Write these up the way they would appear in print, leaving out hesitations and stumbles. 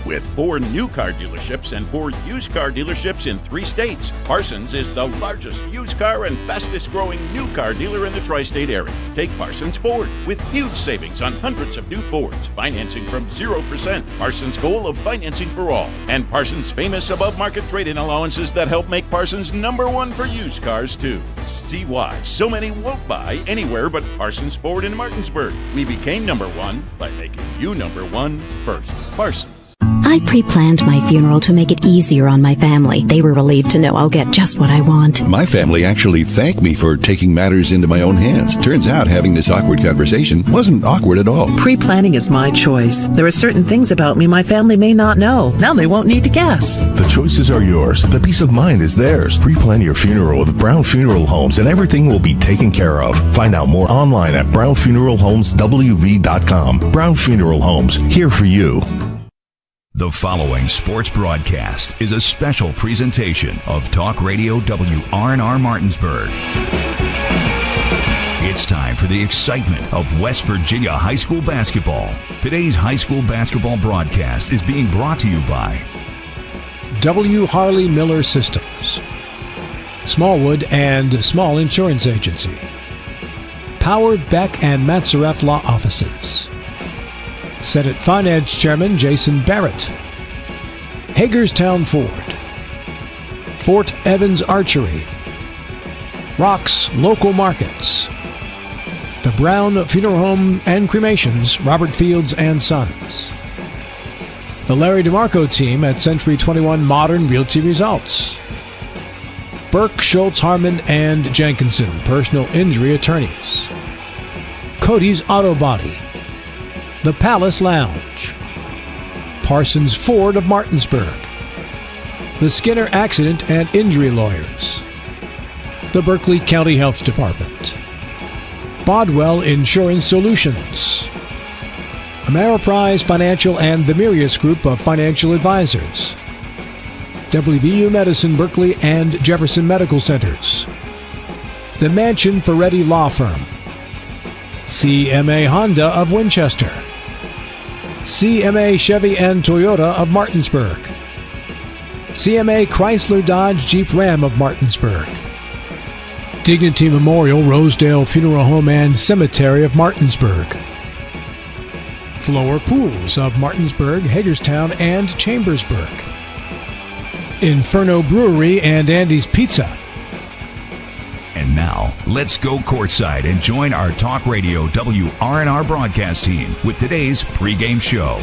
With 4 new car dealerships and 4 used car dealerships in 3 states, Parsons is the largest used car and fastest growing new car dealer in the tri-state area. Take Parsons Ford with huge savings on hundreds of new Fords, financing from 0%, Parsons' goal of financing for all, and Parsons' famous above-market trade-in allowances that help make Parsons #1 for used cars, too. See why so many won't buy anywhere but Parsons Ford in Martinsburg. We became #1 by making you #1 first. Parsons. I pre-planned my funeral to make it easier on my family. They were relieved to know I'll get just what I want. My family actually thanked me for taking matters into my own hands. Turns out having this awkward conversation wasn't awkward at all. Pre-planning is my choice. There are certain things about me my family may not know. Now they won't need to guess. The choices are yours. The peace of mind is theirs. Pre-plan your funeral with Brown Funeral Homes and everything will be taken care of. Find out more online at brownfuneralhomeswv.com. Brown Funeral Homes, here for you. The following sports broadcast is a special presentation of Talk Radio WRNR Martinsburg. It's time for the excitement of West Virginia high school basketball. Today's high school basketball broadcast is being brought to you by W. Harley Miller Systems, Smallwood and Small Insurance Agency, Powered Beck and Matzaref Law Offices, Senate Finance Chairman Jason Barrett, Hagerstown Ford, Fort Evans Archery, Rocks Local Markets, the Brown Funeral Home and Cremations, Robert Fields and Sons, the Larry DeMarco team at Century 21 Modern Realty Results, Burke, Schultz, Harmon, and Jenkinson, personal injury attorneys, Cody's Auto Body, the Palace Lounge, Parsons Ford of Martinsburg, the Skinner Accident and Injury Lawyers, the Berkeley County Health Department, Bodwell Insurance Solutions, Ameriprise Financial and the Mirius Group of Financial Advisors, WVU Medicine Berkeley and Jefferson Medical Centers, the Mansion Ferretti Law Firm, CMA Honda of Winchester, CMA Chevy and Toyota of Martinsburg, CMA Chrysler Dodge Jeep Ram of Martinsburg, Dignity Memorial Rosedale Funeral Home and Cemetery of Martinsburg, Flower Pools of Martinsburg, Hagerstown, and Chambersburg, Inferno Brewery and Andy's Pizza. And now, let's go courtside and join our Talk Radio WRNR broadcast team with today's pregame show.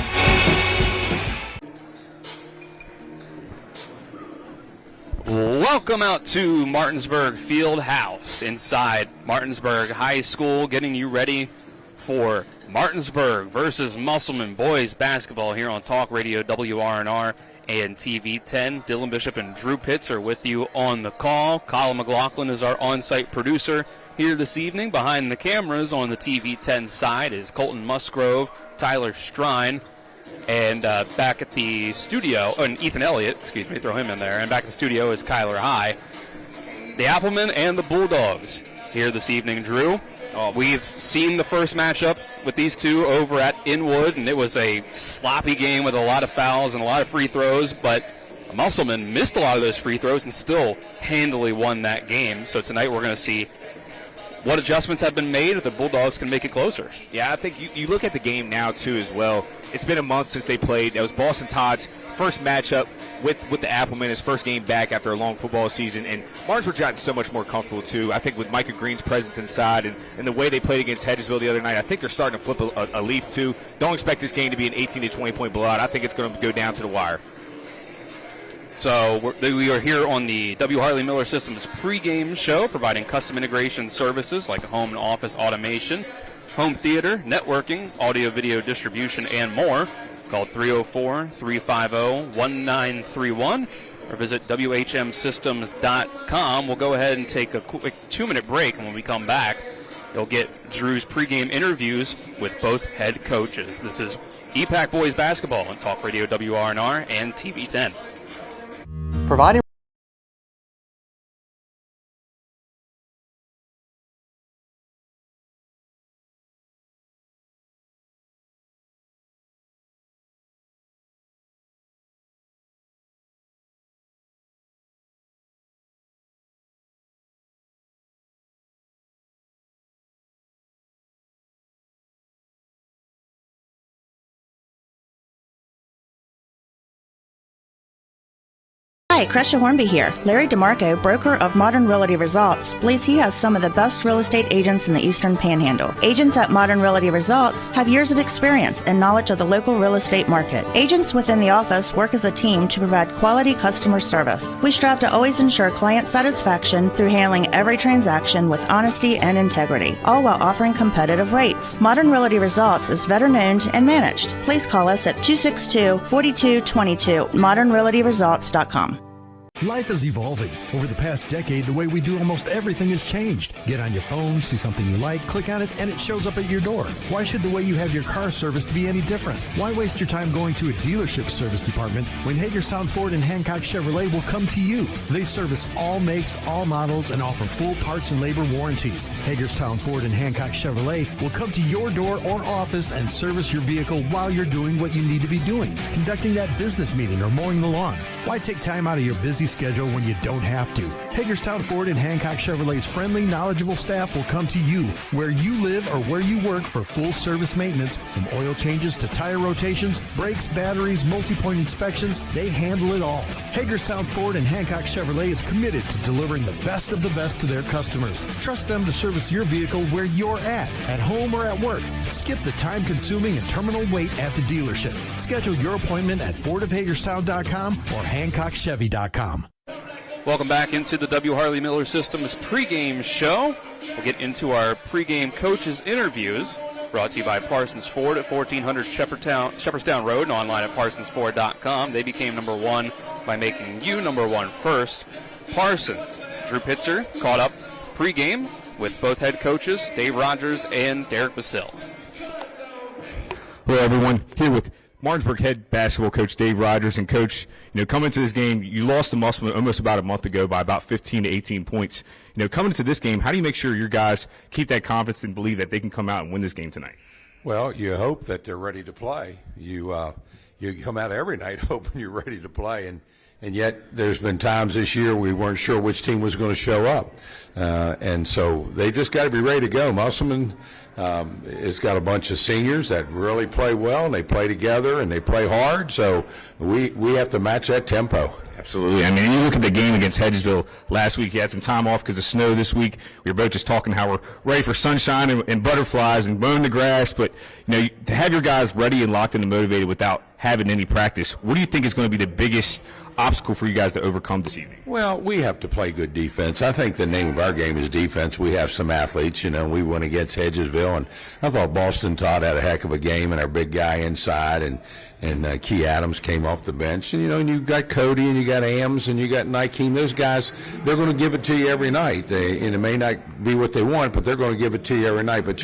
Welcome out to Martinsburg Field House inside Martinsburg High School, getting you ready for Martinsburg versus Musselman boys basketball here on Talk Radio WRNR and TV 10. Dylan Bishop and Drew Pitts are with you on the call. Kyle McLaughlin is our on-site producer here this evening. Behind the cameras on the TV 10 side is Colton Musgrove, Tyler Strine, and back at the studio, and Ethan Elliott, throw him in there, and back at the studio is Kyler High. The Applemen and the Bulldogs here this evening, Drew. We've seen the first matchup with these two over at Inwood, and it was a sloppy game with a lot of fouls and a lot of free throws, but Musselman missed a lot of those free throws and still handily won that game. So tonight we're going to see what adjustments have been made if the Bulldogs can make it closer. Yeah, I think you look at the game now, too, as well. It's been a month since they played. That was Boston Todd's first matchup with the Applemen, his first game back after a long football season. And Martinsburg's gotten so much more comfortable, too. I think with Micah Green's presence inside and the way they played against Hedgesville the other night, I think they're starting to flip a leaf, too. Don't expect this game to be an 18 to 20-point blowout. I think it's going to go down to the wire. So we are here on the W. Harley Miller Systems pregame show, providing custom integration services like home and office automation, home theater, networking, audio-video distribution, and more. Call 304-350-1931 or visit WHMsystems.com. We'll go ahead and take a quick 2-minute break, and when we come back, you'll get Drew's pregame interviews with both head coaches. This is EPAC Boys Basketball on Talk Radio WRNR and TV 10. Providing Hi, Crescia Hornby here. Larry DeMarco, broker of Modern Realty Results, believes he has some of the best real estate agents in the Eastern Panhandle. Agents at Modern Realty Results have years of experience and knowledge of the local real estate market. Agents within the office work as a team to provide quality customer service. We strive to always ensure client satisfaction through handling every transaction with honesty and integrity, all while offering competitive rates. Modern Realty Results is veteran-owned and managed. Please call us at 262-4222, modernrealtyresults.com. Life is evolving. Over the past decade, the way we do almost everything has changed. Get on your phone, see something you like, click on it, and it shows up at your door. Why should the way you have your car serviced be any different? Why waste your time going to a dealership service department when Hagerstown Ford and Hancock Chevrolet will come to you? They service all makes, all models, and offer full parts and labor warranties. Hagerstown Ford and Hancock Chevrolet will come to your door or office and service your vehicle while you're doing what you need to be doing, conducting that business meeting or mowing the lawn. Why take time out of your busy schedule when you don't have to? Hagerstown Ford and Hancock Chevrolet's friendly, knowledgeable staff will come to you where you live or where you work for full service maintenance, from oil changes to tire rotations, brakes, batteries, multi-point inspections. They handle it all. Hagerstown Ford and Hancock Chevrolet is committed to delivering the best of the best to their customers. Trust them to service your vehicle where you're at home or at work. Skip the time-consuming and terminal wait at the dealership. Schedule your appointment at fordofhagerstown.com or HancockChevy.com. Welcome back into the W. Harley Miller Systems pregame show. We'll get into our pregame coaches interviews, brought to you by Parsons Ford at 1400 Shepherdstown Road and online at parsonsford.com. They became number one by making you number one first. Parsons. Drew Pitzer caught up pregame with both head coaches, Dave Rogers and Derek Basile. Hello, everyone. Here with Martinsburg head basketball coach Dave Rogers. And, Coach, coming into this game, you lost to Musselman almost about a month ago by about 15 to 18 points. Coming into this game, how do you make sure your guys keep that confidence and believe that they can come out and win this game tonight? Well, you hope that they're ready to play. You come out every night hoping you're ready to play, and yet there's been times this year we weren't sure which team was going to show up. And so they just got to be ready to go. Musselman has got a bunch of seniors that really play well, and they play together, and they play hard. So we have to match that tempo. Absolutely. I mean, you look at the game against Hedgesville last week. You had some time off because of snow this week. We were both just talking how we're ready for sunshine and butterflies and mowing the grass. But, to have your guys ready and locked in and motivated without having any practice, what do you think is going to be the biggest obstacle for you guys to overcome this evening? Well, we have to play good defense. I think the name of our game is defense. We have some athletes. We went against Hedgesville, and I thought Boston Todd had a heck of a game, and our big guy inside, and Key Adams came off the bench. And, and you've got Cody, and you got Ams, and you got Nykeem. Those guys, they're going to give it to you every night. It may not be what they want, but they're going to give it to you every night. But,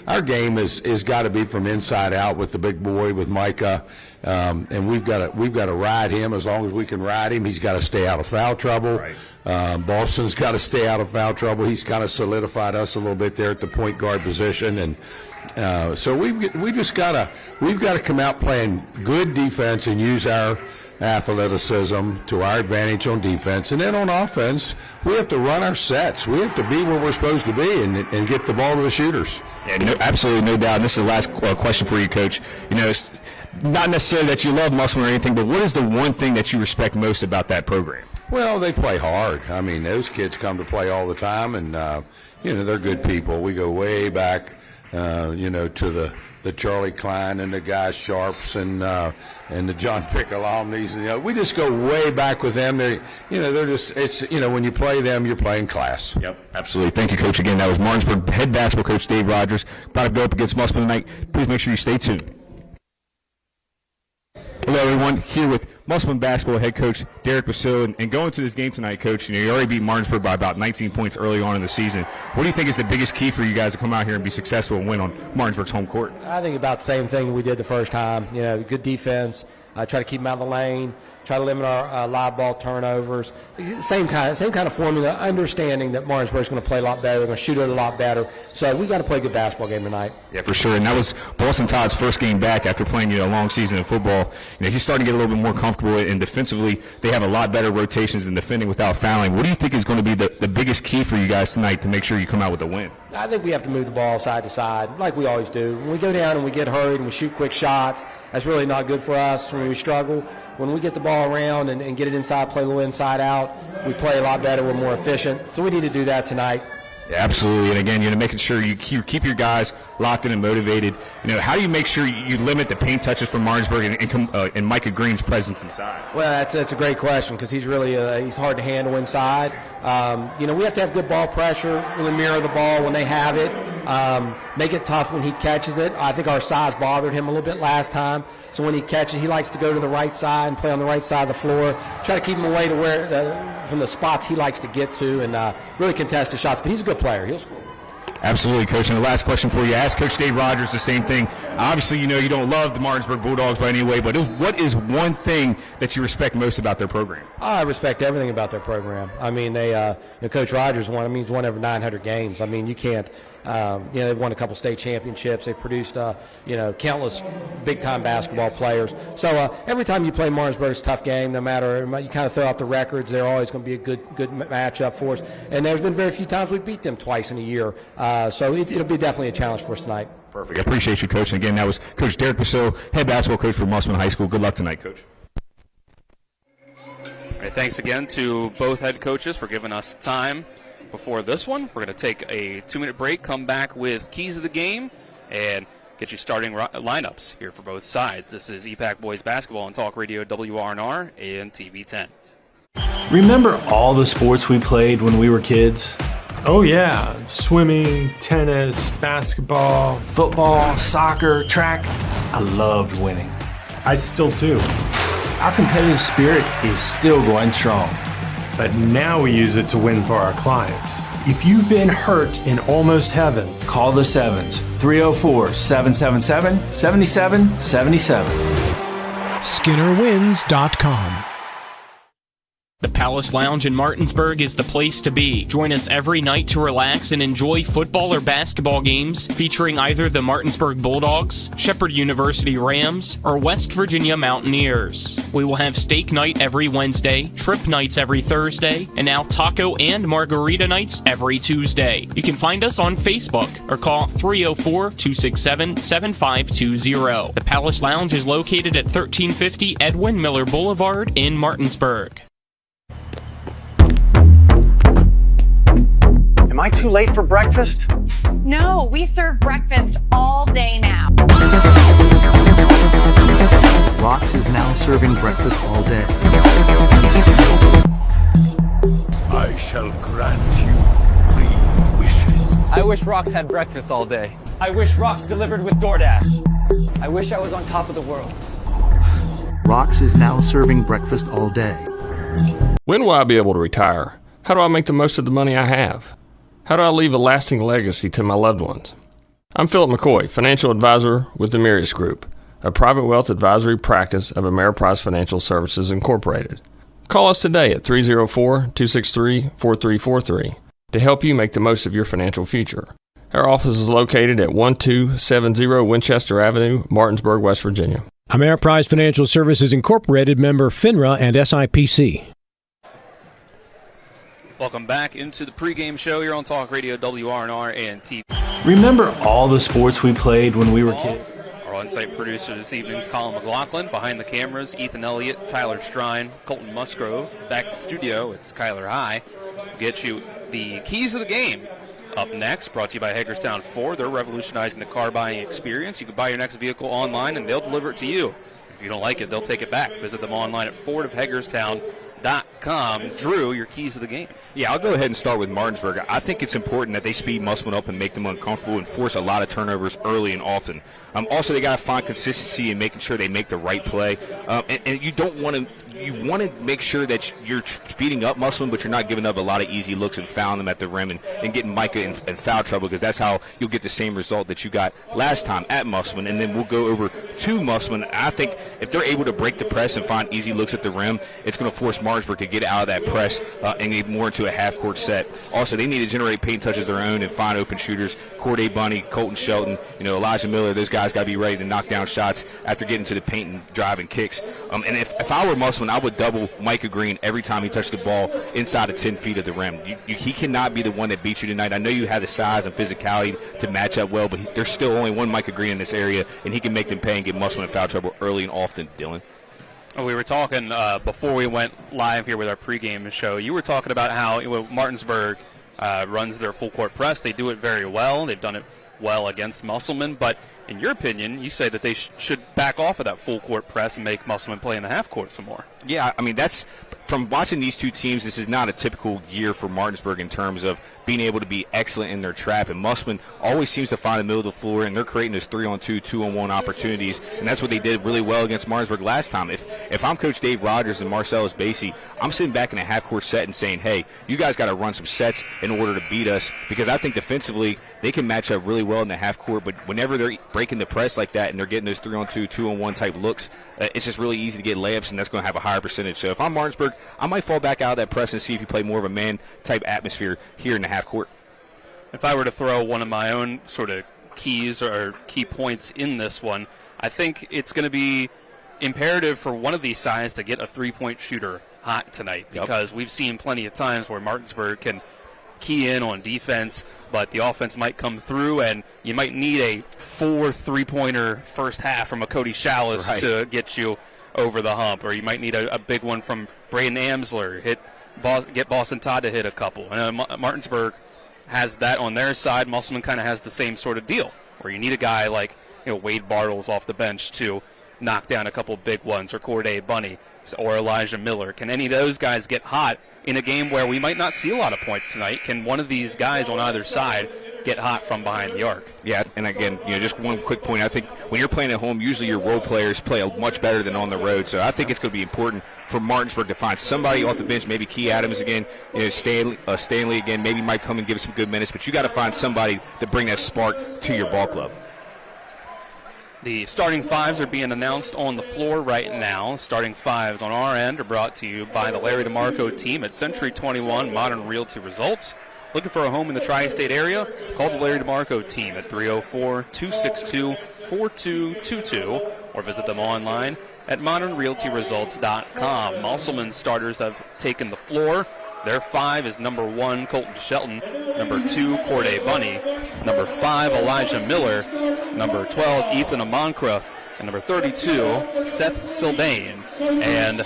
our game is got to be from inside out with the big boy, with Micah. And we've got to ride him as long as we can ride him. He's got to stay out of foul trouble. Right. Boston's got to stay out of foul trouble. He's kind of solidified us a little bit there at the point guard position, and so we've got to come out playing good defense and use our athleticism to our advantage on defense, and then on offense we have to run our sets. We have to be where we're supposed to be and get the ball to the shooters. Yeah, absolutely, no doubt. And this is the last question for you, Coach. It's not necessarily that you love Musselman or anything, but what is the one thing that you respect most about that program? Well, they play hard. I mean, those kids come to play all the time, and they're good people. We go way back, to the Charlie Klein and the guys Sharps and the John Pick alumnis. We just go way back with them. They're just when you play them, you're playing class. Yep, absolutely. Thank you, Coach. Again, that was Martinsburg head basketball coach Dave Rogers. About to go up against Musselman tonight. Please make sure you stay tuned. Hello, everyone. Here with Musselman basketball head coach Derek Basile, and going to this game tonight, Coach. You already beat Martinsburg by about 19 points early on in the season. What do you think is the biggest key for you guys to come out here and be successful and win on Martinsburg's home court? I think about the same thing we did the first time. Good defense. Try to keep them out of the lane. Try to limit our live ball turnovers. Same kind of formula, understanding that Martinsburg's going to play a lot better. They're going to shoot it a lot better. So we got to play a good basketball game tonight. Yeah, for sure. And that was Boston Todd's first game back after playing a long season of football. He's starting to get a little bit more comfortable, and defensively they have a lot better rotations and defending without fouling. What do you think is going to be the biggest key for you guys tonight to make sure you come out with a win? I think we have to move the ball side to side like we always do. When we go down and we get hurried and we shoot quick shots, that's really not good for us when we struggle. When we get the ball around and get it inside, play a little inside out, we play a lot better, we're more efficient. So we need to do that tonight. Yeah, absolutely. And again, making sure you keep your guys locked in and motivated. How do you make sure you limit the paint touches from Martinsburg and Micah Green's presence inside? Well, that's a great question because he's really he's hard to handle inside. We have to have good ball pressure, really mirror the ball when they have it, make it tough when he catches it. I think our size bothered him a little bit last time. So when he catches, he likes to go to the right side and play on the right side of the floor. Try to keep him away to from the spots he likes to get to and really contest the shots. But he's a good player. He'll score. Absolutely, Coach. And the last question for you. Ask Coach Dave Rogers the same thing. Obviously, you don't love the Martinsburg Bulldogs by any way, but what is one thing that you respect most about their program? I respect everything about their program. I mean, Coach Rogers he's won over 900 games. I mean, you can't. They've won a couple state championships. They've produced, countless big-time basketball players. So every time you play Martinsburg, it's a tough game. No matter you kind of throw out the records, they're always going to be a good matchup for us. And there's been very few times we beat them twice in a year. So it'll be definitely a challenge for us tonight. Perfect. I appreciate you, Coach. And again, that was Coach Derek Basso, head basketball coach for Musselman High School. Good luck tonight, Coach. All right, thanks again to both head coaches for giving us time. Before this one, we're going to take a 2-minute break, come back with keys of the game, and get you starting lineups here for both sides. This is EPAC Boys Basketball on Talk Radio WRNR and TV 10. Remember all the sports we played when we were kids? Oh yeah, swimming, tennis, basketball, Football, soccer, track. I loved winning. I still do. Our competitive spirit is still going strong. But now we use it to win for our clients. If you've been hurt in almost heaven, call the Sevens, 304-777-7777. SkinnerWins.com. The Palace Lounge in Martinsburg is the place to be. Join us every night to relax and enjoy football or basketball games featuring either the Martinsburg Bulldogs, Shepherd University Rams, or West Virginia Mountaineers. We will have steak night every Wednesday, trip nights every Thursday, and now taco and margarita nights every Tuesday. You can find us on Facebook or call 304-267-7520. The Palace Lounge is located at 1350 Edwin Miller Boulevard in Martinsburg. Am I too late for breakfast? No, we serve breakfast all day now. Rox is now serving breakfast all day. I shall grant you 3 wishes. I wish Rox had breakfast all day. I wish Rox delivered with DoorDash. I wish I was on top of the world. Rox is now serving breakfast all day. When will I be able to retire? How do I make the most of the money I have? How do I leave a lasting legacy to my loved ones? I'm Philip McCoy, financial advisor with the Mirius Group, a private wealth advisory practice of Ameriprise Financial Services Incorporated. Call us today at 304-263-4343 to help you make the most of your financial future. Our office is located at 1270 Winchester Avenue, Martinsburg, West Virginia. Ameriprise Financial Services Incorporated, member FINRA and SIPC. Welcome back into the pregame show here on Talk Radio WRNR and TV. Remember all the sports we played when we were kids? Our on-site producer this evening is Colin McLaughlin. Behind the cameras, Ethan Elliott, Tyler Strine, Colton Musgrove. Back at the studio, it's Kyler High. We'll get you the keys of the game. Up next, brought to you by Hagerstown Ford. They're revolutionizing the car buying experience. You can buy your next vehicle online, and they'll deliver it to you. If you don't like it, they'll take it back. Visit them online at FordofHagerstown.com. Drew, your keys to the game. Yeah, I'll go ahead and start with Martinsburg. I think it's important that they speed Musselman up and make them uncomfortable and force a lot of turnovers early and often. Also, they got to find consistency in making sure they make the right play. And you don't want to. You want to make sure that you're speeding up Musselman, but you're not giving up a lot of easy looks and fouling them at the rim and getting Micah in foul trouble, because that's how you'll get the same result that you got last time at Musselman. And then we'll go over to Musselman. I think if they're able to break the press and find easy looks at the rim, it's going to force Martinsburg to get out of that press and get more into a half-court set. Also, they need to generate paint touches of their own and find open shooters. Corday Bunny, Colton Shelton, Elijah Miller, those guys guys got to be ready to knock down shots after getting to the paint and driving kicks. And if I were Musselman, I would double Micah Green every time he touched the ball inside of 10 feet of the rim. He cannot be the one that beats you tonight. I know you have the size and physicality to match up well, but there's still only one Micah Green in this area, and he can make them pay and get Musselman in foul trouble early and often. Dylan? We were talking before we went live here with our pregame show. You were talking about how Martinsburg runs their full court press. They do it very well. They've done it well against Musselman. But in your opinion, you say that they should back off of that full court press and make Musselman play in the half court some more. Yeah, I mean, that's from watching these two teams, this is not a typical year for Martinsburg in terms of being able to be excellent in their trap. And Musselman always seems to find the middle of the floor, and they're creating those 3-on-2, 2-on-1 opportunities. And that's what they did really well against Martinsburg last time. If I'm Coach Dave Rogers and Marcellus Basie, I'm sitting back in a half-court set and saying, hey, you guys got to run some sets in order to beat us, because I think defensively they can match up really well in the half-court. But whenever they're breaking the press like that and they're getting those 3-on-2, 2-on-1 type looks, it's just really easy to get layups, and that's going to have a higher percentage. So if I'm Martinsburg, I might fall back out of that press and see if you play more of a man-type atmosphere here in the half court. If I were to throw one of my own sort of keys or key points in this one, I think it's going to be imperative for one of these sides to get a three-point shooter hot tonight, because we've seen plenty of times where Martinsburg can key in on defense, but the offense might come through, and you might need a 4 3-pointer first half from a Cody Chalice to get you over the hump, or you might need a big one from Braden Amsler, get Boston Todd to hit a couple. And Martinsburg has that on their side. Musselman kind of has the same sort of deal, where you need a guy like Wade Bartles off the bench to knock down a couple big ones, or Corday Bunny or Elijah Miller. Can any of those guys get hot in a game where we might not see a lot of points tonight? Can one of these guys on either side get hot from behind the arc? Yeah, and again, just one quick point. I think when you're playing at home, usually your role players play much better than on the road. So I think it's going to be important for Martinsburg to find somebody off the bench, maybe Key Adams again, Stanley again, maybe might come and give some good minutes, but you got to find somebody to bring that spark to your ball club. The starting fives are being announced on the floor right now. Starting fives on our end are brought to you by the Larry DeMarco team at Century 21 Modern Realty Results. Looking for a home in the tri-state area? Call the Larry DeMarco team at 304-262-4222 or visit them online at modernrealtyresults.com. Musselman starters have taken the floor. Their 5 is number 1, Colton Shelton, number 2, Corday Bunny, number 5, Elijah Miller, number 12, Ethan Amankra, and number 32, Seth Sildane. And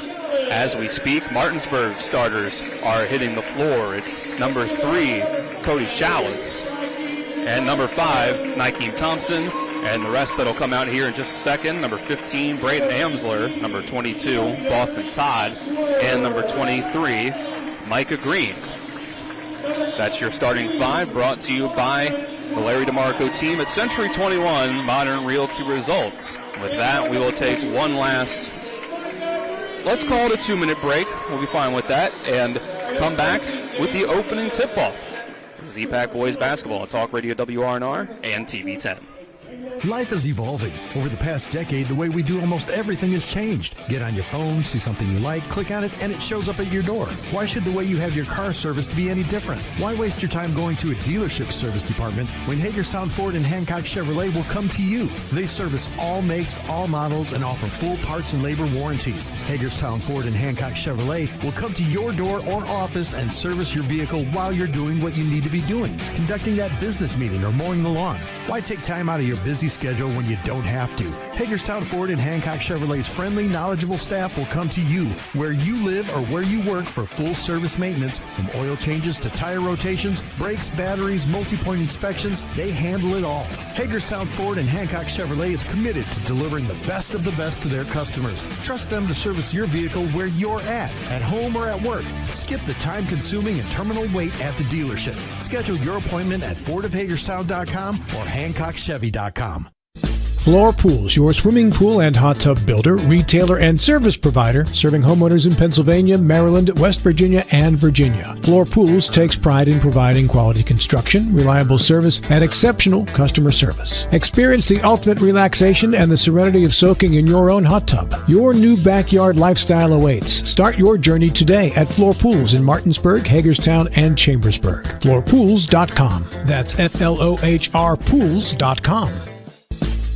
as we speak, Martinsburg starters are hitting the floor. It's number 3, Cody Chalice, and number 5, Nykeem Thompson, and the rest that'll come out here in just a second. Number 15, Braden Amsler, number 22, Boston Todd, and number 23, Micah Green. That's your starting 5, brought to you by the Larry DeMarco team at Century 21 Modern Realty Results. With that, we will take one last, let's call it a 2-minute break. We'll be fine with that, and come back with the opening tip-off. This is EPAC Boys Basketball on Talk Radio WRNR and TV 10. Life is evolving. Over the past decade, the way we do almost everything has changed. Get on your phone, see something you like, click on it, and it shows up at your door. Why should the way you have your car serviced be any different? Why waste your time going to a dealership service department when Hagerstown Ford and Hancock Chevrolet will come to you? They service all makes, all models, and offer full parts and labor warranties. Hagerstown Ford and Hancock Chevrolet will come to your door or office and service your vehicle while you're doing what you need to be doing, conducting that business meeting or mowing the lawn. Why take time out of your busy schedule when you don't have to? Hagerstown Ford and Hancock Chevrolet's friendly, knowledgeable staff will come to you where you live or where you work for full service maintenance, from oil changes to tire rotations, brakes, batteries, multi-point inspections. They handle it all. Hagerstown Ford and Hancock Chevrolet is committed to delivering the best of the best to their customers. Trust them to service your vehicle where you're at home or at work. Skip the time-consuming and terminal wait at the dealership. Schedule your appointment at FordofHagerstown.com or HancockChevy.com. Floor Pools, your swimming pool and hot tub builder, retailer, and service provider, serving homeowners in Pennsylvania, Maryland, West Virginia, and Virginia. Floor Pools takes pride in providing quality construction, reliable service, and exceptional customer service. Experience the ultimate relaxation and the serenity of soaking in your own hot tub. Your new backyard lifestyle awaits. Start your journey today at Floor Pools in Martinsburg, Hagerstown, and Chambersburg. FloorPools.com. That's FLOHR Pools.com.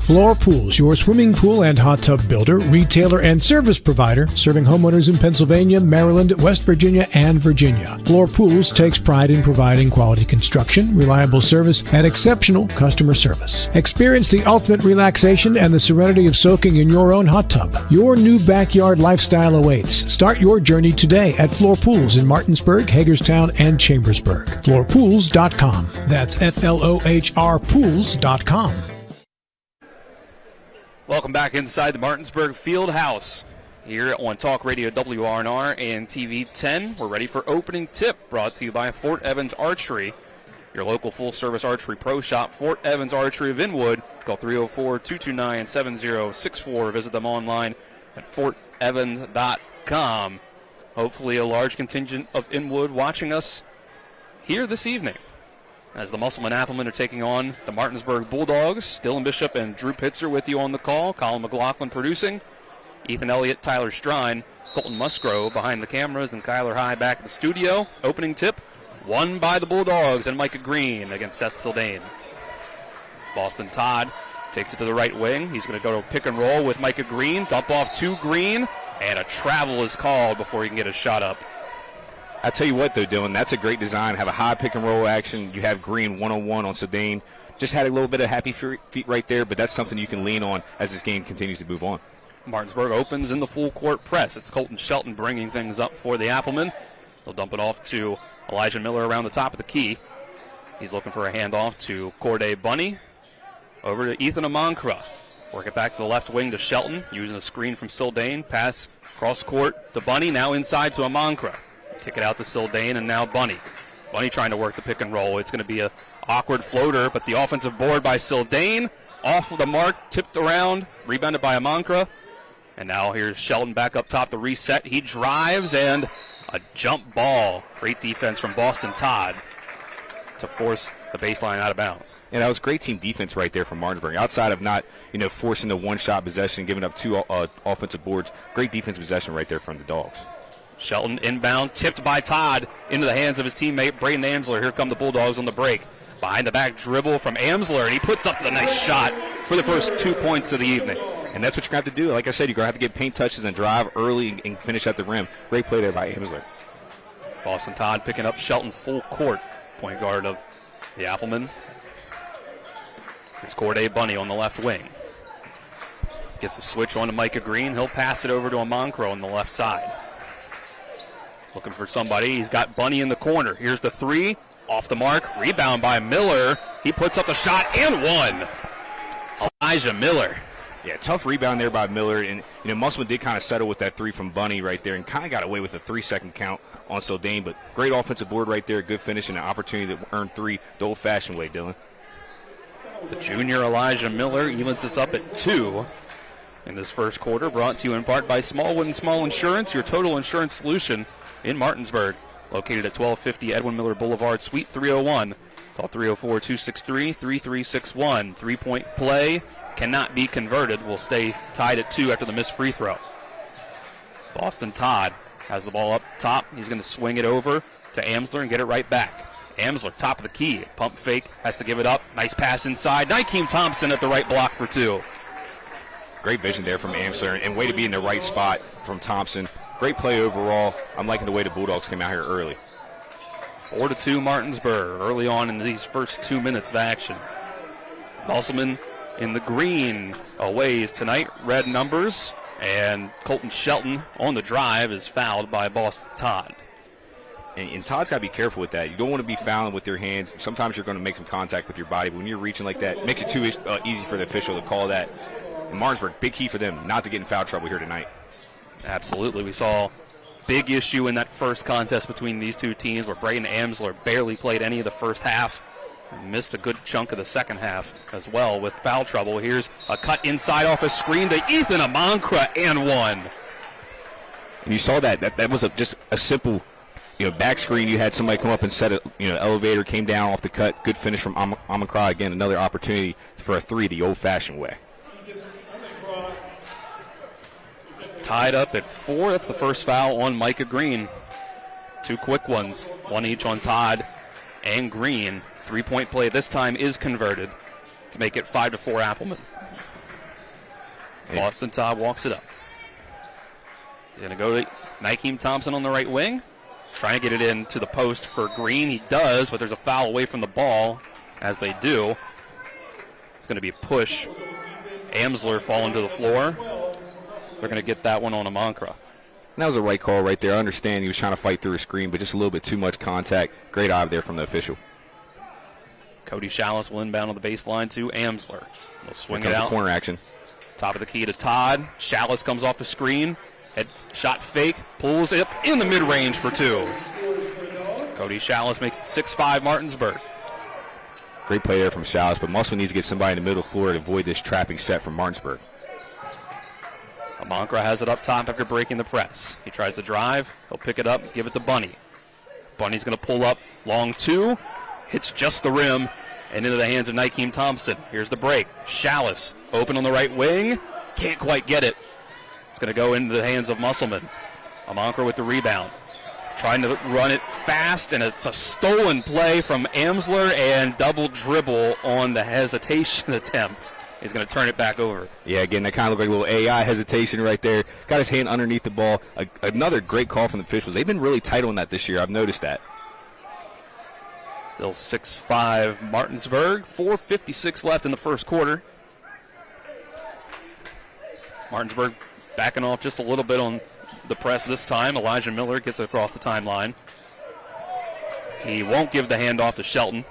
Floor Pools, your swimming pool and hot tub builder, retailer, and service provider, serving homeowners in Pennsylvania, Maryland, West Virginia, and Virginia. Floor Pools takes pride in providing quality construction, reliable service, and exceptional customer service. Experience the ultimate relaxation and the serenity of soaking in your own hot tub. Your new backyard lifestyle awaits. Start your journey today at Floor Pools in Martinsburg, Hagerstown, and Chambersburg. FloorPools.com. That's FLOHR Pools.com. Welcome back inside the Martinsburg Field House here on Talk Radio WRNR and TV 10. We're ready for opening tip, brought to you by Fort Evans Archery, your local full-service archery pro shop. Fort Evans Archery of Inwood. Call 304-229-7064. Visit them online at fortevans.com. Hopefully a large contingent of Inwood watching us here this evening, as the Musselman Applemen are taking on the Martinsburg Bulldogs. Dylan Bishop and Drew Pitzer with you on the call. Colin McLaughlin producing. Ethan Elliott, Tyler Strine, Colton Musgrove behind the cameras, and Kyler High back at the studio. Opening tip, won by the Bulldogs and Micah Green against Seth Sildane. Boston Todd takes it to the right wing. He's going to go to pick and roll with Micah Green. Dump off to Green, and a travel is called before he can get his shot up. I tell you what, though, Dylan, that's a great design. Have a high pick-and-roll action. You have Green one-on-one on Sildane. Just had a little bit of happy feet right there, but that's something you can lean on as this game continues to move on. Martinsburg opens in the full-court press. It's Colton Shelton bringing things up for the Applemen. They'll dump it off to Elijah Miller around the top of the key. He's looking for a handoff to Corday Bunny. Over to Ethan Amankra. Work it back to the left wing to Shelton, using a screen from Sildane. Pass cross-court to Bunny, now inside to Amankra. Kick it out to Sildane, and now Bunny. Bunny trying to work the pick and roll. It's going to be an awkward floater, but the offensive board by Sildane. Off of the mark, tipped around, rebounded by Amankra. And now here's Shelton back up top to reset. He drives, and a jump ball. Great defense from Boston Todd to force the baseline out of bounds. And that was great team defense right there from Martinsburg. Outside of not, forcing the one-shot possession, giving up two offensive boards, great defense possession right there from the Dogs. Shelton inbound, tipped by Todd into the hands of his teammate Braden Amsler. Here come the Bulldogs on the break. Behind the back dribble from Amsler, and he puts up the nice shot for the first 2 points of the evening. And that's what you're going to have to do. Like I said, you're going to have to get paint touches and drive early and finish at the rim. Great play there by Amsler. Boston Todd picking up Shelton full court, point guard of the Applemen. Here's Corday Bunny on the left wing. Gets a switch on to Micah Green. He'll pass it over to Amankra on the left side. Looking for somebody. He's got Bunny in the corner. Here's the three. Off the mark. Rebound by Miller. He puts up the shot and one. Elijah Miller. Yeah, tough rebound there by Miller. And, Musselman did kind of settle with that three from Bunny right there and kind of got away with a 3-second count on Sildane. But great offensive board right there. Good finish and an opportunity to earn three the old-fashioned way, Dylan. The junior Elijah Miller evens us up at 2 in this first quarter. Brought to you in part by Smallwood & Small Insurance, your total insurance solution in Martinsburg. Located at 1250 Edwin Miller Boulevard, Suite 301. Call 304-263-3361. Three-point play cannot be converted. Will stay tied at 2 after the missed free throw. Boston Todd has the ball up top. He's going to swing it over to Amsler and get it right back. Amsler, top of the key. Pump fake, has to give it up. Nice pass inside. Nykeem Thompson at the right block for 2. Great vision there from Amsler, and way to be in the right spot from Thompson. Great play overall. I'm liking the way the Bulldogs came out here early. 4-2 Martinsburg early on in these first 2 minutes of action. Musselman in the green aways tonight, red numbers, and Colton Shelton on the drive is fouled by Boston Todd. And Todd's got to be careful with that. You don't want to be fouling with your hands. Sometimes you're going to make some contact with your body, but when you're reaching like that, it makes it too easy for the official to call that. And Martinsburg, big key for them not to get in foul trouble here tonight. Absolutely. We saw big issue in that first contest between these two teams where Braden Amsler barely played any of the first half. Missed a good chunk of the second half as well with foul trouble. Here's a cut inside off a screen to Ethan Amankra and one. And you saw that was just a simple back screen. You had somebody come up and set it, elevator, came down off the cut. Good finish from Amankra. Again, another opportunity for a three the old-fashioned way. Tied up at 4. That's the first foul on Micah Green. 2 quick ones, one each on Todd and Green. 3-point play this time is converted to make it 5-4 Applemen. Boston Todd walks it up. He's going to go to Nykeem Thompson on the right wing. Trying to get it into the post for Green. He does, but there's a foul away from the ball, as they do. It's going to be a push. Amsler falling to the floor. They're going to get that one on Amankra. And that was the right call right there. I understand he was trying to fight through a screen, but just a little bit too much contact. Great eye there from the official. Cody Chalice will inbound on the baseline to Amsler. They'll swing Here it comes out. the corner action. Top of the key to Todd. Chalice comes off the screen. Head shot fake. Pulls it up in the mid-range for 2. Cody Chalice makes it 6-5 Martinsburg. Great play there from Chalice, but Musselman needs to get somebody in the middle of the floor to avoid this trapping set from Martinsburg. Amankra has it up top after breaking the press. He tries to drive. He'll pick it up, give it to Bunny. Bunny's going to pull up long 2. Hits just the rim and into the hands of Nykeem Thompson. Here's the break. Chalice open on the right wing. Can't quite get it. It's going to go into the hands of Musselman. Amankra with the rebound. Trying to run it fast, and it's a stolen play from Amsler and double dribble on the hesitation attempt. He's going to turn it back over. Yeah, again, that kind of looked like a little AI hesitation right there. Got his hand underneath the ball. Another great call from the officials. They've been really tight on that this year. I've noticed that. Still 6-5 Martinsburg. 4:56 left in the first quarter. Martinsburg backing off just a little bit on the press this time. Elijah Miller gets it across the timeline. He won't give the handoff to Shelton.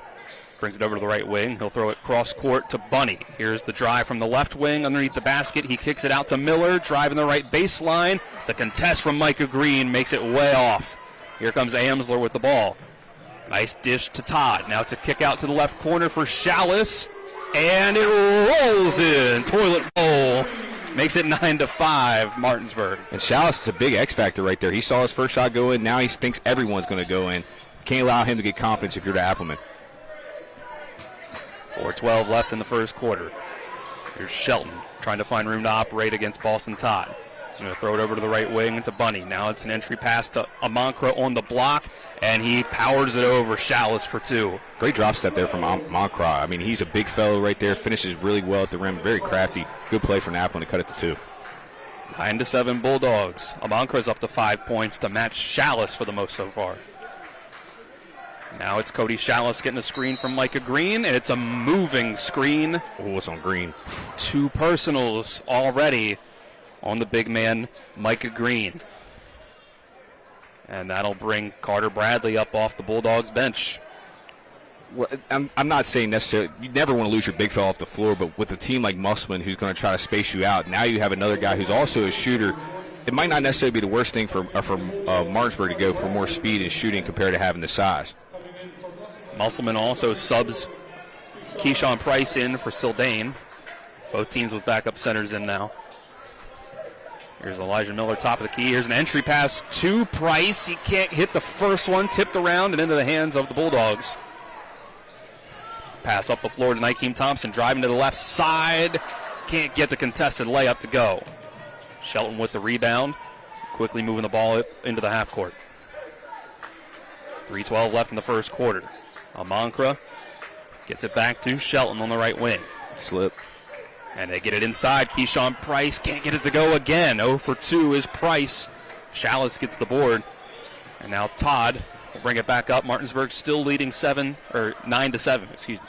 Brings it over to the right wing. He'll throw it cross court to Bunny. Here's the drive from the left wing underneath the basket. He kicks it out to Miller, driving the right baseline. The contest from Micah Green makes it way off. Here comes Amsler with the ball. Nice dish to Todd. Now it's a kick out to the left corner for Chalice. And it rolls in. Toilet bowl. Makes it 9-5 Martinsburg. And Chalice is a big X factor right there. He saw his first shot go in. Now he thinks everyone's going to go in. Can't allow him to get confidence if you're the Applemen. 4:12 left in the first quarter. Here's Shelton trying to find room to operate against Boston Todd. He's going to throw it over to the right wing to Bunny. Now it's an entry pass to Amankra on the block, and he powers it over Chalice for 2. Great drop step there from Amankra. I mean, he's a big fellow right there. Finishes really well at the rim. Very crafty. Good play from Applemen to cut it to 2. 9-7 Bulldogs. Amankra's up to 5 points to match Chalice for the most so far. Now it's Cody Chalice getting a screen from Micah Green, and it's a moving screen. Oh, it's on Green. 2 personals already on the big man, Micah Green. And that'll bring Carter Bradley up off the Bulldogs bench. Well, I'm not saying necessarily you never want to lose your big fella off the floor, but with a team like Musselman who's going to try to space you out, now you have another guy who's also a shooter. It might not necessarily be the worst thing for Martinsburg to go for more speed and shooting compared to having the size. Musselman also subs Keyshawn Price in for Sildane. Both teams with backup centers in now. Here's Elijah Miller, top of the key. Here's an entry pass to Price. He can't hit the first one. Tipped around and into the hands of the Bulldogs. Pass up the floor to Nykeem Thompson. Driving to the left side. Can't get the contested layup to go. Shelton with the rebound. Quickly moving the ball into the half court. 3:12 left in the first quarter. Amankra gets it back to Shelton on the right wing. Slip. And they get it inside. Keyshawn Price can't get it to go again. 0 for 2 is Price. Chalice gets the board. And now Todd will bring it back up. Martinsburg still leading 9-7, excuse me.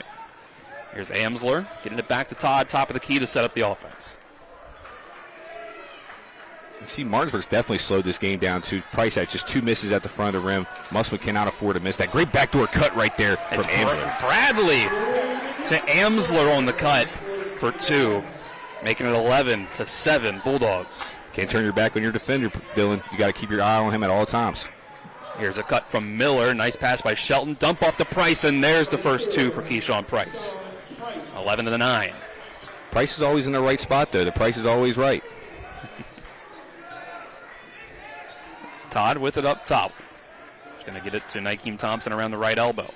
Here's Amsler getting it back to Todd, top of the key to set up the offense. You see, Martinsburg's definitely slowed this game down to Price had just 2 misses at the front of the rim. Musselman cannot afford to miss that. Great backdoor cut right there from Amsler. Bradley to Amsler on the cut for 2, making it 11-7 Bulldogs. Can't turn your back on your defender, Dylan. You got to keep your eye on him at all times. Here's a cut from Miller. Nice pass by Shelton. Dump off to Price, and there's the first 2 for Keyshawn Price. 11-9. Price is always in the right spot, though. The price is always right. Todd with it up top. He's going to get it to Nykeem Thompson around the right elbow.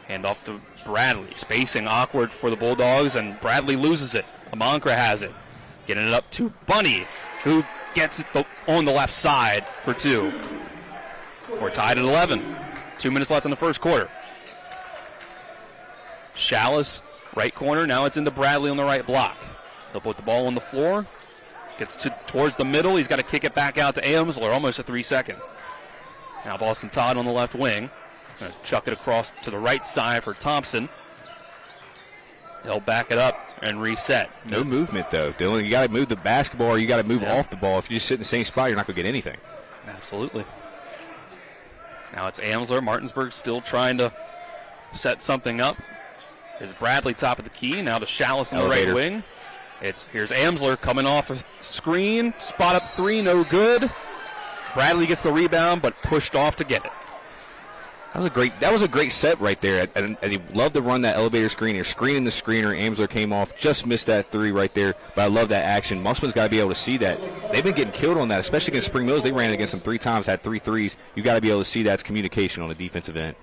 Hand off to Bradley. Spacing awkward for the Bulldogs, and Bradley loses it. Amankra has it. Getting it up to Bunny, who gets it on the left side for 2. We're tied at 11. 2 minutes left in the first quarter. Chalice, right corner. Now it's into Bradley on the right block. They'll put the ball on the floor. Gets towards the middle. He's got to kick it back out to Amsler, almost a 3-second. Now Boston Todd on the left wing. Going to chuck it across to the right side for Thompson. He'll back it up and reset. No movement, though. Dylan, you got to move the basketball or you got to move off the ball. If you just sit in the same spot, you're not going to get anything. Absolutely. Now it's Amsler. Martinsburg still trying to set something up. Here's Bradley top of the key. Now to Chalice in the right wing. Here's Amsler coming off a screen. Spot up three, no good. Bradley gets the rebound, but pushed off to get it. That was a great set right there, and he loved to run that elevator screen. You're screening the screener. Amsler came off, just missed that three right there, but I love that action. Musselman's got to be able to see that. They've been getting killed on that, especially against Spring Mills. They ran against them 3 times, had 3 threes. You got to be able to see that's communication on the defensive end.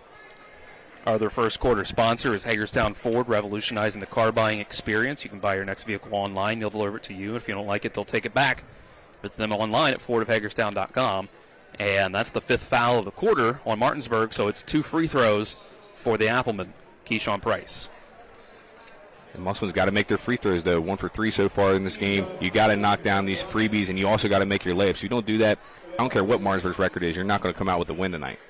Our first quarter sponsor is Hagerstown Ford, revolutionizing the car buying experience. You can buy your next vehicle online. They'll deliver it to you. If you don't like it, they'll take it back. Visit them online at fordofhagerstown.com. And that's the 5th foul of the quarter on Martinsburg, so it's 2 free throws for the Applemen, Keyshawn Price. And Musselman's got to make their free throws, though. 1 for 3 so far in this game. You got to knock down these freebies, and you also got to make your layups. If you don't do that, I don't care what Martinsburg's record is, you're not going to come out with the win tonight.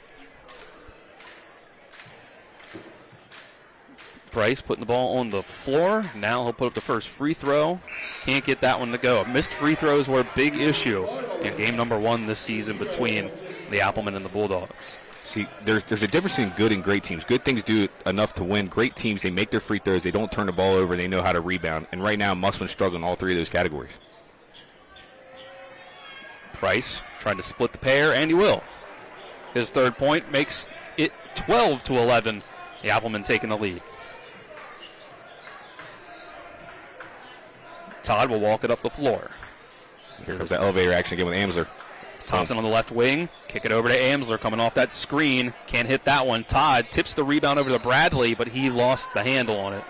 Price putting the ball on the floor. Now he'll put up the first free throw. Can't get that one to go. Missed free throws were a big issue in game number 1 this season between the Applemen and the Bulldogs. See, there's a difference in good and great teams. Good things do enough to win. Great teams, they make their free throws. They don't turn the ball over. They know how to rebound. And right now, Musselman's struggling in all 3 of those categories. Price trying to split the pair, and he will. His 3rd point makes it 12-11. The Applemen taking the lead. Todd will walk it up the floor. Here comes that elevator action again with Amsler. It's Thompson on the left wing. Kick it over to Amsler coming off that screen. Can't hit that one. Todd tips the rebound over to Bradley, but he lost the handle on it.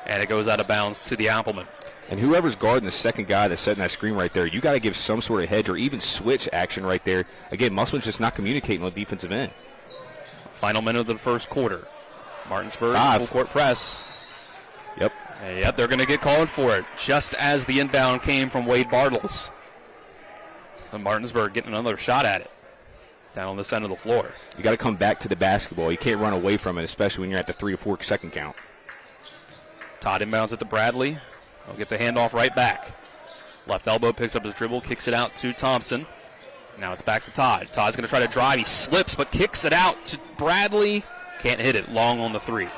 And it goes out of bounds to the Applemen. And whoever's guarding the second guy that's setting that screen right there, you got to give some sort of hedge or even switch action right there. Again, Musselman's just not communicating on the defensive end. Final minute of the first quarter. Martinsburg, full court press. Yep. Yep, they're going to get called for it, just as the inbound came from Wade Bartles. So Martinsburg getting another shot at it down on this end of the floor. You got to come back to the basketball. You can't run away from it, especially when you're at the 3 or 4 second count. Todd inbounds it to Bradley. He'll get the handoff right back. Left elbow picks up his dribble, kicks it out to Thompson. Now it's back to Todd. Todd's going to try to drive. He slips, but kicks it out to Bradley. Can't hit it. Long on the 3.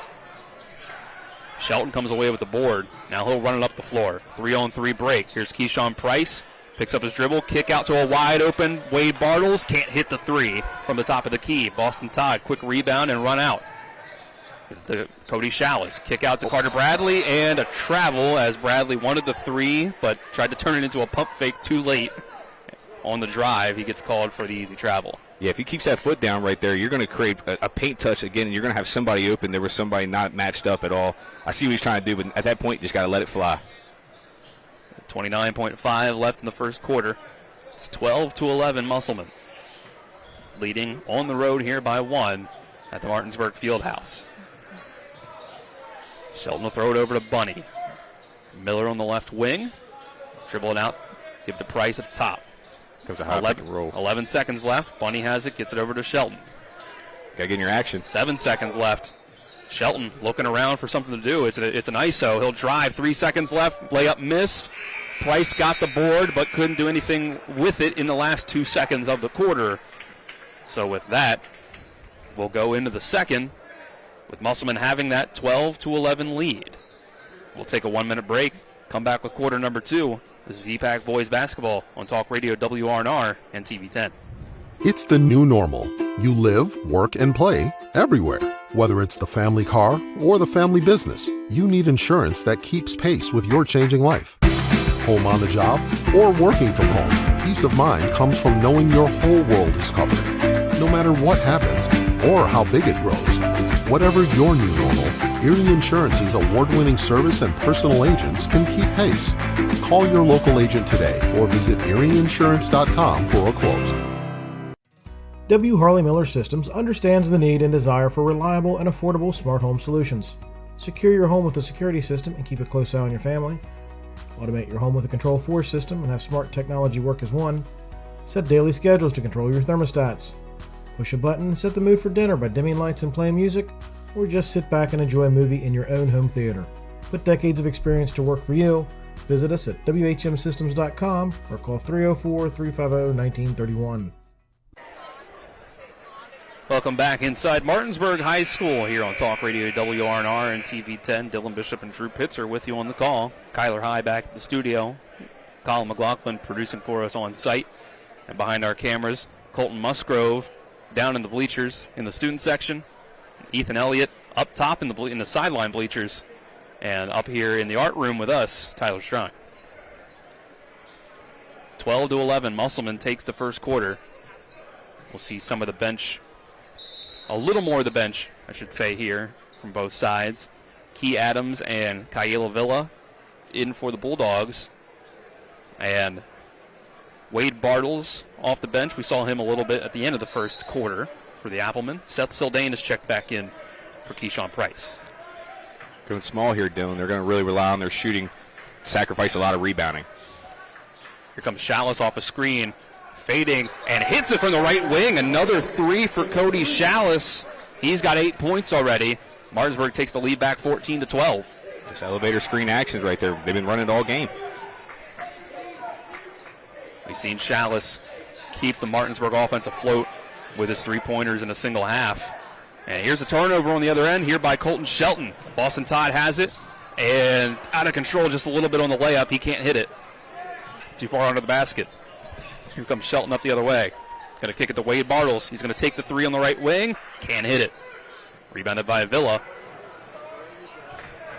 Shelton comes away with the board. Now he'll run it up the floor. 3-on-3 break. Here's Keyshawn Price. Picks up his dribble. Kick out to a wide open Wade Bartles. Can't hit the 3 from the top of the key. Boston Todd, quick rebound and run out. Cody Chalice. Kick out to Carter Bradley and a travel as Bradley wanted the 3 but tried to turn it into a pump fake too late. On the drive, he gets called for the easy travel. Yeah, if he keeps that foot down right there, you're going to create a paint touch again, and you're going to have somebody open. There was somebody not matched up at all. I see what he's trying to do, but at that point, you just got to let it fly. 29.5 left in the first quarter. It's 12-11 Musselman. Leading on the road here by 1 at the Martinsburg Fieldhouse. Shelton will throw it over to Bunny. Miller on the left wing. Dribble it out. Give it to Price at the top. Comes a high pick and roll. 11 seconds left. Bunny has it. Gets it over to Shelton. Got to get in your action. 7 seconds left. Shelton looking around for something to do. It's an ISO. He'll drive. 3 seconds left. Layup missed. Price got the board but couldn't do anything with it in the last 2 seconds of the quarter. So with that, we'll go into the second with Musselman having that 12-11 lead. We'll take a 1-minute break. Come back with quarter number 2. This is EPAC Boys Basketball on Talk Radio WRNR and TV10. It's the new normal. You live, work, and play everywhere. Whether it's the family car or the family business, you need insurance that keeps pace with your changing life. Home on the job or working from home, peace of mind comes from knowing your whole world is covered. No matter what happens or how big it grows. Whatever your new normal, Erie Insurance's award-winning service and personal agents can keep pace. Call your local agent today or visit erieinsurance.com for a quote. W. Harley Miller Systems understands the need and desire for reliable and affordable smart home solutions. Secure your home with a security system and keep a close eye on your family. Automate your home with a Control4 system and have smart technology work as one. Set daily schedules to control your thermostats. Push a button and set the mood for dinner by dimming lights and playing music, or just sit back and enjoy a movie in your own home theater. Put decades of experience to work for you. Visit us at WHMsystems.com or call 304-350-1931. Welcome back inside Martinsburg High School here on Talk Radio WRNR and TV10. Dylan Bishop and Drew Pitzer with you on the call. Kyler High back at the studio. Colin McLaughlin producing for us on site. And behind our cameras, Colton Musgrove down in the bleachers in the student section. Ethan Elliott up top in the sideline bleachers. And up here in the art room with us, Tyler Strine. 12-11, Musselman takes the first quarter. We'll see some of the bench, a little more of the bench, I should say, here from both sides. Key Adams and Kayla Villa in for the Bulldogs. And Wade Bartles off the bench. We saw him a little bit at the end of the first quarter for the Applemen. Seth Sildane is checked back in for Keyshawn Price. Going small here, Dylan. They're going to really rely on their shooting, sacrifice a lot of rebounding. Here comes Chalice off a screen, fading, and hits it from the right wing. Another three for Cody Chalice. He's got 8 points already. Martinsburg takes the lead back 14-12. Just elevator screen actions right there. They've been running it all game. We've seen Chalice keep the Martinsburg offense afloat with his three-pointers in a single half. And here's a turnover on the other end here by Colton Shelton. Boston Todd has it, and out of control just a little bit on the layup. He can't hit it. Too far under the basket. Here comes Shelton up the other way. Going to kick it to Wade Bartles. He's going to take the three on the right wing. Can't hit it. Rebounded by Villa.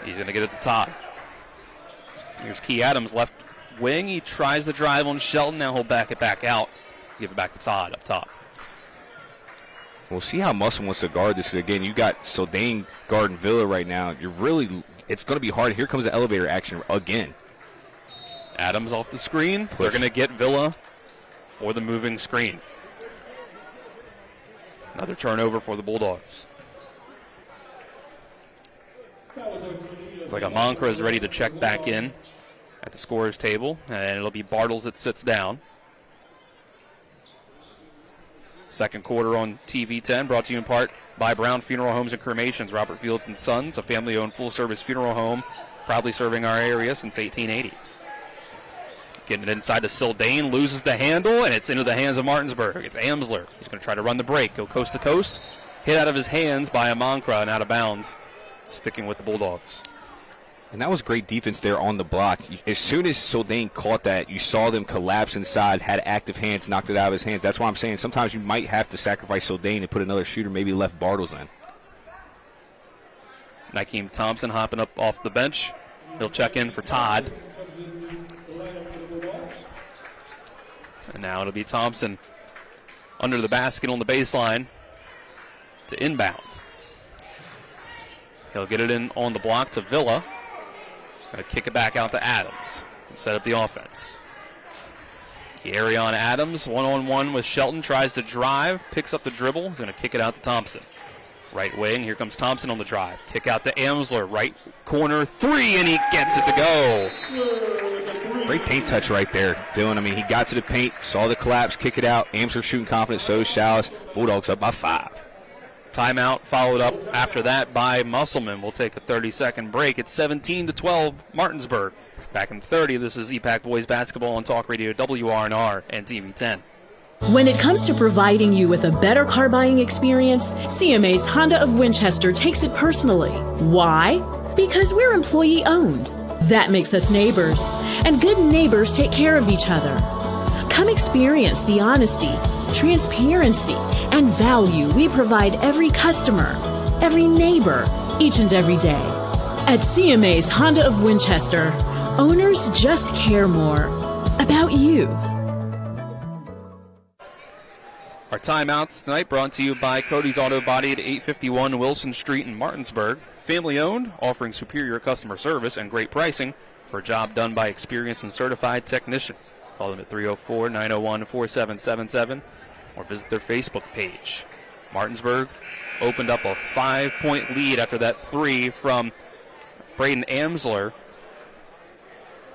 He's going to get it to Todd. Here's Key Adams, left wing. He tries the drive on Shelton. Now he'll back it back out. Give it back to Todd up top. We'll see how Musselman wants to guard this. Again, you got Sildane guarding Villa right now. It's going to be hard. Here comes the elevator action again. Adams off the screen. They're going to get Villa for the moving screen. Another turnover for the Bulldogs. It's like Amankra is ready to check back in at the scorer's table, and it'll be Bartles that sits down. Second quarter on TV10, brought to you in part by Brown Funeral Homes and Cremations. Robert Fields & Sons, a family-owned full-service funeral home, proudly serving our area since 1880. Getting it inside to Sildane, loses the handle, and it's into the hands of Martinsburg. It's Amsler. He's going to try to run the break, go coast to coast. Hit out of his hands by Amankra and out of bounds, sticking with the Bulldogs. And that was great defense there on the block. As soon as Sildane caught that, you saw them collapse inside, had active hands, knocked it out of his hands. That's why I'm saying sometimes you might have to sacrifice Sildane and put another shooter, maybe left Bartles in. Nykeem Thompson hopping up off the bench. He'll check in for Todd. And now it'll be Thompson under the basket on the baseline to inbound. He'll get it in on the block to Villa. Going to kick it back out to Adams. Set up the offense. Kearion Adams, one-on-one with Shelton, tries to drive, picks up the dribble. He's going to kick it out to Thompson. Right wing, here comes Thompson on the drive. Kick out to Amsler, right corner, three, and he gets it to go. Great paint touch right there, Dylan. I mean, he got to the paint, saw the collapse, kick it out. Amsler shooting confident, so is Chalice. Bulldogs up by 5. Timeout followed up after that by Musselman. We'll take a 30-second break. It's 17-12 Martinsburg. Back in 30, this is EPAC Boys Basketball on Talk Radio WRNR and TV10. When it comes to providing you with a better car buying experience, CMA's Honda of Winchester takes it personally. Why? Because we're employee owned. That makes us neighbors, and good neighbors take care of each other. Come experience the honesty, transparency, and value we provide every customer, every neighbor, each and every day. At CMA's Honda of Winchester, owners just care more about you. Our timeouts tonight brought to you by Cody's Auto Body at 851 Wilson Street in Martinsburg. Family owned, offering superior customer service and great pricing for a job done by experienced and certified technicians. Call them at 304-901-4777 or visit their Facebook page. Martinsburg opened up a 5-point lead after that three from Braden Amsler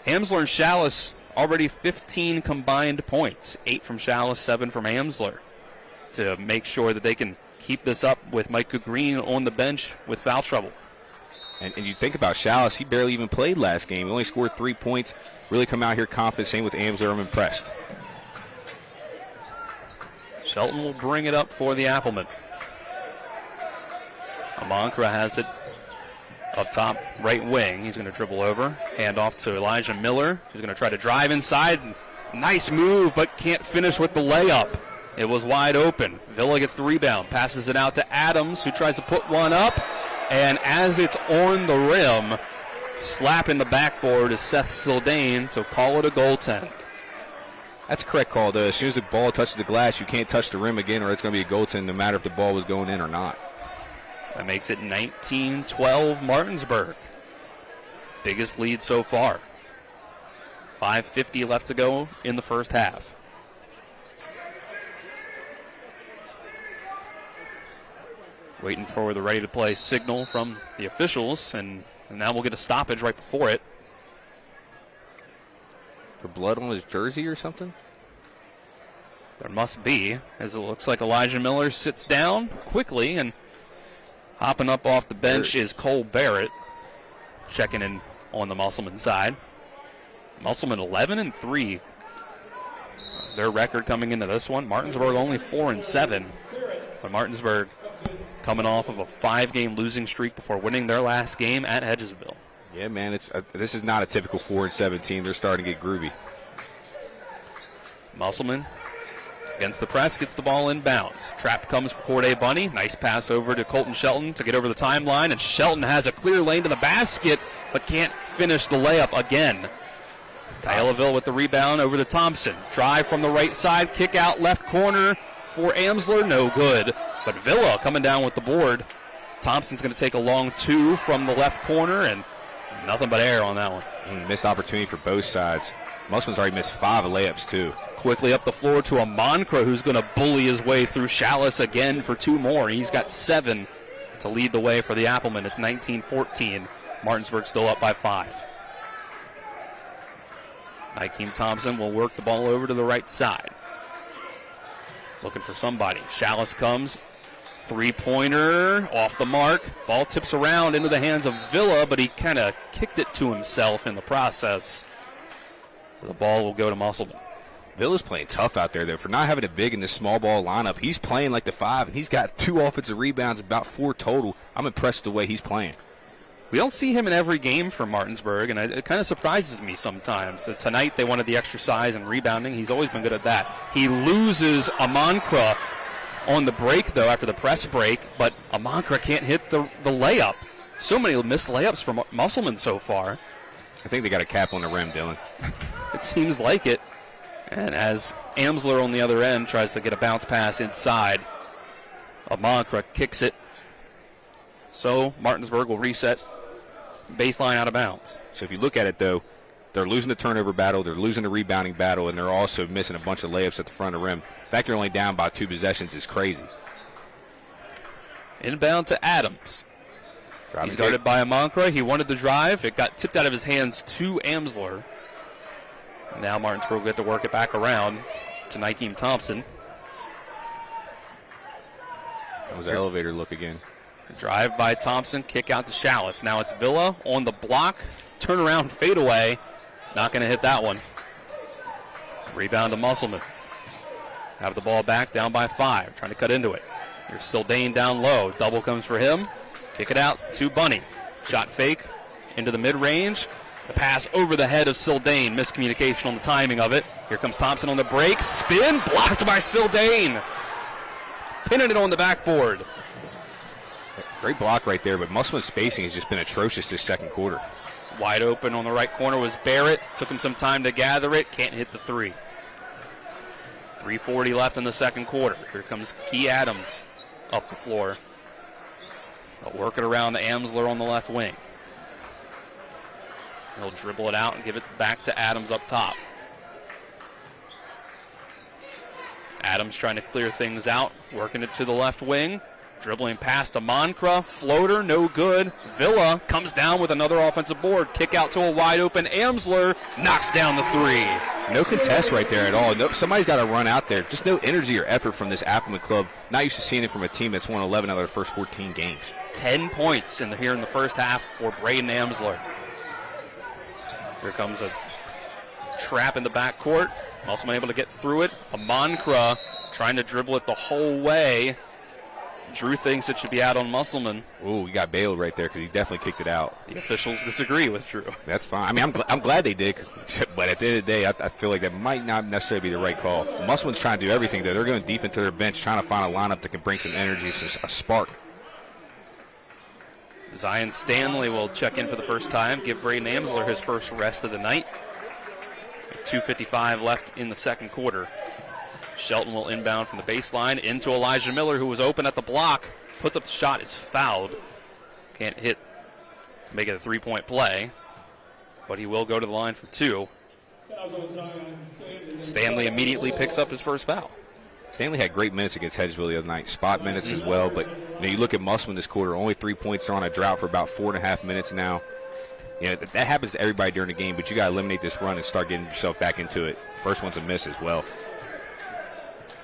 Amsler and Chalice already 15 combined points. 8 from Chalice, 7 from Amsler, to make sure that they can keep this up with Micah Green on the bench with foul trouble. And you think about Chalice, he barely even played last game. He only scored 3 points. Really come out here confident. Same with Amsler. I'm impressed. Shelton will bring it up for the Applemen. Amankra has it up top, right wing. He's going to dribble over. Hand off to Elijah Miller. He's going to try to drive inside. Nice move, but can't finish with the layup. It was wide open. Villa gets the rebound. Passes it out to Adams, who tries to put one up. And as it's on the rim, slapping the backboard is Seth Sildane, so call it a goaltend. That's a correct call, though. As soon as the ball touches the glass, you can't touch the rim again, or it's going to be a goaltend no matter if the ball was going in or not. That makes it 19-12 Martinsburg. Biggest lead so far. 5:50 left to go in the first half. Waiting for the ready-to-play signal from the officials, and now we'll get a stoppage right before it. For blood on his jersey or something? There must be, as it looks like Elijah Miller sits down quickly, and hopping up off the bench is Cole Barrett, checking in on the Musselman side. Musselman 11-3. Their record coming into this one. Martinsburg only 4-7. But Martinsburg coming off of a 5-game losing streak before winning their last game at Hedgesville. Yeah, man, this is not a typical 4-7 team. They're starting to get groovy. Musselman against the press, gets the ball inbounds. Trap comes for Corday Bunny. Nice pass over to Colton Shelton to get over the timeline, and Shelton has a clear lane to the basket, but can't finish the layup again. Kailaville with the rebound over to Thompson. Drive from the right side, kick out left corner for Amsler, no good. But Villa coming down with the board. Thompson's going to take a long 2 from the left corner, and nothing but air on that one. Missed opportunity for both sides. Musselman's already missed 5 layups, too. Quickly up the floor to Amankra, who's going to bully his way through Chalice again for 2 more. He's got 7 to lead the way for the Applemen. It's 19-14. Martinsburg still up by 5. Nykeem Thompson will work the ball over to the right side. Looking for somebody. Chalice comes. 3-pointer off the mark. Ball tips around into the hands of Villa, but he kind of kicked it to himself in the process. So the ball will go to Musselman. Villa's playing tough out there, though. For not having a big in this small ball lineup, he's playing like the 5, and he's got 2 offensive rebounds, about 4 total. I'm impressed with the way he's playing. We don't see him in every game for Martinsburg, and it kind of surprises me sometimes. Tonight they wanted the extra size and rebounding. He's always been good at that. He loses Amankra on the break, though, after the press break, but Amankra can't hit the layup. So many missed layups from Musselman so far. I think they got a cap on the rim, Dylan. It seems like it. And as Amsler on the other end tries to get a bounce pass inside, Amankra kicks it. So Martinsburg will reset baseline out of bounds. So if you look at it, though, they're losing the turnover battle, they're losing the rebounding battle, and they're also missing a bunch of layups at the front of the rim. The fact they're only down by 2 possessions is crazy. Inbound to Adams. He's guarded by Amankra. He wanted the drive. It got tipped out of his hands to Amsler. Now Martinsburg will get to work it back around to Nykeem Thompson. That was an elevator look again. Drive by Thompson, kick out to Chalice. Now it's Villa on the block. Turnaround fadeaway. Not going to hit that one. Rebound to Musselman. Have the ball back, down by 5. Trying to cut into it. Here's Sildane down low. Double comes for him. Kick it out to Bunny. Shot fake into the mid-range. The pass over the head of Sildane. Miscommunication on the timing of it. Here comes Thompson on the break. Spin blocked by Sildane. Pinning it on the backboard. Great block right there, but Musselman's spacing has just been atrocious this second quarter. Wide open on the right corner was Barrett. Took him some time to gather it. Can't hit the 3. 3:40 left in the second quarter. Here comes Key Adams up the floor. They'll work it around to Amsler on the left wing. He'll dribble it out and give it back to Adams up top. Adams trying to clear things out, working it to the left wing. Dribbling past Amankra, floater, no good. Villa comes down with another offensive board. Kick out to a wide open Amsler, knocks down the three. No contest right there at all. No, somebody's got to run out there. Just no energy or effort from this Applemen club. Not used to seeing it from a team that's won 11 out of their first 14 games. 10 points here in the first half for Braden Amsler. Here comes a trap in the backcourt. Musselman able to get through it. Amankra trying to dribble it the whole way. Drew thinks it should be out on Musselman. Ooh, he got bailed right there because he definitely kicked it out. The officials disagree with Drew. That's fine. I mean, I'm glad they did, but at the end of the day, I feel like that might not necessarily be the right call. Musselman's trying to do everything, though. They're going deep into their bench, trying to find a lineup that can bring some energy, a spark. Zion Stanley will check in for the first time, give Braden Amsler his first rest of the night. 2:55 left in the second quarter. Shelton will inbound from the baseline into Elijah Miller, who was open at the block. Puts up the shot, is fouled. Can't hit to make it a three-point play, but he will go to the line for two. Stanley immediately picks up his first foul. Stanley had great minutes against Hedgesville the other night, spot minutes as well, but you look at Musselman this quarter, only 3 points. They're on a drought for about 4.5 minutes now. That happens to everybody during the game, but you got to eliminate this run and start getting yourself back into it. First one's a miss as well.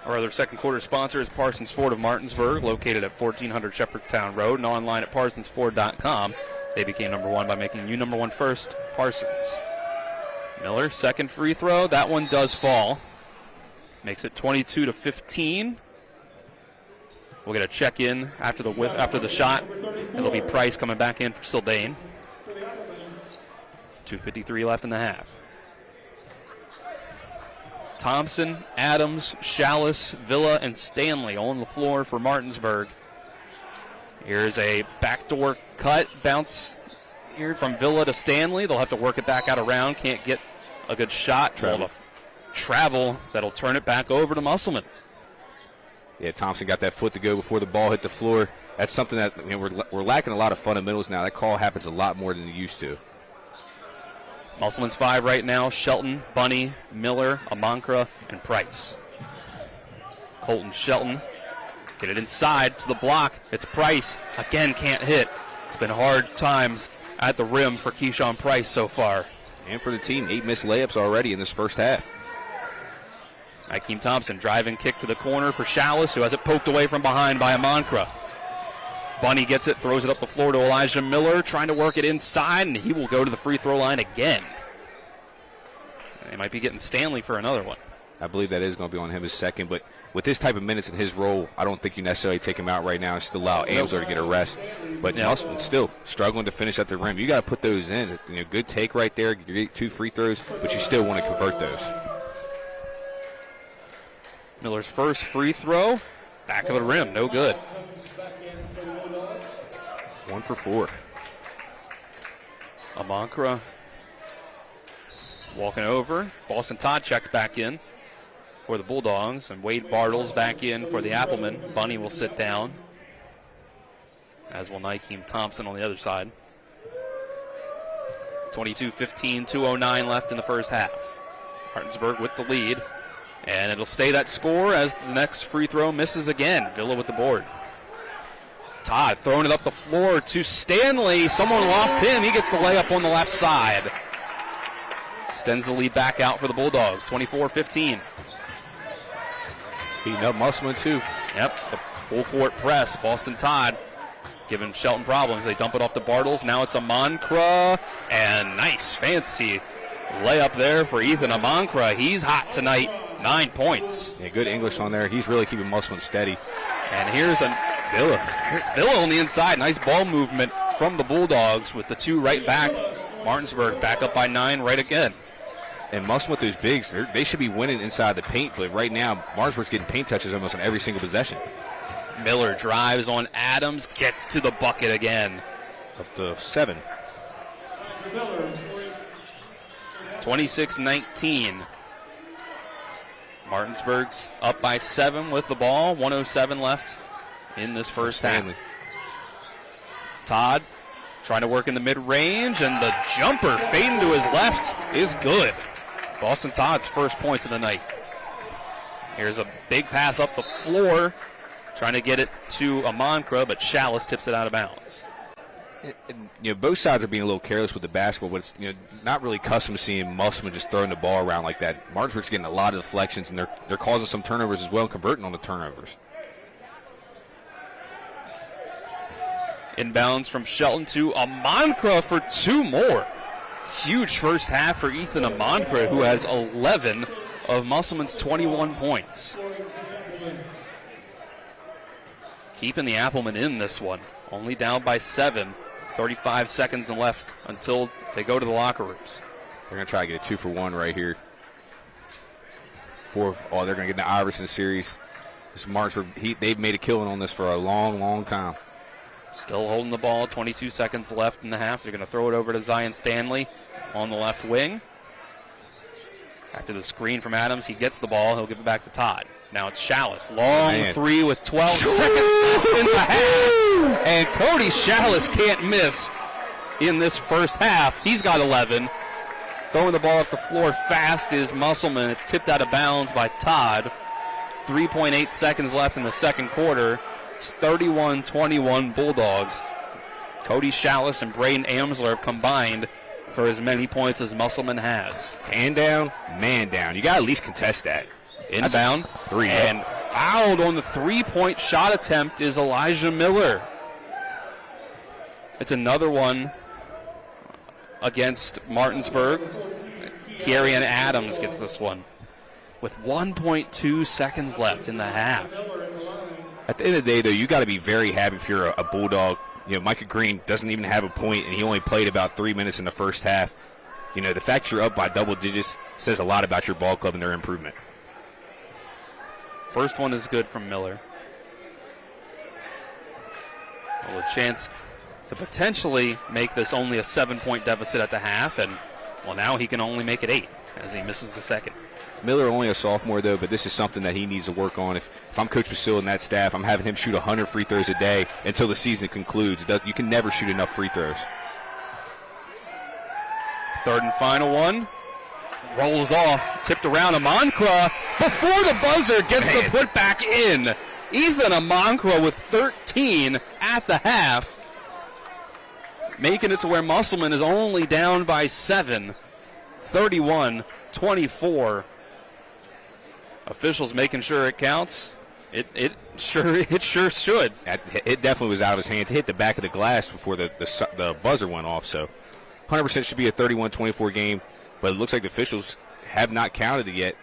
Our other second quarter sponsor is Parsons Ford of Martinsburg, located at 1400 Shepherdstown Road and online at parsonsford.com. They became number one by making you number one first, Parsons. Miller, second free throw. That one does fall. Makes it 22-15. We'll get a check-in after the shot. It'll be Price coming back in for Sildane. 2:53 left in the half. Thompson, Adams, Chalice, Villa, and Stanley on the floor for Martinsburg. Here's a backdoor cut, bounce here from Villa to Stanley. They'll have to work it back out around. Can't get a good shot. Travel that'll turn it back over to Musselman. Yeah, Thompson got that foot to go before the ball hit the floor. That's something that we're lacking a lot of fundamentals now. That call happens a lot more than it used to. Musselman's five right now: Shelton, Bunny, Miller, Amankra, and Price. Colton Shelton, get it inside to the block. It's Price. Again, can't hit. It's been hard times at the rim for Keyshawn Price so far. And for the team, 8 missed layups already in this first half. Akeem Thompson driving kick to the corner for Chalice, who has it poked away from behind by Amankra. Bunny gets it, throws it up the floor to Elijah Miller, trying to work it inside, and he will go to the free throw line again. They might be getting Stanley for another one. I believe that is going to be on him as second, but with this type of minutes in his role, I don't think you necessarily take him out right now and still allow Amsler to get a rest. But Musselman still struggling to finish at the rim. You got to put those in. Good take right there, get 2 free throws, but you still want to convert those. Miller's first free throw, back of the rim, no good. 1 for 4. Amankra walking over. Boston Todd checks back in for the Bulldogs, and Wade Bartles back in for the Applemen. Bunny will sit down, as will Nakeem Thompson on the other side. 22-15, 2:09 left in the first half. Martinsburg with the lead, and it'll stay that score as the next free throw misses again. Villa with the board. Todd throwing it up the floor to Stanley. Someone lost him. He gets the layup on the left side. Extends the lead back out for the Bulldogs, 24-15. Speeding up Musselman, too. Yep, the full court press. Boston Todd giving Shelton problems. They dump it off to Bartles. Now it's Amankra, and nice, fancy layup there for Ethan Amankra. He's hot tonight, 9 points. Yeah, good English on there. He's really keeping Musselman steady. And here's Villa on the inside. Nice ball movement from the Bulldogs with the 2 right back. Martinsburg back up by 9 right again. And Musselman with those bigs, they should be winning inside the paint, but right now Martinsburg's getting paint touches almost on every single possession. Miller drives on Adams, gets to the bucket again. Up to 7. 26-19. Martinsburg's up by 7 with the ball. 1:07 left in this first half. Todd trying to work in the mid-range, and the jumper fading to his left is good. Boston Todd's first points of the night. Here's a big pass up the floor. Trying to get it to Amankra, but Chalice tips it out of bounds. And, both sides are being a little careless with the basketball, but it's not really accustomed to seeing Musselman just throwing the ball around like that. Martinsburg's getting a lot of deflections, and they're causing some turnovers as well and converting on the turnovers. Inbounds from Shelton to Amankra for 2 more. Huge first half for Ethan Amankra, who has 11 of Musselman's 21 points. Keeping the Applemen in this one. Only down by 7. 35 seconds left until they go to the locker rooms. They're going to try to get a 2-for-1 right here. They're going to get the Iverson series. This Martinsburg, they've made a killing on this for a long, long time. Still holding the ball, 22 seconds left in the half. They're going to throw it over to Zion Stanley on the left wing. After the screen from Adams, he gets the ball. He'll give it back to Todd. Now it's Chalice. Long three with 12 seconds left in the half. And Cody Chalice can't miss in this first half. He's got 11. Throwing the ball up the floor fast is Musselman. It's tipped out of bounds by Todd. 3.8 seconds left in the second quarter. It's 31-21 Bulldogs. Cody Chalice and Braden Amsler have combined for as many points as Musselman has. Man down, man down. You got to at least contest that. Inbound, 3. And fouled on the three-point shot attempt is Elijah Miller. It's another one against Martinsburg. Kiarian Adams gets this one with 1.2 seconds left in the half. At the end of the day, though, you got to be very happy if you're a Bulldog. Micah Green doesn't even have a point, and he only played about 3 minutes in the first half. The fact you're up by double digits says a lot about your ball club and their improvement. First one is good from Miller. Well, a chance to potentially make this only a 7-point deficit at the half, and now he can only make it 8 as he misses the second. Miller only a sophomore, though, but this is something that he needs to work on. If I'm Coach Basile and that staff, I'm having him shoot 100 free throws a day until the season concludes. You can never shoot enough free throws. Third and final one. Rolls off, tipped around Amankra before the buzzer gets the put back in. Ethan Amankra with 13 at the half, making it to where Musselman is only down by 7, 31-24. Officials making sure it counts. It sure should. It definitely was out of his hands. It hit the back of the glass before the buzzer went off. So 100% should be a 31-24 game. But it looks like the officials have not counted it yet.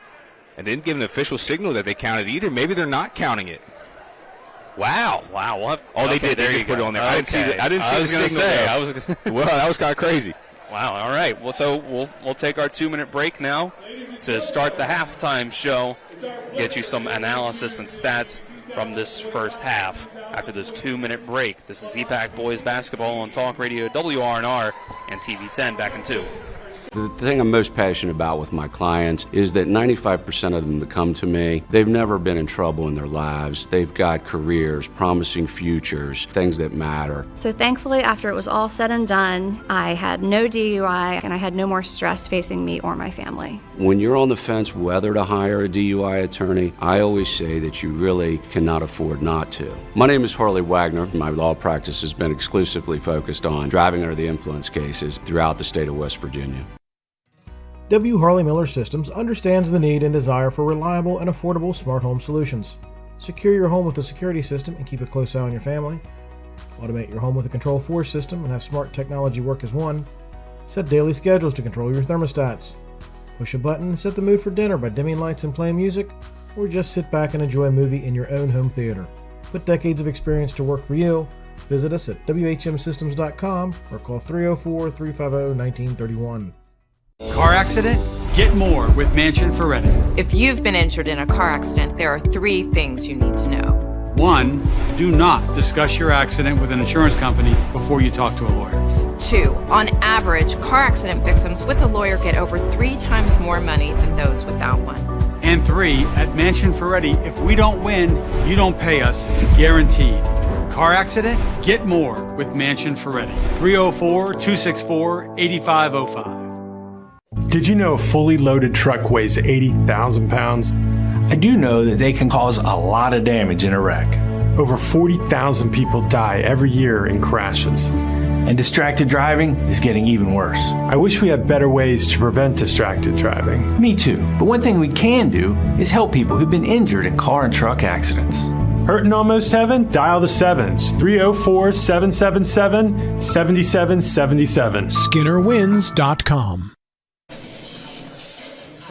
And didn't give an official signal that they counted either. Maybe they're not counting it. Wow. What? Oh, they did. They just put it on there. Okay. I didn't see the signal. Well, that was kind of crazy. Wow, all right. Well, so we'll take our 2-minute break now to start the halftime show, get you some analysis and stats from this first half after this 2-minute break. This is EPAC Boys Basketball on Talk Radio WRNR and TV 10. Back in 2. The thing I'm most passionate about with my clients is that 95% of them that come to me, they've never been in trouble in their lives. They've got careers, promising futures, things that matter. So thankfully, after it was all said and done, I had no DUI and I had no more stress facing me or my family. When you're on the fence whether to hire a DUI attorney, I always say that you really cannot afford not to. My name is Harley Wagner. My law practice has been exclusively focused on driving under the influence cases throughout the state of West Virginia. W. Harley Miller Systems understands the need and desire for reliable and affordable smart home solutions. Secure your home with a security system and keep a close eye on your family. Automate your home with a Control 4 system and have smart technology work as one. Set daily schedules to control your thermostats. Push a button and set the mood for dinner by dimming lights and playing music, or just sit back and enjoy a movie in your own home theater. Put decades of experience to work for you. Visit us at WHMsystems.com or call 304-350-1931. Car accident? Get more with Mansion Ferretti. If you've been injured in a car accident, there are 3 things you need to know. 1, do not discuss your accident with an insurance company before you talk to a lawyer. 2, on average, car accident victims with a lawyer get over 3 times more money than those without one. And 3, at Mansion Ferretti, if we don't win, you don't pay us, guaranteed. Car accident? Get more with Mansion Ferretti. 304-264-8505. Did you know a fully loaded truck weighs 80,000 pounds? I do know that they can cause a lot of damage in a wreck. Over 40,000 people die every year in crashes. And distracted driving is getting even worse. I wish we had better ways to prevent distracted driving. Me too. But one thing we can do is help people who've been injured in car and truck accidents. Hurting almost heaven? Dial the 7s. 304-777-7777. SkinnerWins.com.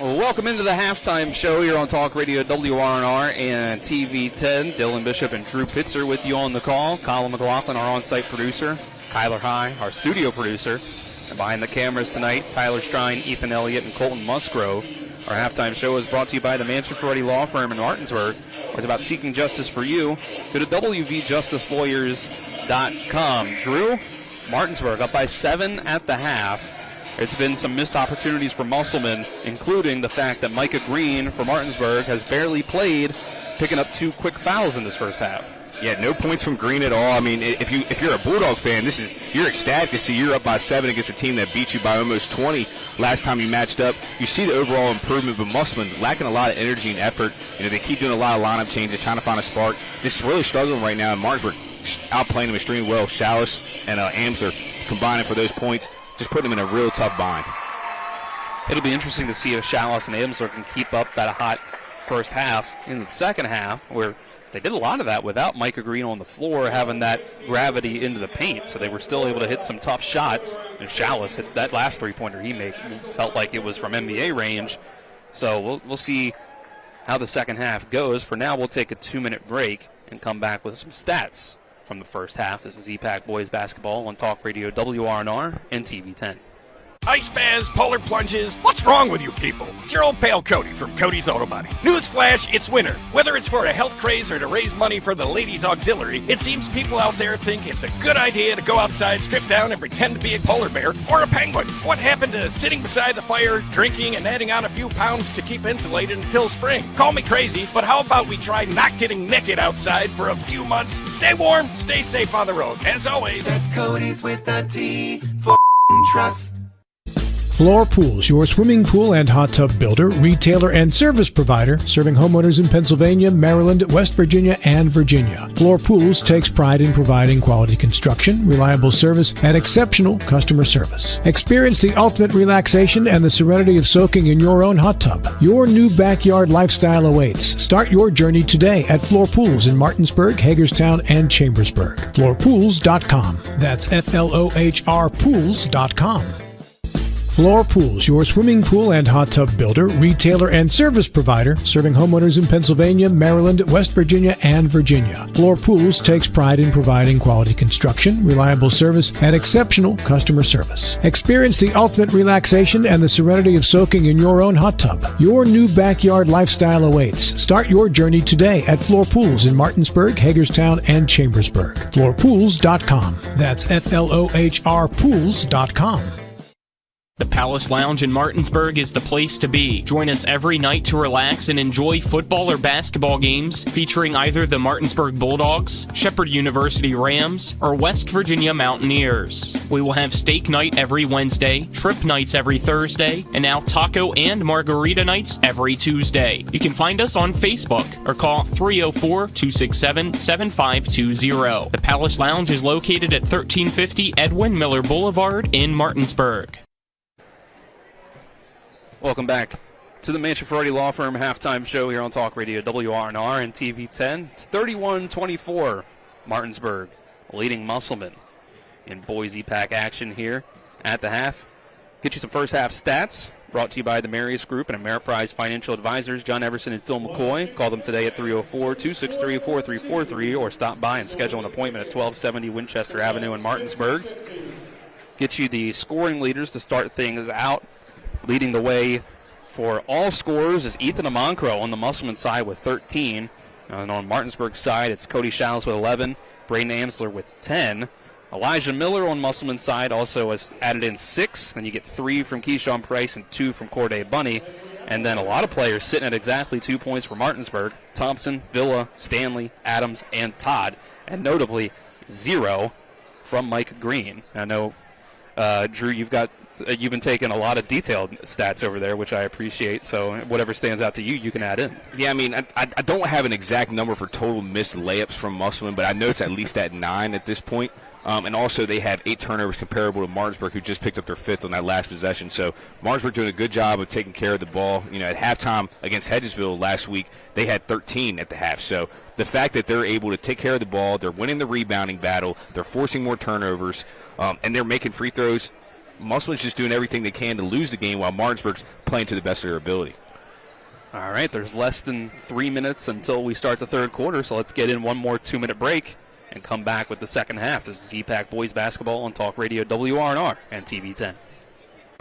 Well, welcome into the halftime show here on Talk Radio WRNR and TV10. Dylan Bishop and Drew Pitzer with you on the call. Colin McLaughlin, our on-site producer. Kyler High, our studio producer. And behind the cameras tonight, Tyler Strine, Ethan Elliott, and Colton Musgrove. Our halftime show is brought to you by the Mansion Ferretti Law Firm in Martinsburg. It's about seeking justice for you. Go to WVJusticeLawyers.com. Drew, Martinsburg up by 7 at the half. It's been some missed opportunities for Musselman, including the fact that Micah Green for Martinsburg has barely played, picking up 2 quick fouls in this first half. Yeah, no points from Green at all. I mean, if you're a Bulldog fan, you're ecstatic to see you're up by 7 against a team that beat you by almost 20 last time you matched up. You see the overall improvement, but Musselman lacking a lot of energy and effort. They keep doing a lot of lineup changes, trying to find a spark. Just really struggling right now. And Martinsburg outplaying them extremely well. Chalice and Amsler combining for those points, just putting them in a real tough bind. It'll be interesting to see if Chalice and Amsler can keep up that hot first half in the second half, where they did a lot of that without Micah Green on the floor, having that gravity into the paint, so they were still able to hit some tough shots. And Chalice hit that last three-pointer he made, felt like it was from NBA range. So we'll see how the second half goes. For now, we'll take a 2-minute break and come back with some stats from the first half. This is EPAC Boys Basketball on Talk Radio WRNR and TV10. Ice baths, polar plunges. What's wrong with you people? It's your old pal Cody from Cody's Auto Body. Newsflash, it's winter. Whether it's for a health craze or to raise money for the ladies' auxiliary, it seems people out there think it's a good idea to go outside, strip down, and pretend to be a polar bear or a penguin. What happened to sitting beside the fire, drinking, and adding on a few pounds to keep insulated until spring? Call me crazy, but how about we try not getting naked outside for a few months? Stay warm, stay safe on the road. As always, that's Cody's with a T for trust. Floor Pools, your swimming pool and hot tub builder, retailer, and service provider, serving homeowners in Pennsylvania, Maryland, West Virginia, and Virginia. Floor Pools takes pride in providing quality construction, reliable service, and exceptional customer service. Experience the ultimate relaxation and the serenity of soaking in your own hot tub. Your new backyard lifestyle awaits. Start your journey today at Floor Pools in Martinsburg, Hagerstown, and Chambersburg. FloorPools.com. That's FLOHR Pools.com. Floor Pools, your swimming pool and hot tub builder, retailer, and service provider, serving homeowners in Pennsylvania, Maryland, West Virginia, and Virginia. Floor Pools takes pride in providing quality construction, reliable service, and exceptional customer service. Experience the ultimate relaxation and the serenity of soaking in your own hot tub. Your new backyard lifestyle awaits. Start your journey today at Floor Pools in Martinsburg, Hagerstown, and Chambersburg. FloorPools.com. That's FLOHR Pools.com. The Palace Lounge in Martinsburg is the place to be. Join us every night to relax and enjoy football or basketball games featuring either the Martinsburg Bulldogs, Shepherd University Rams, or West Virginia Mountaineers. We will have steak night every Wednesday, trip nights every Thursday, and now taco and margarita nights every Tuesday. You can find us on Facebook or call 304-267-7520. The Palace Lounge is located at 1350 Edwin Miller Boulevard in Martinsburg. Welcome back to the Mansion Ferretti Law Firm halftime show here on Talk Radio WRNR and TV10. It's 31-24, Martinsburg leading Musselman in boys EPAC action here at the half. Get you some first half stats brought to you by the Marius Group and Ameriprise Financial Advisors, John Everson and Phil McCoy. Call them today at 304-263-4343 or stop by and schedule an appointment at 1270 Winchester Avenue in Martinsburg. Get you the scoring leaders to start things out. Leading the way for all scorers is Ethan Amoncro on the Musselman side with 13. And on Martinsburg's side, it's Cody Chalice with 11, Braden Amsler with 10. Elijah Miller on Musselman's side also has added in 6. Then you get 3 from Keyshawn Price and 2 from Corday Bunny. And then a lot of players sitting at exactly 2 points for Martinsburg. Thompson, Villa, Stanley, Adams, and Todd. And notably, 0 from Mike Green. I know, Drew, you've got You've been taking a lot of detailed stats over there, which I appreciate. So whatever stands out to you, you can add in. Yeah, I mean, I don't have an exact number for total missed layups from Musselman, but I know it's at least at 9 at this point. And also they have 8 turnovers comparable to Martinsburg, who just picked up their 5th on that last possession. So Martinsburg doing a good job of taking care of the ball. You know, at halftime against Hedgesville last week, they had 13 at the half. So the fact that they're able to take care of the ball, they're winning the rebounding battle, they're forcing more turnovers, and they're making free throws. Musselman's just doing everything they can to lose the game while Martinsburg's playing to the best of their ability. All right, there's less than 3 minutes until we start the third quarter, so let's get in one more 2-minute break and come back with the second half. This is EPAC Boys Basketball on Talk Radio WRNR and TV 10.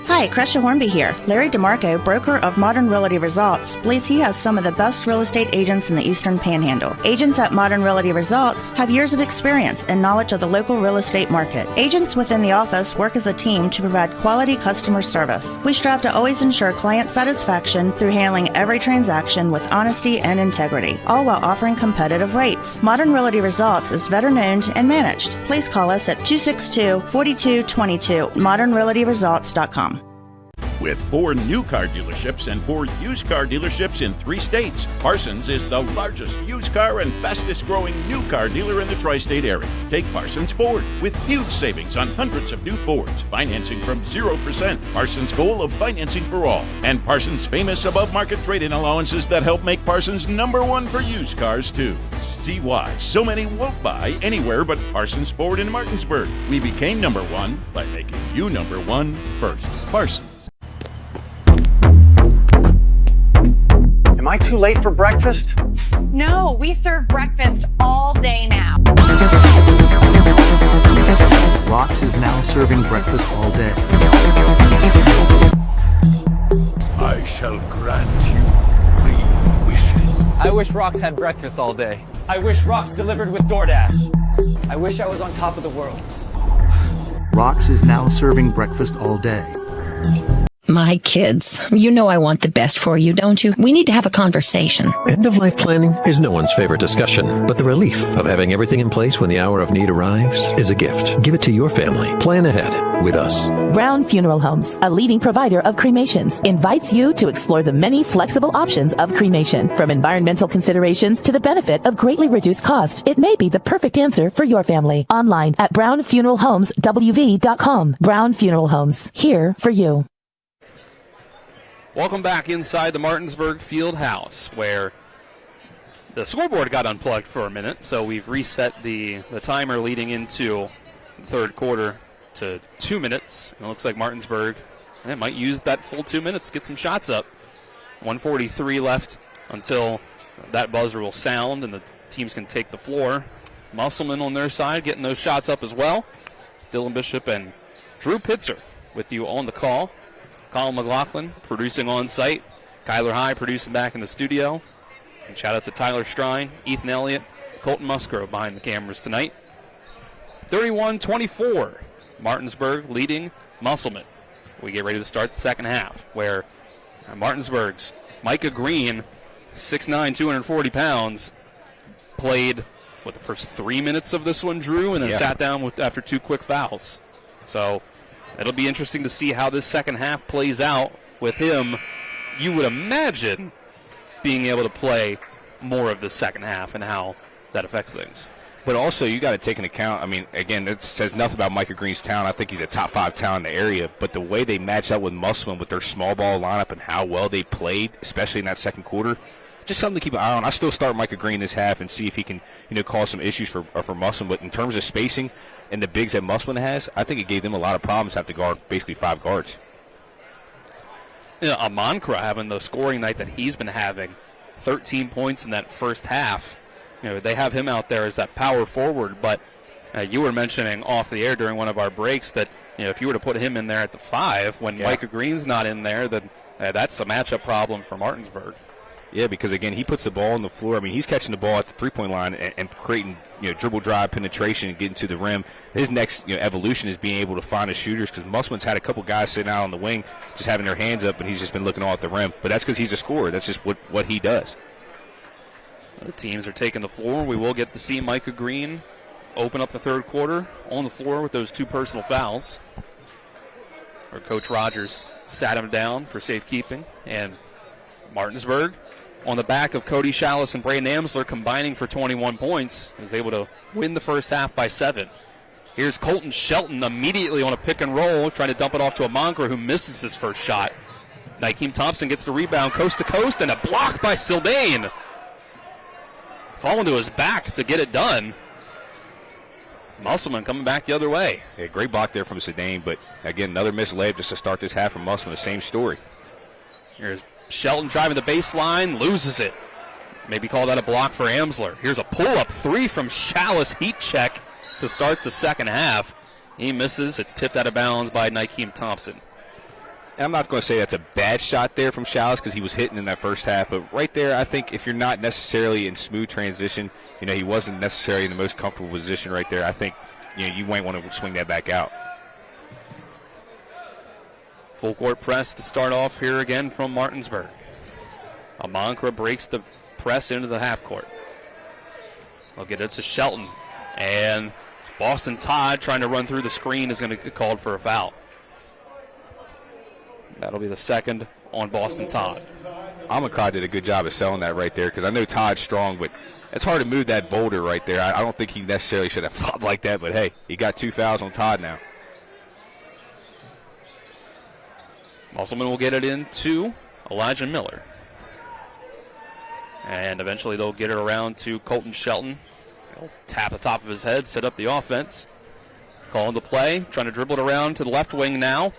Hi, Crescia Hornby here. Larry DeMarco, broker of Modern Realty Results, believes he has some of the best real estate agents in the Eastern Panhandle. Agents at Modern Realty Results have years of experience and knowledge of the local real estate market. Agents within the office work as a team to provide quality customer service. We strive to always ensure client satisfaction through handling every transaction with honesty and integrity, all while offering competitive rates. Modern Realty Results is veteran-owned and managed. Please call us at 262-4222, modernrealtyresults.com. With 4 new car dealerships and 4 used car dealerships in 3 states, Parsons is the largest used car and fastest growing new car dealer in the tri-state area. Take Parsons Ford with huge savings on hundreds of new Fords, financing from 0%. Parsons' goal of financing for all, and Parsons' famous above-market trade-in allowances that help make Parsons #1 for used cars too. See why so many won't buy anywhere but Parsons Ford in Martinsburg. We became #1 by making you #1 first. Parsons. Am I too late for breakfast? No, we serve breakfast all day now. Rox is now serving breakfast all day. I shall grant you 3 wishes. I wish Rox had breakfast all day. I wish Rox delivered with DoorDash. I wish I was on top of the world. Rox is now serving breakfast all day. My kids, you know I want the best for you, don't you? We need to have a conversation. End-of-life planning is no one's favorite discussion, but the relief of having everything in place when the hour of need arrives is a gift. Give it to your family. Plan ahead with us. Brown Funeral Homes, a leading provider of cremations, invites you to explore the many flexible options of cremation. From environmental considerations to the benefit of greatly reduced cost, it may be the perfect answer for your family. Online at brownfuneralhomeswv.com. Brown Funeral Homes, here for you. Welcome back inside the Martinsburg Field House, where the scoreboard got unplugged for a minute, so we've reset the timer leading into the third quarter to 2 minutes. And it looks like Martinsburg might use that full 2 minutes to get some shots up. 1:43 left until that buzzer will sound and the teams can take the floor. Musselman on their side getting those shots up as well. Dylan Bishop and Drew Pitzer with you on the call. Colin McLaughlin producing on site. Kyler High producing back in the studio. And shout out to Tyler Strine, Ethan Elliott, Colton Musgrove behind the cameras tonight. 31-24. Martinsburg leading Musselman. We get ready to start the second half, where Martinsburg's Micah Green, 6'9", 240 pounds, played the first 3 minutes of this one, Drew, and then sat down after 2 quick fouls. So it'll be interesting to see how this second half plays out with him. You would imagine being able to play more of the second half and how that affects things. But also, you got to take into account, I mean, again, it says nothing about Micah Green's talent. I think he's a top 5 talent in the area. But the way they match up with Musselman with their small ball lineup and how well they played, especially in that second quarter, just something to keep an eye on. I still start Micah Green this half and see if he can, cause some issues for Musselman. But in terms of spacing and the bigs that Musselman has, I think it gave them a lot of problems to have to guard basically 5 guards. Amankra having the scoring night that he's been having, 13 points in that first half. They have him out there as that power forward, but you were mentioning off the air during one of our breaks that if you were to put him in there at the 5 when Micah Green's not in there, then that's a matchup problem for Martinsburg. Yeah, because, again, he puts the ball on the floor. I mean, he's catching the ball at the three-point line and creating, dribble drive penetration and getting to the rim. His next, evolution is being able to find his shooters, because Musselman's had a couple guys sitting out on the wing just having their hands up, and he's just been looking all at the rim. But that's because he's a scorer. That's just what he does. The teams are taking the floor. We will get to see Micah Green open up the third quarter on the floor with those 2 personal fouls. where Coach Rogers sat him down for safekeeping. And Martinsburg, on the back of Cody Chalice and Braden Amsler combining for 21 points, was able to win the first half by 7. Here's Colton Shelton immediately on a pick and roll, trying to dump it off to Amankra, who misses his first shot. Nykeem Thompson gets the rebound coast to coast, and a block by Sildane. Falling to his back to get it done. Musselman coming back the other way. Yeah, great block there from Sildane, but again, another missed layup just to start this half from Musselman. The same story. Here's Shelton driving the baseline, loses it. Maybe call that a block for Amsler. Here's a pull-up 3 from Chalice, heat check to start the second half. He misses. It's tipped out of bounds by Nykeem Thompson. And I'm not going to say that's a bad shot there from Chalice because he was hitting in that first half, but right there, I think if you're not necessarily in smooth transition, he wasn't necessarily in the most comfortable position right there. I think you might want to swing that back out. Full court press to start off here again from Martinsburg. Amankra breaks the press into the half court. They'll get it to Shelton. And Boston Todd trying to run through the screen is going to get called for a foul. That'll be the second on Boston Todd. Amankra did a good job of selling that right there because I know Todd's strong, but it's hard to move that boulder right there. I don't think he necessarily should have flopped like that, but hey, he got 2 fouls on Todd now. Musselman will get it into Elijah Miller. And eventually they'll get it around to Colton Shelton. He'll tap the top of his head, set up the offense. Calling the play, trying to dribble it around to the left wing now.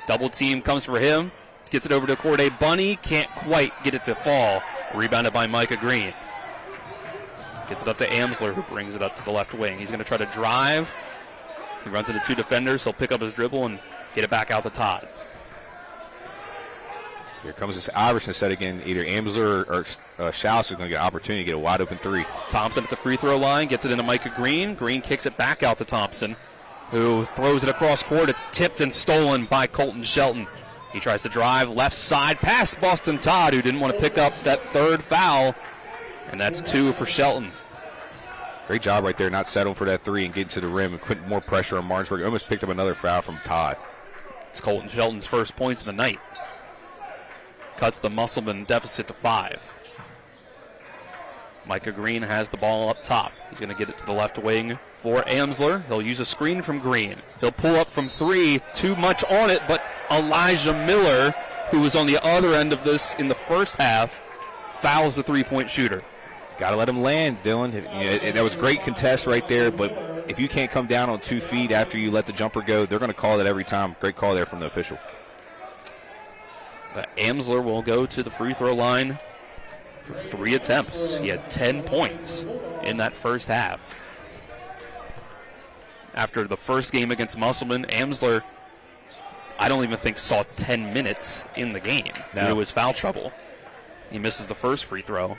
Double team comes for him. Gets it over to Corday Bunny. Can't quite get it to fall. Rebounded by Micah Green. Gets it up to Amsler, who brings it up to the left wing. He's going to try to drive. He runs into 2 defenders. He'll pick up his dribble and get it back out to Todd. Here comes this Iverson set again. Either Amsler or Chalice is going to get an opportunity to get a wide open 3. Thompson at the free throw line. Gets it into Micah Green. Green kicks it back out to Thompson, who throws it across court. It's tipped and stolen by Colton Shelton. He tries to drive left side past Boston Todd, who didn't want to pick up that 3rd foul. And that's 2 for Shelton. Great job right there, not settling for that 3 and getting to the rim and putting more pressure on Martinsburg. Almost picked up another foul from Todd. It's Colton Shelton's first points of the night. Cuts the Musselman deficit to 5. Micah Green has the ball up top. He's going to get it to the left wing for Amsler. He'll use a screen from Green. He'll pull up from 3. Too much on it, but Elijah Miller, who was on the other end of this in the first half, fouls the 3-point shooter. Got to let him land, Dylan. That was great contest right there, but if you can't come down on 2 feet after you let the jumper go, they're going to call that every time. Great call there from the official. Amsler will go to the free throw line for 3 attempts. He had 10 points in that first half. After the first game against Musselman, Amsler, I don't even think saw 10 minutes in the game due to his foul trouble. He misses the first free throw.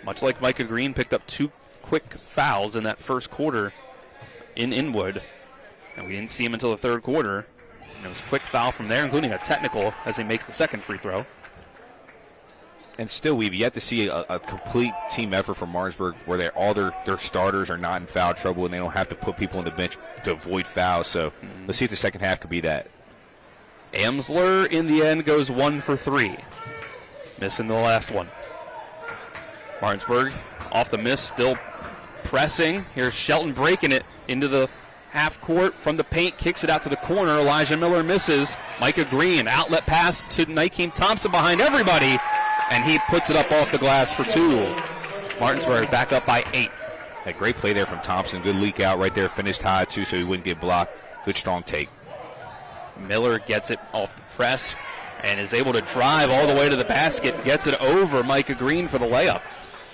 Much like Micah Green picked up 2 quick fouls in that first quarter in Inwood, and we didn't see him until the 3rd quarter. And it was a quick foul from there, including a technical as he makes the 2nd free throw. And still, we've yet to see a complete team effort from Martinsburg where all their starters are not in foul trouble and they don't have to put people on the bench to avoid fouls. So let's see if the second half could be that. Amsler, in the end, goes 1 for 3. Missing the last one. Martinsburg off the miss, still pressing. Here's Shelton breaking it into the half court from the paint, kicks it out to the corner. Elijah Miller misses. Micah Green, outlet pass to Nykeem Thompson behind everybody, and he puts it up off the glass for 2. Martinsburg back up by 8. A great play there from Thompson. Good leak out right there. Finished high, too, so he wouldn't get blocked. Good strong take. Miller gets it off the press and is able to drive all the way to the basket. Gets it over Micah Green for the layup.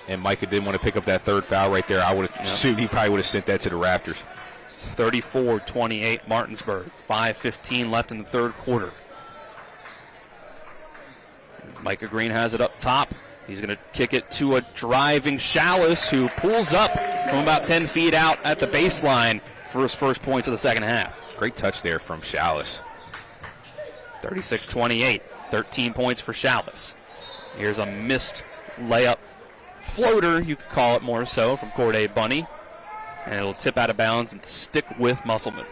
And Micah didn't want to pick up that 3rd foul right there. I would have assumed he probably would have sent that to the rafters. 34-28 Martinsburg. 5:15 left in the 3rd quarter. Micah Green has it up top. He's going to kick it to a driving Chalice, who pulls up from about 10 feet out at the baseline for his first points of the second half. Great touch there from Chalice. 36-28. 13 points for Chalice. Here's a missed layup floater, you could call it more so, from Corday Bunny. And it'll tip out of bounds and stick with Musselman.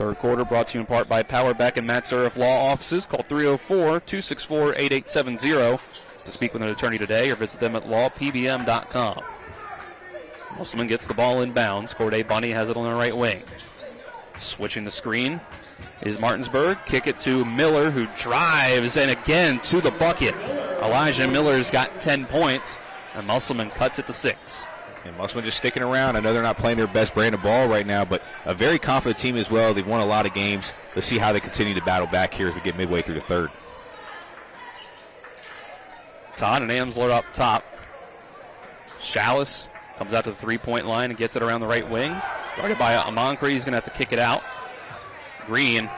Third quarter brought to you in part by Power Beck and Matt Zurif Law Offices. Call 304-264-8870 to speak with an attorney today or visit them at lawpbm.com. Musselman gets the ball in bounds. Corday Bunny has it on the right wing. Switching the screen is Martinsburg. Kick it to Miller, who drives and again to the bucket. Elijah Miller's got 10 points, and Musselman cuts it to 6. And Musselman just sticking around. I know they're not playing their best brand of ball right now, but a very confident team as well. They've won a lot of games. Let's see how they continue to battle back here as we get midway through the third. Todd and Amsler up top. Chalice comes out to the three-point line and gets it around the right wing. Guarded by Amoncre. He's going to have to kick it out. Green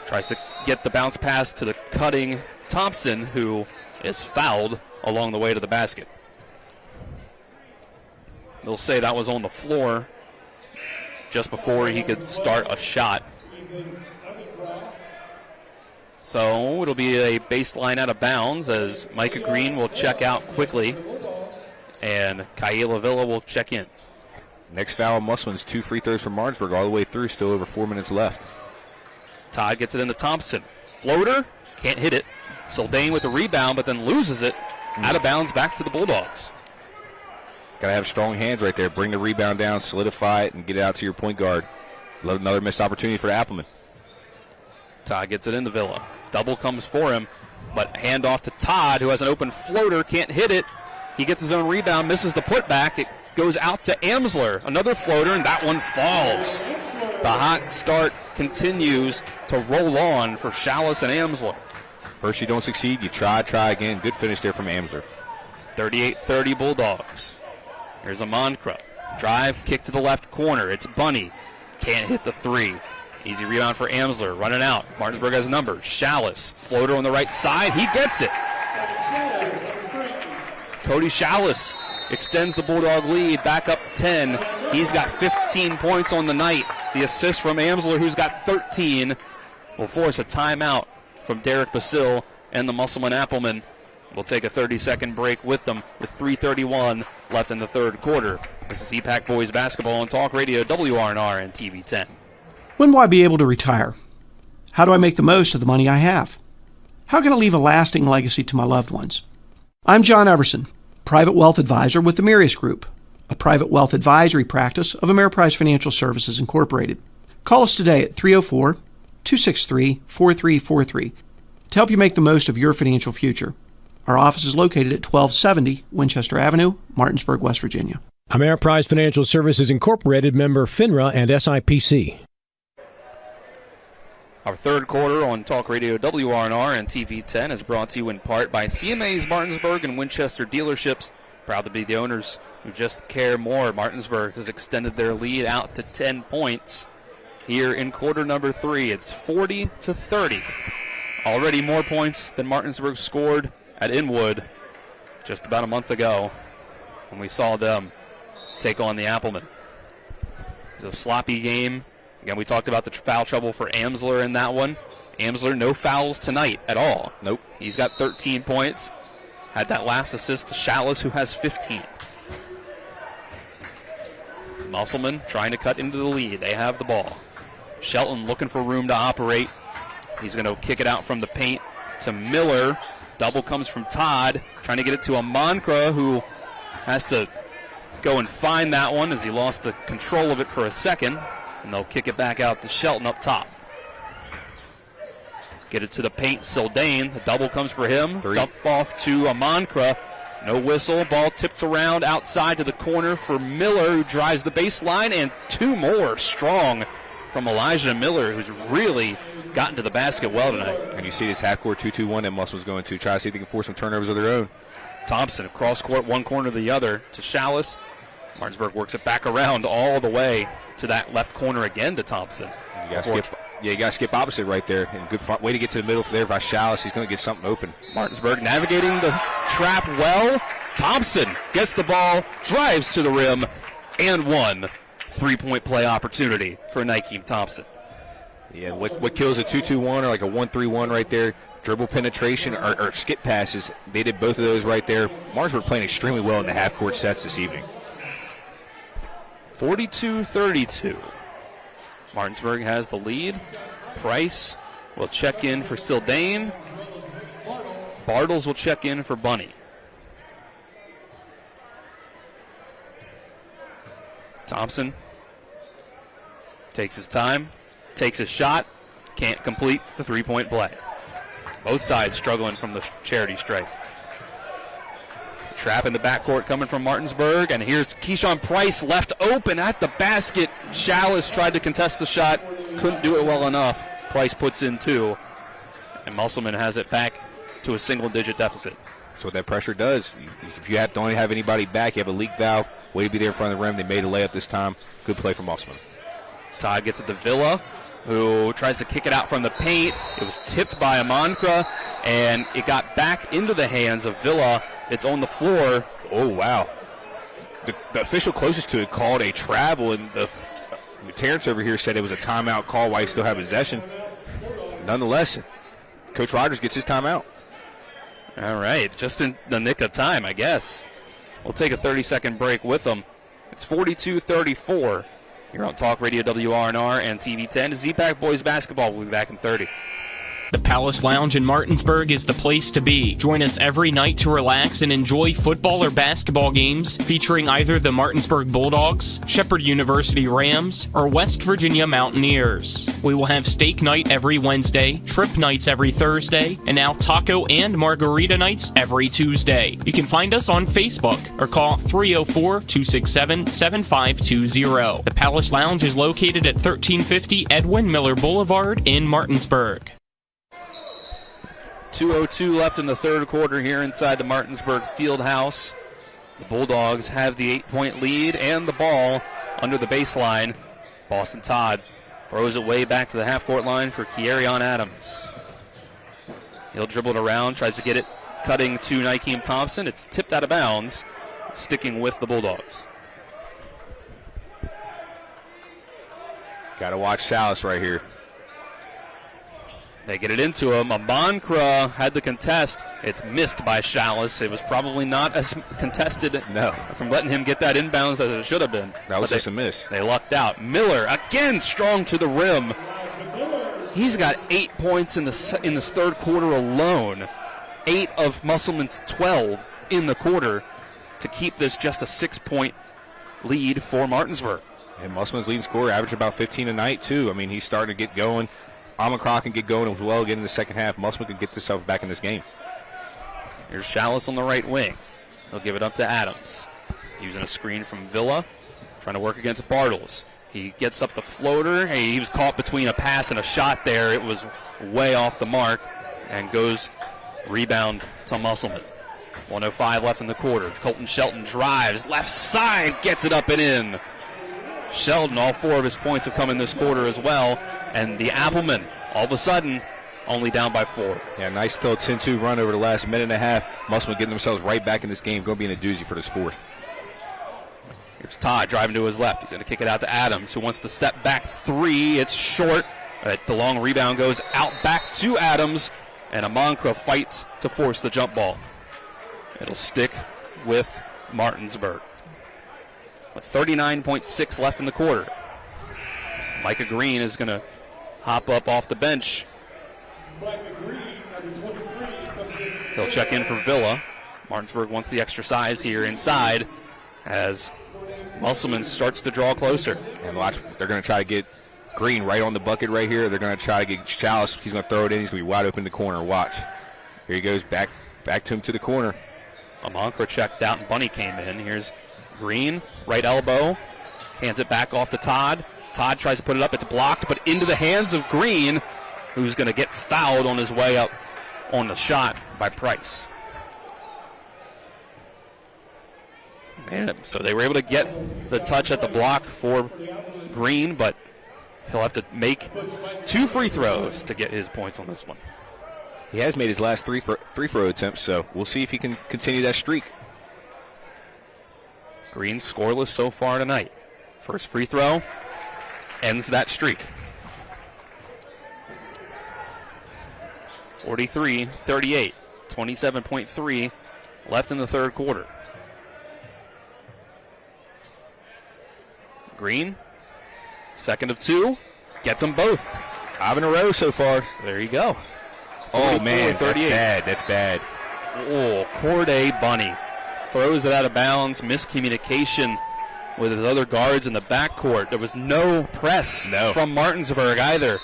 tries to get the bounce pass to the cutting Thompson, who is fouled along the way to the basket. They'll say that was on the floor just before he could start a shot. So it'll be a baseline out of bounds as Micah Green will check out quickly and Kayla Villa will check in. Next foul, Musselman's 2 free throws from Martinsburg all the way through, still over 4 minutes left. Todd gets it into Thompson. Floater, can't hit it. Sildane with the rebound, but then loses it. Out of bounds back to the Bulldogs. Got to have strong hands right there. Bring the rebound down, solidify it, and get it out to your point guard. Another missed opportunity for the Applemen. Todd gets it into Villa. Double comes for him, but handoff to Todd, who has an open floater, can't hit it. He gets his own rebound, misses the putback. It goes out to Amsler. Another floater, and that one falls. The hot start continues to roll on for Chalice and Amsler. First you don't succeed, you try again. Good finish there from Amsler. 38-30 Bulldogs. Here's Amoncre. Drive, kick to the left corner. It's Bunny. Can't hit the three. Easy rebound for Amsler. Running out. Martinsburg has numbers. Chalice. Floater on the right side. He gets it. Cody Chalice extends the Bulldog lead back up to 10. He's got 15 points on the night. The assist from Amsler, who's got 13, will force a timeout from Derek Basil and the Musselman Applemen. We'll take a 30-second break with them with 3:31 left in the third quarter. This is EPAC Boys Basketball on Talk Radio, WRNR and TV 10. When will I be able to retire? How do I make the most of the money I have? How can I leave a lasting legacy to my loved ones? I'm John Everson, Private Wealth Advisor with the Mirius Group, a private wealth advisory practice of Ameriprise Financial Services Incorporated. Call us today at 304-263-4343 to help you make the most of your financial future. Our office is located at 1270 Winchester Avenue, Martinsburg, West Virginia. Ameriprise Financial Services Incorporated, member FINRA and SIPC. Our third quarter on Talk Radio WRNR and TV 10 is brought to you in part by CMA's Martinsburg and Winchester dealerships. Proud to be the owners who just care more. Martinsburg has extended their lead out to 10 points here in quarter number 3. It's 40-30. Already more points than Martinsburg scored at Inwood just about a month ago when we saw them take on the Applemen. It was a sloppy game. Again, we talked about the foul trouble for Amsler in that one. Amsler, no fouls tonight at all. Nope. He's got 13 points. Had that last assist to Chalice, who has 15. Musselman trying to cut into the lead. They have the ball. Shelton looking for room to operate. He's going to kick it out from the paint to Miller. Double comes from Todd, trying to get it to Amoncre, who has to go and find that one as he lost the control of it for a second. And they'll kick it back out to Shelton up top. Get it to the paint, Sildane. The double comes for him. Dump off to Amoncre. No whistle. Ball tipped around outside to the corner for Miller, who drives the baseline. And two more strong from Elijah Miller, who's really gotten to the basket well tonight. And you see this half-court 2-2-1 that Musselman's going to try to see if they can force some turnovers of their own. Thompson across court, one corner to the other to Chalice. Martinsburg works it back around all the way to that left corner again to Thompson. You got to skip opposite right there. And good way to get to the middle there by Chalice. He's going to get something open. Martinsburg navigating the trap well. Thompson gets the ball, drives to the rim, and one. 3-point play opportunity for Nykeem Thompson. Yeah, what kills a 2-2-1 or like a 1-3-1 right there, dribble penetration or skip passes, they did both of those right there. Martinsburg playing extremely well in the half-court sets this evening. 42-32. Martinsburg has the lead. Price will check in for Sildane. Bartles will check in for Bunny. Thompson takes his time, takes his shot, can't complete the three-point play. Both sides struggling from the charity stripe. Trap in the backcourt coming from Martinsburg, and here's Keyshawn Price left open at the basket. Chalice tried to contest the shot, couldn't do it well enough. Price puts in two, and Musselman has it back to a single-digit deficit. That's what that pressure does. If you have to only have anybody back, you have a leak valve, way to be there in front of the rim. They made a layup this time. Good play from Musselman. Todd gets it to Villa, who tries to kick it out from the paint. It was tipped by Amankra, and it got back into the hands of Villa. It's on the floor. Oh, wow. The official closest to it called a travel, and Terrence over here said it was a timeout call while he still had possession. Nonetheless, Coach Rogers gets his timeout. All right, just in the nick of time, I guess. We'll take a 30-second break with them. It's 42-34. You're on Talk Radio WRNR and TV 10. EPAC Boys Basketball. We'll be back in 30. The Palace Lounge in Martinsburg is the place to be. Join us every night to relax and enjoy football or basketball games featuring either the Martinsburg Bulldogs, Shepherd University Rams, or West Virginia Mountaineers. We will have steak night every Wednesday, trip nights every Thursday, and now taco and margarita nights every Tuesday. You can find us on Facebook or call 304-267-7520. The Palace Lounge is located at 1350 Edwin Miller Boulevard in Martinsburg. 2:02 left in the third quarter here inside the Martinsburg Fieldhouse. The Bulldogs have the 8-point lead and the ball under the baseline. Boston Todd throws it way back to the half-court line for Kierion Adams. He'll dribble it around, tries to get it cutting to Nykeem Thompson. It's tipped out of bounds, sticking with the Bulldogs. Got to watch Chalice right here. They get it into him. Amankra had the contest. It's missed by Chalice. It was probably not as contested from letting him get that inbounds as it should have been. That was just a miss. They lucked out. Miller, again, strong to the rim. He's got 8 points in this third quarter alone. 8 of Musselman's 12 in the quarter to keep this just a 6-point lead for Martinsburg. And Musselman's leading scorer averaged about 15 a night, too. I mean, he's starting to get going. Amankra can get going as well again in the second half. Musselman can get himself back in this game. Here's Chalice on the right wing. He'll give it up to Adams. Using a screen from Villa. Trying to work against Bartles. He gets up the floater. Hey, he was caught between a pass and a shot there. It was way off the mark. And goes rebound to Musselman. 1:05 left in the quarter. Colton Shelton drives. Left side. Gets it up and in. Sheldon, all 4 of his points have come in this quarter as well. And the Applemen, all of a sudden, only down by 4. Yeah, nice still 10-2 run over the last minute and a half. Musselman getting themselves right back in this game. Going to be in a doozy for this fourth. Here's Todd driving to his left. He's going to kick it out to Adams, who wants to step back 3. It's short. The long rebound goes out back to Adams. And Amankra fights to force the jump ball. It'll stick with Martinsburg. With 39.6 left in the quarter. Micah Green is going to hop up off the bench. He'll check in for Villa. Martinsburg wants the extra size here inside as Musselman starts to draw closer. And watch, they're going to try to get Green right on the bucket right here. They're going to try to get Chalice. He's going to throw it in. He's going to be wide open in the corner. Watch. Here he goes back to him to the corner. Amankra checked out and Bunny came in. Here's Green, right elbow. Hands it back off to Todd. Todd tries to put it up. It's blocked, but into the hands of Green, who's going to get fouled on his way up on the shot by Price. And so they were able to get the touch at the block for Green, but he'll have to make 2 free throws to get his points on this one. He has made his last three throw attempts, so we'll see if he can continue that streak. Green scoreless so far tonight. First free throw ends that streak. 43-38, 27.3 left in the third quarter. Green, second of 2, Gets them both. 5 in a row so far. There you go. Oh, man, that's bad. Oh, Corday Bunny throws it out of bounds. Miscommunication with his other guards in the backcourt. There was no press from Martinsburg either.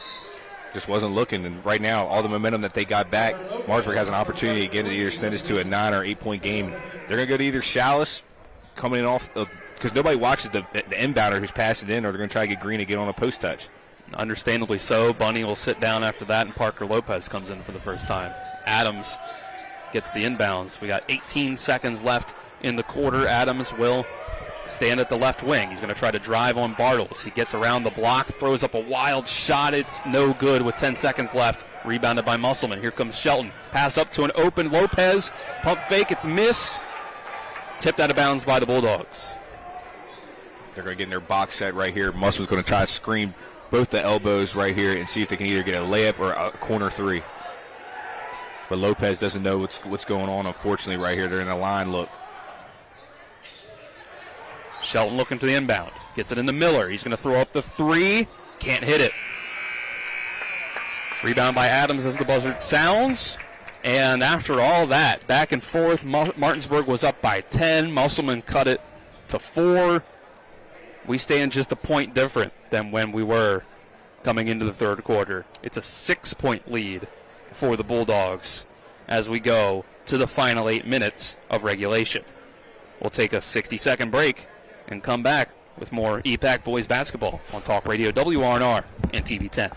Just wasn't looking, and right now, all the momentum that they got back, Martinsburg has an opportunity again to either extend this to a 9 or 8 point game. They're going to go to either Chalice coming in off because nobody watches the inbounder who's passing in, or they're going to try to get Green to get on a post touch. Understandably so. Bunny will sit down after that, and Parker Lopez comes in for the first time. Adams gets the inbounds. We got 18 seconds left in the quarter. Adams will stand at the left wing. He's going to try to drive on Bartles. He gets around the block, throws up a wild shot. It's no good with 10 seconds left. Rebounded by Musselman. Here comes Shelton. Pass up to an open Lopez. Pump fake. It's missed. Tipped out of bounds by the Bulldogs. They're going to get in their box set right here. Musselman's going to try to screen both the elbows right here and see if they can either get a layup or a corner three. But Lopez doesn't know what's going on, unfortunately, right here. They're in a line look. Shelton looking to the inbound. Gets it into Miller. He's going to throw up the three. Can't hit it. Rebound by Adams as the buzzer sounds. And after all that, back and forth, Martinsburg was up by 10. Musselman cut it to 4. We stand just a point different than when we were coming into the third quarter. It's a 6-point lead for the Bulldogs as we go to the final 8 minutes of regulation. We'll take a 60-second break and come back with more EPAC boys basketball on Talk Radio WRNR and TV 10.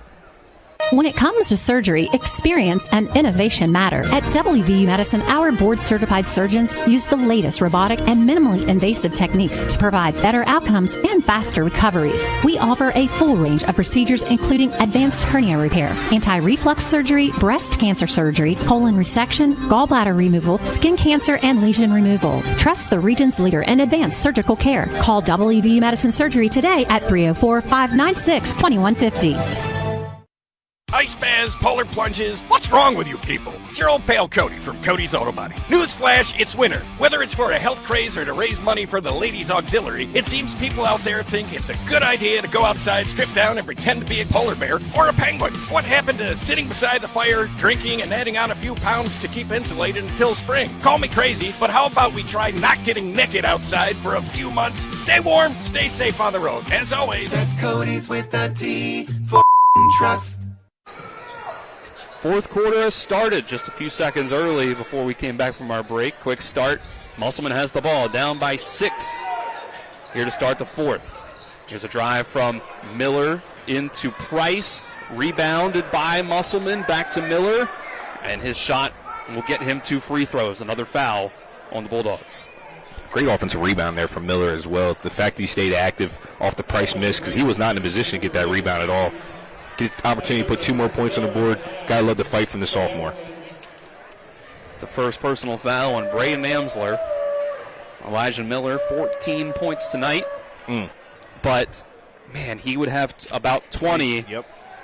When it comes to surgery, experience and innovation matter. At WVU Medicine, our board-certified surgeons use the latest robotic and minimally invasive techniques to provide better outcomes and faster recoveries. We offer a full range of procedures, including advanced hernia repair, anti-reflux surgery, breast cancer surgery, colon resection, gallbladder removal, skin cancer, and lesion removal. Trust the region's leader in advanced surgical care. Call WVU Medicine Surgery today at 304-596-2150. Ice baths, polar plunges, what's wrong with you people? It's your old pal Cody from Cody's Auto Body. Newsflash, it's winter. Whether it's for a health craze or to raise money for the ladies' auxiliary, it seems people out there think it's a good idea to go outside, strip down, and pretend to be a polar bear or a penguin. What happened to sitting beside the fire, drinking, and adding on a few pounds to keep insulated until spring? Call me crazy, but how about we try not getting naked outside for a few months? Stay warm, stay safe on the road. As always, that's Cody's with a T for trust. Fourth quarter has started just a few seconds early before we came back from our break. Quick start. Musselman has the ball, down by 6. Here to start the fourth. Here's a drive from Miller into Price. Rebounded by Musselman, back to Miller. And his shot will get him 2 free throws. Another foul on the Bulldogs. Great offensive rebound there from Miller as well. The fact that he stayed active off the Price miss, because he was not in a position to get that rebound at all. Get the opportunity to put 2 more points on the board. Gotta love the fight from the sophomore. The first personal foul on Braden Amsler. Elijah Miller, 14 points tonight. But, man, he would have about 20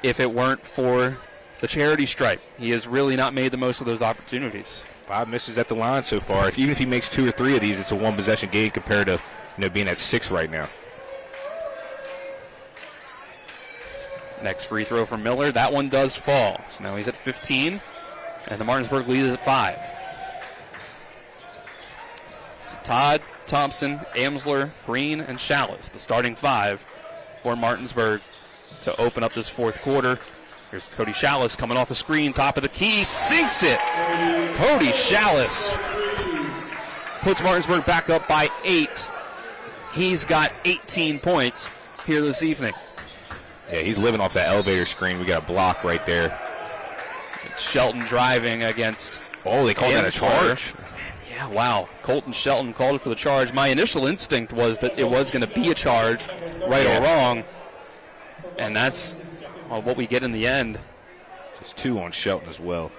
if it weren't for the charity stripe. He has really not made the most of those opportunities. 5 misses at the line so far. Even if he makes 2 or 3 of these, it's a 1-possession game compared to being at 6 right now. Next free throw for Miller. That one does fall. So now he's at 15, and the Martinsburg lead is at 5. So Todd, Thompson, Amsler, Green, and Chalice, the starting 5 for Martinsburg to open up this fourth quarter. Here's Cody Chalice coming off a screen, top of the key, sinks it. Cody Chalice puts Martinsburg back up by 8. He's got 18 points here this evening. Yeah, he's living off that elevator screen. We got a block right there. It's Shelton driving against. Oh, they called that a charge? Yeah, wow. Colton Shelton called for the charge. My initial instinct was that it was going to be a charge, right or wrong. And that's what we get in the end. It's 2 on Shelton as well.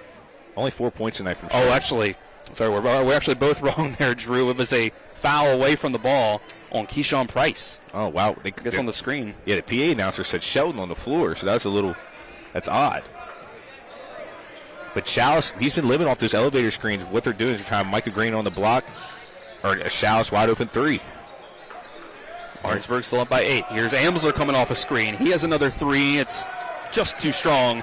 Only 4 points tonight from Shelton. Oh, actually, sorry, we're actually both wrong there, Drew. It was a foul away from the ball on Keyshawn Price. Oh, wow. I guess on the screen. Yeah, the PA announcer said Shelton on the floor, so that's odd. But Chalice, he's been living off those elevator screens. What they're doing is they're trying Micah Green on the block, or a Chalice wide open 3. Martinsburg still up by 8. Here's Amsler coming off a screen. He has another 3. It's just too strong.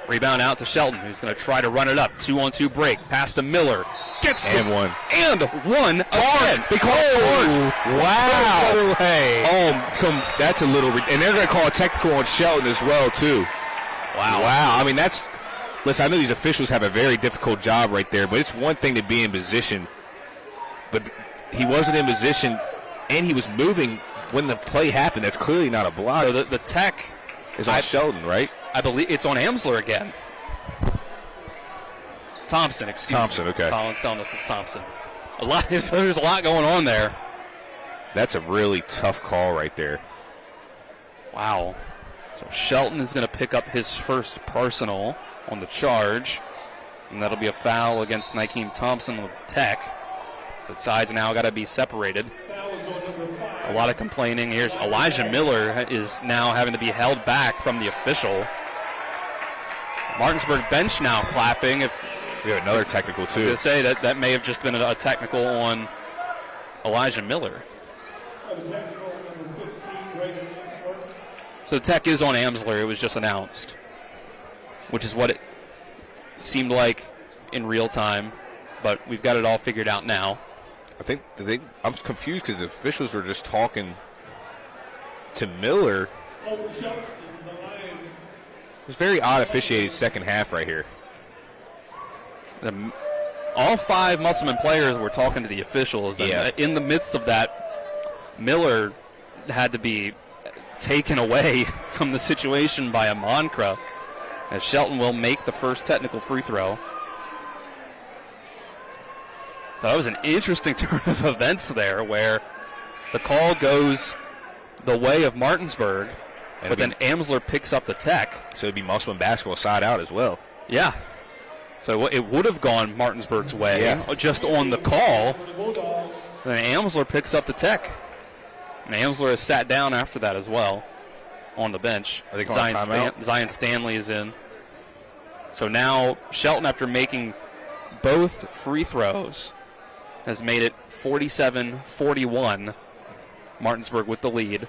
Rebound out to Shelton, who's going to try to run it up. 2-on-2 break. Pass to Miller. Gets and one. And one again. They call it orange. Wow. That's a little. And they're going to call a technical on Shelton as well, too. Wow. I mean, that's. Listen, I know these officials have a very difficult job right there, but it's one thing to be in position. But he wasn't in position, and he was moving when the play happened. That's clearly not a block. So the tech is on Shelton, right? I believe it's on Amsler again. Thompson, excuse me. Okay. Colin's telling us it's Thompson. There's a lot going on there. That's a really tough call right there. Wow. So Shelton is going to pick up his first personal on the charge, and that'll be a foul against Nykeem Thompson with tech. So the sides now got to be separated. A lot of complaining. Here's Elijah Miller is now having to be held back from the official. Martinsburg bench now clapping. If we have another technical too. I was going to say that may have just been a technical on Elijah Miller. So the tech is on Amsler. It was just announced, which is what it seemed like in real time, but we've got it all figured out now. I think I'm confused because the officials were just talking to Miller. It was very odd officiated second half right here. All 5 Musselman players were talking to the officials, and in the midst of that, Miller had to be taken away from the situation by a Moncra, as Shelton will make the first technical free throw. So that was an interesting turn of events there, where the call goes the way of Martinsburg, but then Amsler picks up the tech. So it'd be Musselman basketball side out as well. Yeah. So it would have gone Martinsburg's way just on the call. Then Amsler picks up the tech. And Amsler has sat down after that as well on the bench. I think Zion Stanley is in. So now Shelton, after making both free throws, has made it 47-41. Martinsburg with the lead.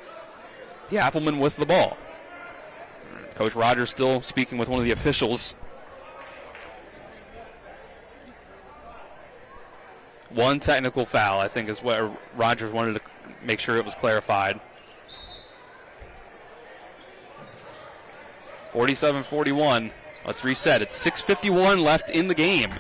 The Applemen with the ball. Coach Rogers still speaking with one of the officials. One technical foul, I think, is what Rogers wanted to make sure it was clarified. 47-41. Let's reset. It's 6:51 left in the game.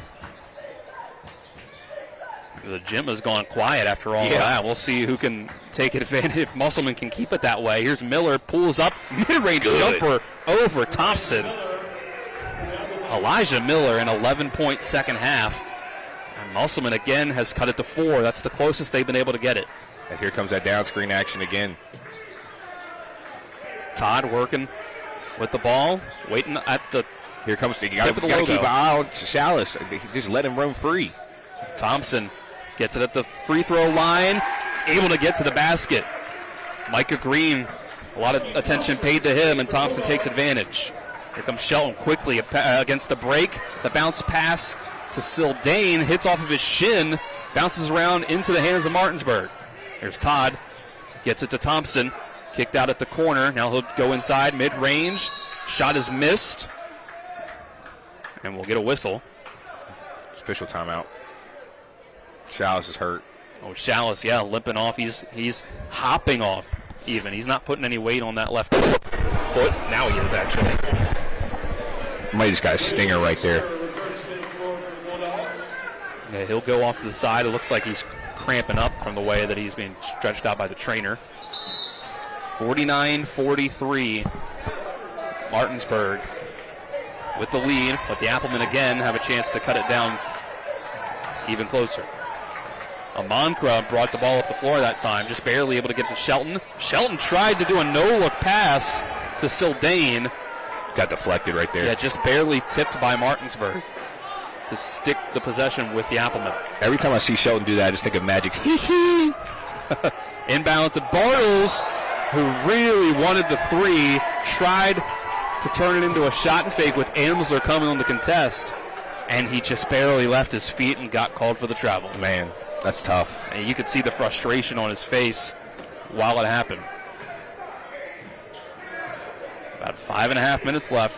The gym has gone quiet after all of that. We'll see who can take advantage, if Musselman can keep it that way. Here's Miller, pulls up, mid-range jumper over Thompson. Elijah Miller, an 11-point second half. And Musselman again has cut it to 4. That's the closest they've been able to get it. And here comes that down screen action again. Todd working with the ball, waiting at the Here comes the got to keep an eye on Chalice. Just let him roam free. Thompson gets it at the free throw line, able to get to the basket. Micah Green, a lot of attention paid to him, and Thompson takes advantage. Here comes Shelton quickly against the break. The bounce pass to Sildane, hits off of his shin, bounces around into the hands of Martinsburg. There's Todd, gets it to Thompson, kicked out at the corner. Now he'll go inside, mid-range. Shot is missed, and we'll get a whistle. Official timeout. Chalice is hurt. Oh, Chalice, limping off. He's hopping off even. He's not putting any weight on that left foot. Now he is, actually. Might just got a stinger right there. Yeah, he'll go off to the side. It looks like he's cramping up from the way that he's being stretched out by the trainer. It's 49-43. Martinsburg with the lead, but the Applemen again have a chance to cut it down even closer. Amankra brought the ball up the floor that time, just barely able to get to Shelton. Shelton tried to do a no-look pass to Sildane. Got deflected right there. Yeah, just barely tipped by Martinsburg to stick the possession with the Applemen. Every time I see Shelton do that, I just think of Magic. Inbound to Bartles, who really wanted the 3, tried to turn it into a shot and fake with Amsler coming on the contest, and he just barely left his feet and got called for the travel. Man, that's tough. And you could see the frustration on his face while it happened. It's about 5.5 minutes left.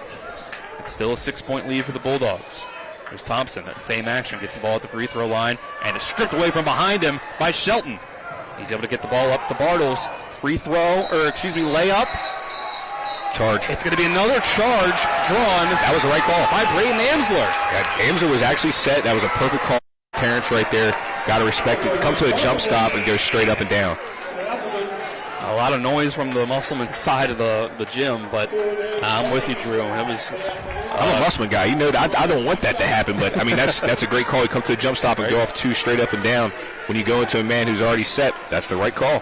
It's still a 6-point lead for the Bulldogs. There's Thompson. That same action. Gets the ball at the free throw line and is stripped away from behind him by Shelton. He's able to get the ball up to Bartles. Layup. Charge. It's going to be another charge drawn. That was the right call. By Braden Amsler. Yeah, Amsler was actually set. That was a perfect call. Terrence right there. Got to respect it. Come to a jump stop and go straight up and down. A lot of noise from the Musselman side of the gym, but I'm with you, Drew. It was. I'm a Musselman guy. You know, I don't want that to happen, but I mean that's a great call. You come to a jump stop and go off two straight up and down. When you go into a man who's already set, that's the right call.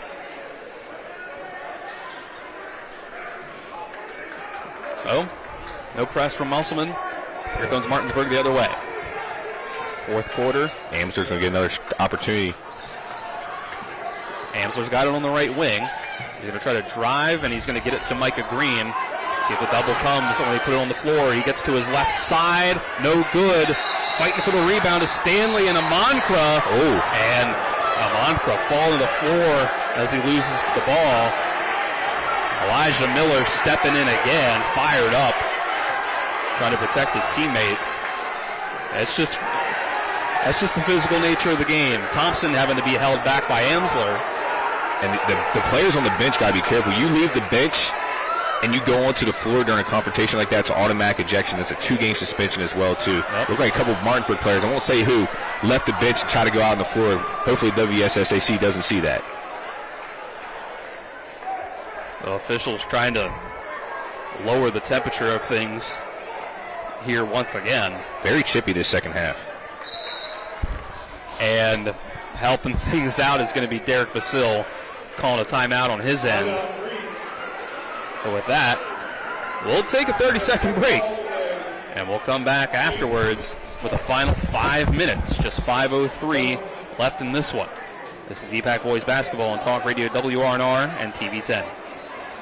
So, no press from Musselman. Here comes Martinsburg the other way. Fourth quarter. Amsler's going to get another opportunity. Amsler's got it on the right wing. He's going to try to drive, and he's going to get it to Micah Green. See if the double comes when they put it on the floor. He gets to his left side. No good. Fighting for the rebound is Stanley and Amankra. Oh. And Amankra falling to the floor as he loses the ball. Elijah Miller stepping in again, fired up, trying to protect his teammates. That's just the physical nature of the game. Thompson having to be held back by Amsler. And the players on the bench got to be careful. You leave the bench and you go onto the floor during a confrontation like that, it's automatic ejection. It's a 2-game suspension as well, too. Yep. Look like a couple of Martinsburg players, I won't say who, left the bench and tried to go out on the floor. Hopefully WSSAC doesn't see that. So officials trying to lower the temperature of things here once again. Very chippy this second half. And helping things out is going to be Derek Basile calling a timeout on his end. So with that, we'll take a 30-second break. And we'll come back afterwards with a final 5 minutes. Just 5:03 left in this one. This is EPAC Boys Basketball on Talk Radio WRNR and TV 10.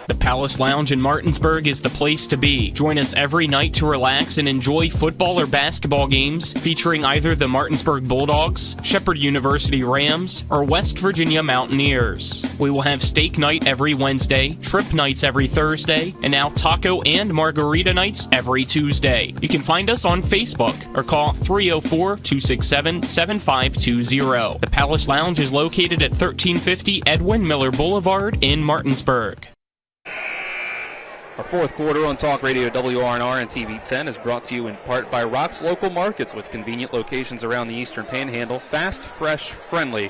The Palace Lounge in Martinsburg is the place to be. Join us every night to relax and enjoy football or basketball games featuring either the Martinsburg Bulldogs, Shepherd University Rams, or West Virginia Mountaineers. We will have steak night every Wednesday, trip nights every Thursday, and now taco and margarita nights every Tuesday. You can find us on Facebook or call 304-267-7520. The Palace Lounge is located at 1350 Edwin Miller Boulevard in Martinsburg. Our fourth quarter on Talk Radio WRNR and TV 10 is brought to you in part by Rock's Local Markets with convenient locations around the Eastern Panhandle. Fast, fresh, friendly.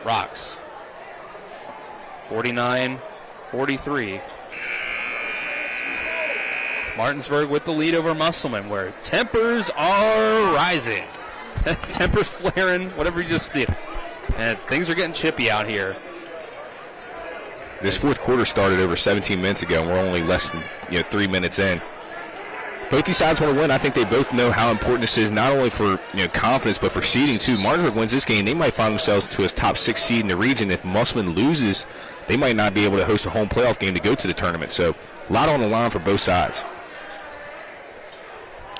Rock's. 49-43. Martinsburg with the lead over Musselman, where tempers are rising. Tempers flaring, whatever you just did. And things are getting chippy out here. This fourth quarter started over 17 minutes ago, and we're only less than 3 minutes in. Both these sides want to win. I think they both know how important this is, not only for confidence, but for seeding too. Martinsburg wins this game, they might find themselves to a top 6 seed in the region. If Musselman loses, they might not be able to host a home playoff game to go to the tournament. So a lot on the line for both sides.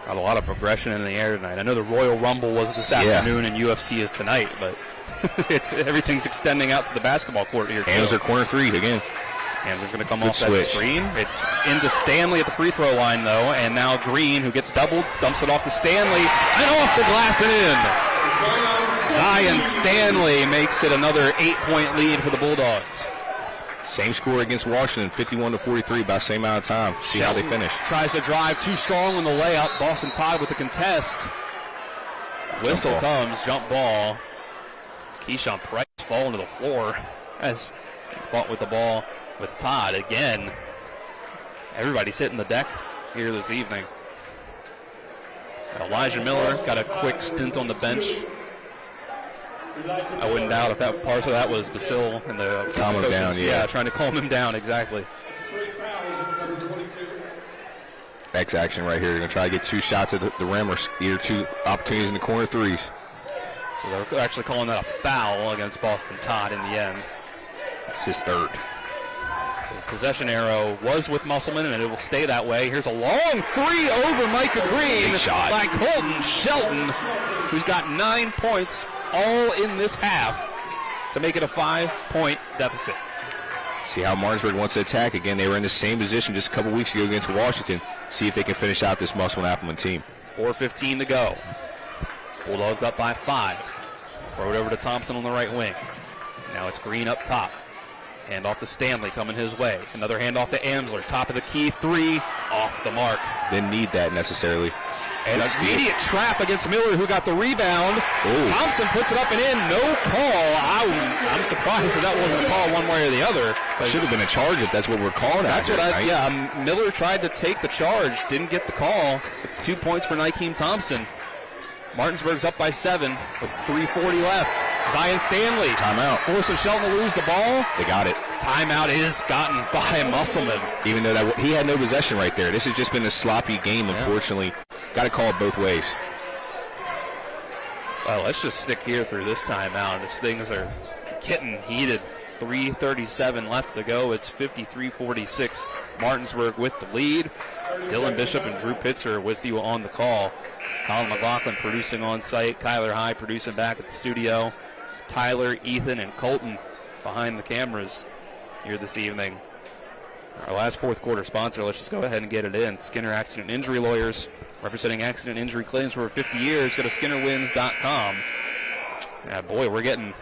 Got a lot of progression in the air tonight. I know the Royal Rumble was this afternoon and UFC is tonight, but everything's extending out to the basketball court here. Amsler corner three again. Amsler's going to come off that screen. It's into Stanley at the free throw line, though, and now Green, who gets doubled, dumps it off to Stanley, and off the glass and in. Zion Stanley makes it another 8-point lead for the Bulldogs. Same score against Washington, 51-43, about the same amount of time. See how they finish. Tries to drive too strong on the layup. Boston tied with the contest. Whistle comes, jump ball. Keyshawn Price falling to the floor as he fought with the ball with Todd again. Everybody's hitting the deck here this evening. Elijah Miller got a quick stint on the bench. I wouldn't doubt if that part of that was Basile and the calm him down, yeah, trying to calm him down, exactly. X action right here. They're going to try to get 2 shots at the rim or either 2 opportunities in the corner threes. So they're actually calling that a foul against Boston Todd in the end. It's his third. So the possession arrow was with Musselman, and it will stay that way. Here's a long three over Micah Green by Colton Shelton, who's got 9 points all in this half to make it a 5-point deficit. See how Martinsburg wants to attack. Again, they were in the same position just a couple weeks ago against Washington. See if they can finish out this Musselman Applemen team. 4:15 to go. Bulldogs up by 5. Throw it over to Thompson on the right wing. Now it's Green up top. Hand off to Stanley coming his way. Another handoff to Amsler. Top of the key, 3 off the mark. Didn't need that necessarily. And an immediate trap against Miller, who got the rebound. Ooh. Thompson puts it up and in. No call. I'm surprised that wasn't a call one way or the other. But should have been a charge if that's what we're calling. That's what Miller tried to take the charge, didn't get the call. It's 2 points for Nykeem Thompson. Martinsburg's up by 7 with 3:40 left. Zion Stanley. Timeout. Forcing Shelton to lose the ball. They got it. Timeout is gotten by Musselman. Even though he had no possession right there. This has just been a sloppy game, unfortunately. Got to call it both ways. Well, let's just stick here through this timeout. As things are getting heated. 3:37 left to go. It's 53-46. Martinsburg with the lead. Dylan Bishop and Drew Pitzer with you on the call. Colin McLaughlin producing on site. Kyler High producing back at the studio. It's Tyler, Ethan, and Colton behind the cameras here this evening. Our last fourth quarter sponsor, let's just go ahead and get it in. Skinner Accident Injury Lawyers, representing accident injury claims for over 50 years. Go to SkinnerWins.com. Yeah, boy, we're getting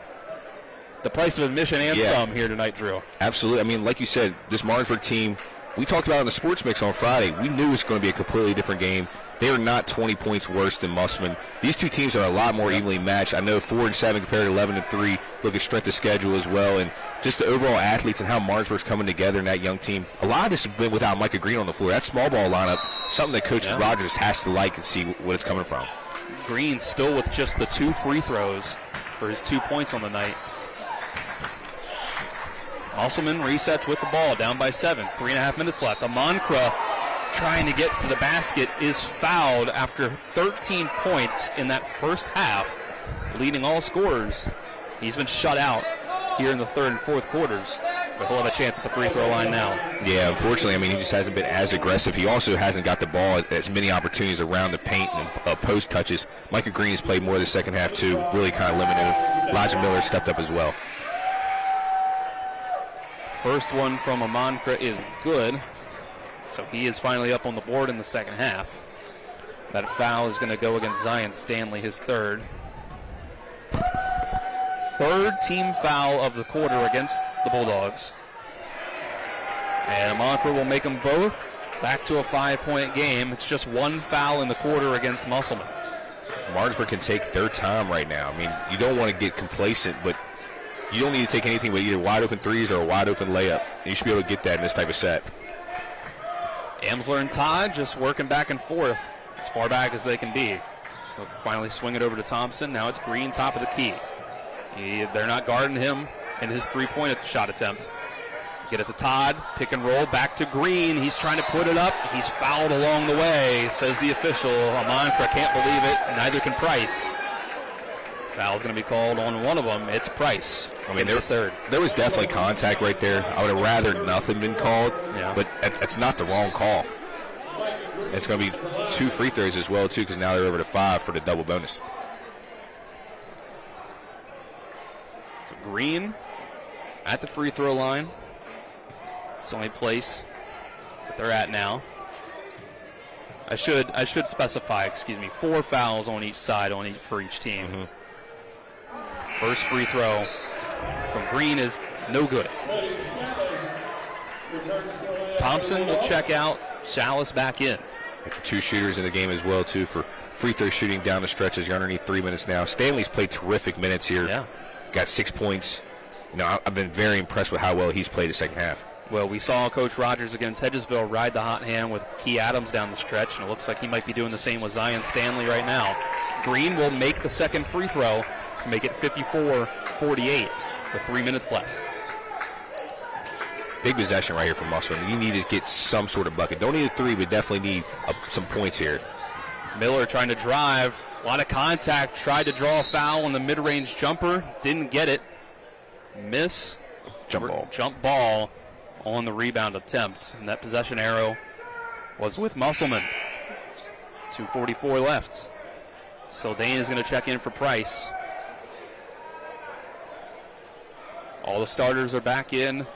the price of admission and some here tonight, Drew. Absolutely. I mean, like you said, this Martinsburg team, we talked about in the Sports Mix on Friday. We knew it was going to be a completely different game. They are not 20 points worse than Musselman. These two teams are a lot more evenly matched. I know 4-7 compared to 11-3. Look at strength of schedule as well, and just the overall athletes and how Martinsburg's coming together in that young team. A lot of this has been without Micah Green on the floor. That small ball lineup, something that Coach Rogers has to like and see what it's coming from. Green still with just the 2 free throws for his 2 points on the night. Musselman resets with the ball, down by 7. 3.5 minutes left. Amankra trying to get to the basket is fouled after 13 points in that first half, leading all scorers. He's been shut out here in the third and fourth quarters, but he'll have a chance at the free throw line now. Yeah, unfortunately, I mean, he just hasn't been as aggressive. He also hasn't got the ball at as many opportunities around the paint and post touches. Micah Green has played more the second half, too, really kind of limited. Elijah Miller stepped up as well. First one from Amankra is good. So he is finally up on the board in the second half. That foul is going to go against Zion Stanley, his third. Third team foul of the quarter against the Bulldogs. And Amankra will make them both back to a 5-point game. It's just 1 foul in the quarter against Musselman. Martinsburg can take their time right now. I mean, you don't want to get complacent, but you don't need to take anything but either wide open threes or a wide open layup. You should be able to get that in this type of set. Amsler and Todd just working back and forth as far back as they can be. They'll finally swing it over to Thompson. Now it's Green, top of the key. They're not guarding him in his 3-point shot attempt. Get it to Todd, pick and roll, back to Green. He's trying to put it up. He's fouled along the way, says the official. Amankra can't believe it, neither can Price. Foul's going to be called on one of them. It's Price. I mean, there was definitely contact right there. I would have rather nothing been called, but that's not the wrong call. It's going to be 2 free throws as well, too, because now they're over to 5 for the double bonus. So Green at the free throw line. It's the only place that they're at now. I should specify, 4 fouls on each side for each team. Mm-hmm. First free throw from Green is no good. Thompson will check out. Chalice back in. 2 shooters in the game as well, too, for free throw shooting down the stretches. You're underneath 3 minutes now. Stanley's played terrific minutes here. Yeah. Got 6 points. I've been very impressed with how well he's played the second half. Well, we saw Coach Rogers against Hedgesville ride the hot hand with Key Adams down the stretch, and it looks like he might be doing the same with Zion Stanley right now. Green will make the second free throw to make it 54-48 with 3 minutes left. Big possession right here from Musselman. You need to get some sort of bucket. Don't need a 3, but definitely need some points here. Miller trying to drive. A lot of contact. Tried to draw a foul on the mid-range jumper. Didn't get it. Miss. Jump ball on the rebound attempt. And that possession arrow was with Musselman. 2:44 left. So Dane is going to check in for Price. All the starters are back in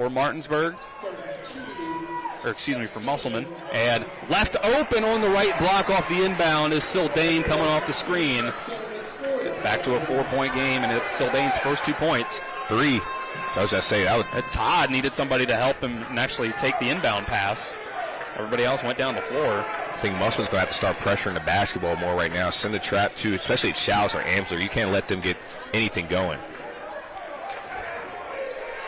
for Martinsburg. For Musselman. And left open on the right block off the inbound is Sildane coming off the screen. It's back to a 4-point game, and it's Sildane's first 2 points. 3. I was just saying, Todd needed somebody to help him and actually take the inbound pass. Everybody else went down the floor. I think Musselman's going to have to start pressuring the basketball more right now. Send the trap to, especially at Chalice or Amsler. You can't let them get anything going.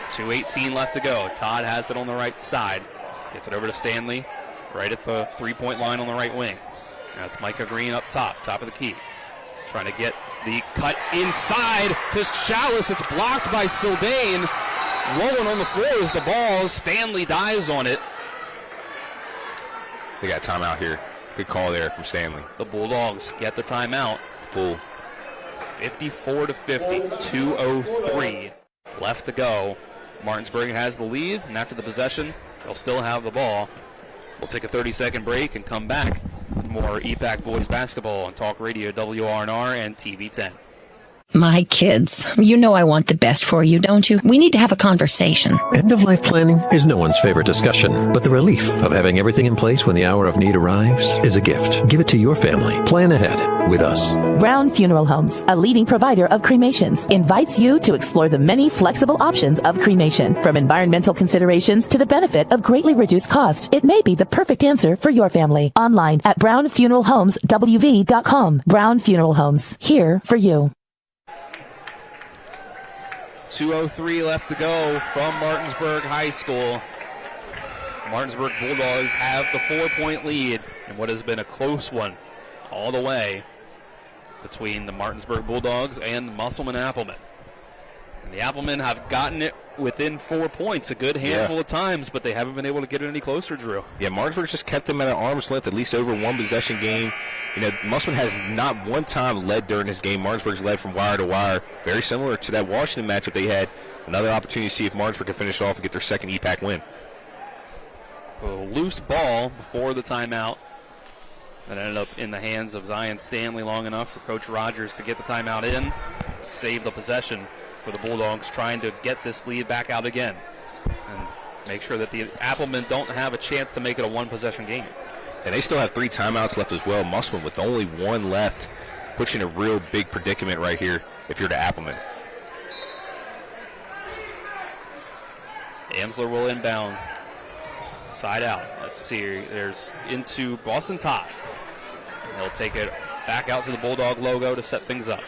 2:18 left to go. Todd has it on the right side. Gets it over to Stanley, right at the 3-point line on the right wing. That's Micah Green up top of the key. Trying to get the cut inside to Chalice. It's blocked by Sildane. Rolling on the floor is the ball. Stanley dives on it. They got timeout here. Good call there from Stanley. The Bulldogs get the timeout. Full. 54-50. 2:03 left to go. Martinsburg has the lead, and after the possession, they'll still have the ball. We'll take a 30-second break and come back with more EPAC boys basketball on Talk Radio WRNR and TV 10. My kids, you know I want the best for you, don't you? We need to have a conversation. End-of-life planning is no one's favorite discussion, but the relief of having everything in place when the hour of need arrives is a gift. Give it to your family. Plan ahead with us. Brown Funeral Homes, a leading provider of cremations, invites you to explore the many flexible options of cremation. From environmental considerations to the benefit of greatly reduced cost, it may be the perfect answer for your family. Online at brownfuneralhomeswv.com. Brown Funeral Homes, here for you. 2:03 left to go from Martinsburg High School. Martinsburg Bulldogs have the 4-point lead in what has been a close one all the way between the Martinsburg Bulldogs and the Musselman Applemen. And the Applemen have gotten it within 4 points a good handful of times, but they haven't been able to get it any closer, Drew. Yeah, Martinsburg just kept them at an arm's length, at least over one possession game. You know, Musselman has not one time led during this game. Martinsburg's led from wire to wire, very similar to that Washington matchup they had. Another opportunity to see if Martinsburg can finish off and get their second EPAC win. A loose ball before the timeout that ended up in the hands of Zion Stanley long enough for Coach Rogers to get the timeout in, save the possession for the Bulldogs, trying to get this lead back out again and make sure that the Applemen don't have a chance to make it a one-possession game. And they still have 3 timeouts left as well. Musselman with only 1 left puts you in a real big predicament right here if you're the Applemen. Amsler will inbound. Side out. Let's see. There's into Boston Todd. He'll take it back out to the Bulldog logo to set things up.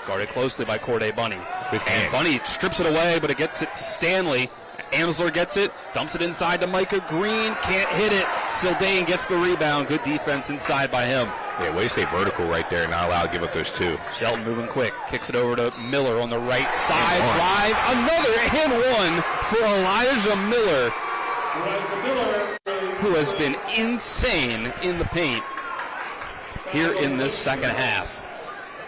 Guarded closely by Corday Bunny. And Bunny strips it away, but it gets it to Stanley. Amsler gets it, dumps it inside to Micah Green, can't hit it. Sildane gets the rebound. Good defense inside by him. Yeah, way to stay vertical right there, not allowed to give up those 2. Shelton moving quick, kicks it over to Miller on the right side. Drive, another and one for Elijah Miller, who has been insane in the paint here in this second half.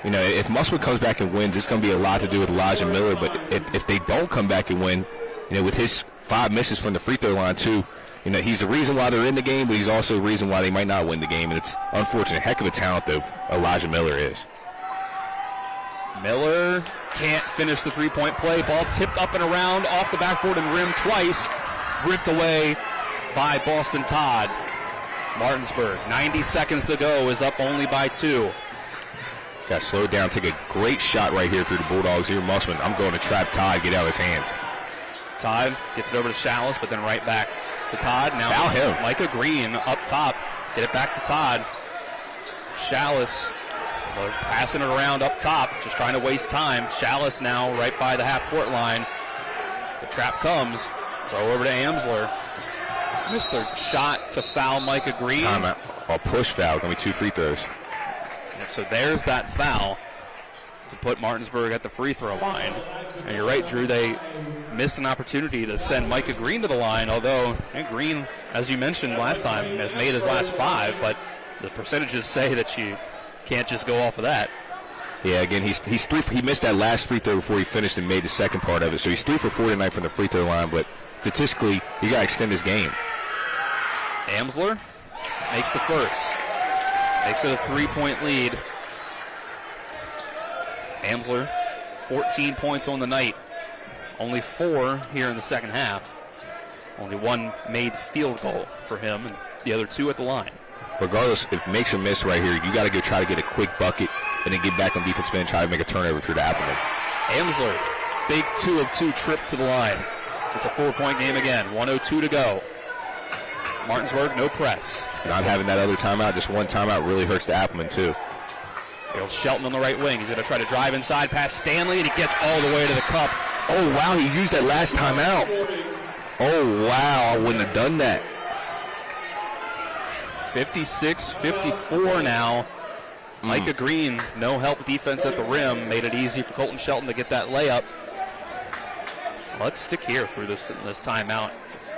You know, if Musselman comes back and wins, it's going to be a lot to do with Elijah Miller, but if they don't come back and win, you know, with his 5 misses from the free throw line too, you know, he's the reason why they're in the game, but he's also the reason why they might not win the game. And it's unfortunate. Heck of a talent, though, Elijah Miller is. Miller can't finish the 3-point play. Ball tipped up and around off the backboard and rim twice. Ripped away by Boston Todd. Martinsburg, 90 seconds to go, is up only by 2. Got slowed down, take a great shot right here through the Bulldogs here. Musselman, I'm going to trap Todd, get out of his hands. Todd gets it over to Chalice, but then right back to Todd. Now foul him. Micah Green up top. Get it back to Todd. Chalice passing it around up top, just trying to waste time. Chalice now right by the half-court line. The trap comes. Throw over to Amsler. Missed their shot to foul Micah Green. Timeout. A push foul. Going to be 2 free throws. So there's that foul to put Martinsburg at the free throw line. And you're right, Drew, they missed an opportunity to send Micah Green to the line, although Green, as you mentioned last time, has made his last 5, but the percentages say that you can't just go off of that. Yeah, again, he missed that last free throw before he finished and made the second part of it. So he's 3 for 4 tonight from the free throw line, but statistically, you got to extend his game. Amsler makes the first. Makes it a 3-point lead. Amsler, 14 points on the night. Only 4 here in the second half. Only 1 made field goal for him, and the other 2 at the line. Regardless, if it makes or miss right here, you got to go try to get a quick bucket and then get back on defense and try to make a turnover through the Applemen. Amsler, big 2 of 2 trip to the line. It's a 4-point game again. 1:02 to go. Martinsburg, no press. Not having that other timeout, just one timeout really hurts the Applemen too. Here's Shelton on the right wing. He's going to try to drive inside past Stanley, and he gets all the way to the cup. Oh, wow, he used that last timeout. Oh, wow, I wouldn't have done that. 56-54 now. Micah Green, no help defense at the rim, made it easy for Colton Shelton to get that layup. Let's stick here for this timeout. It's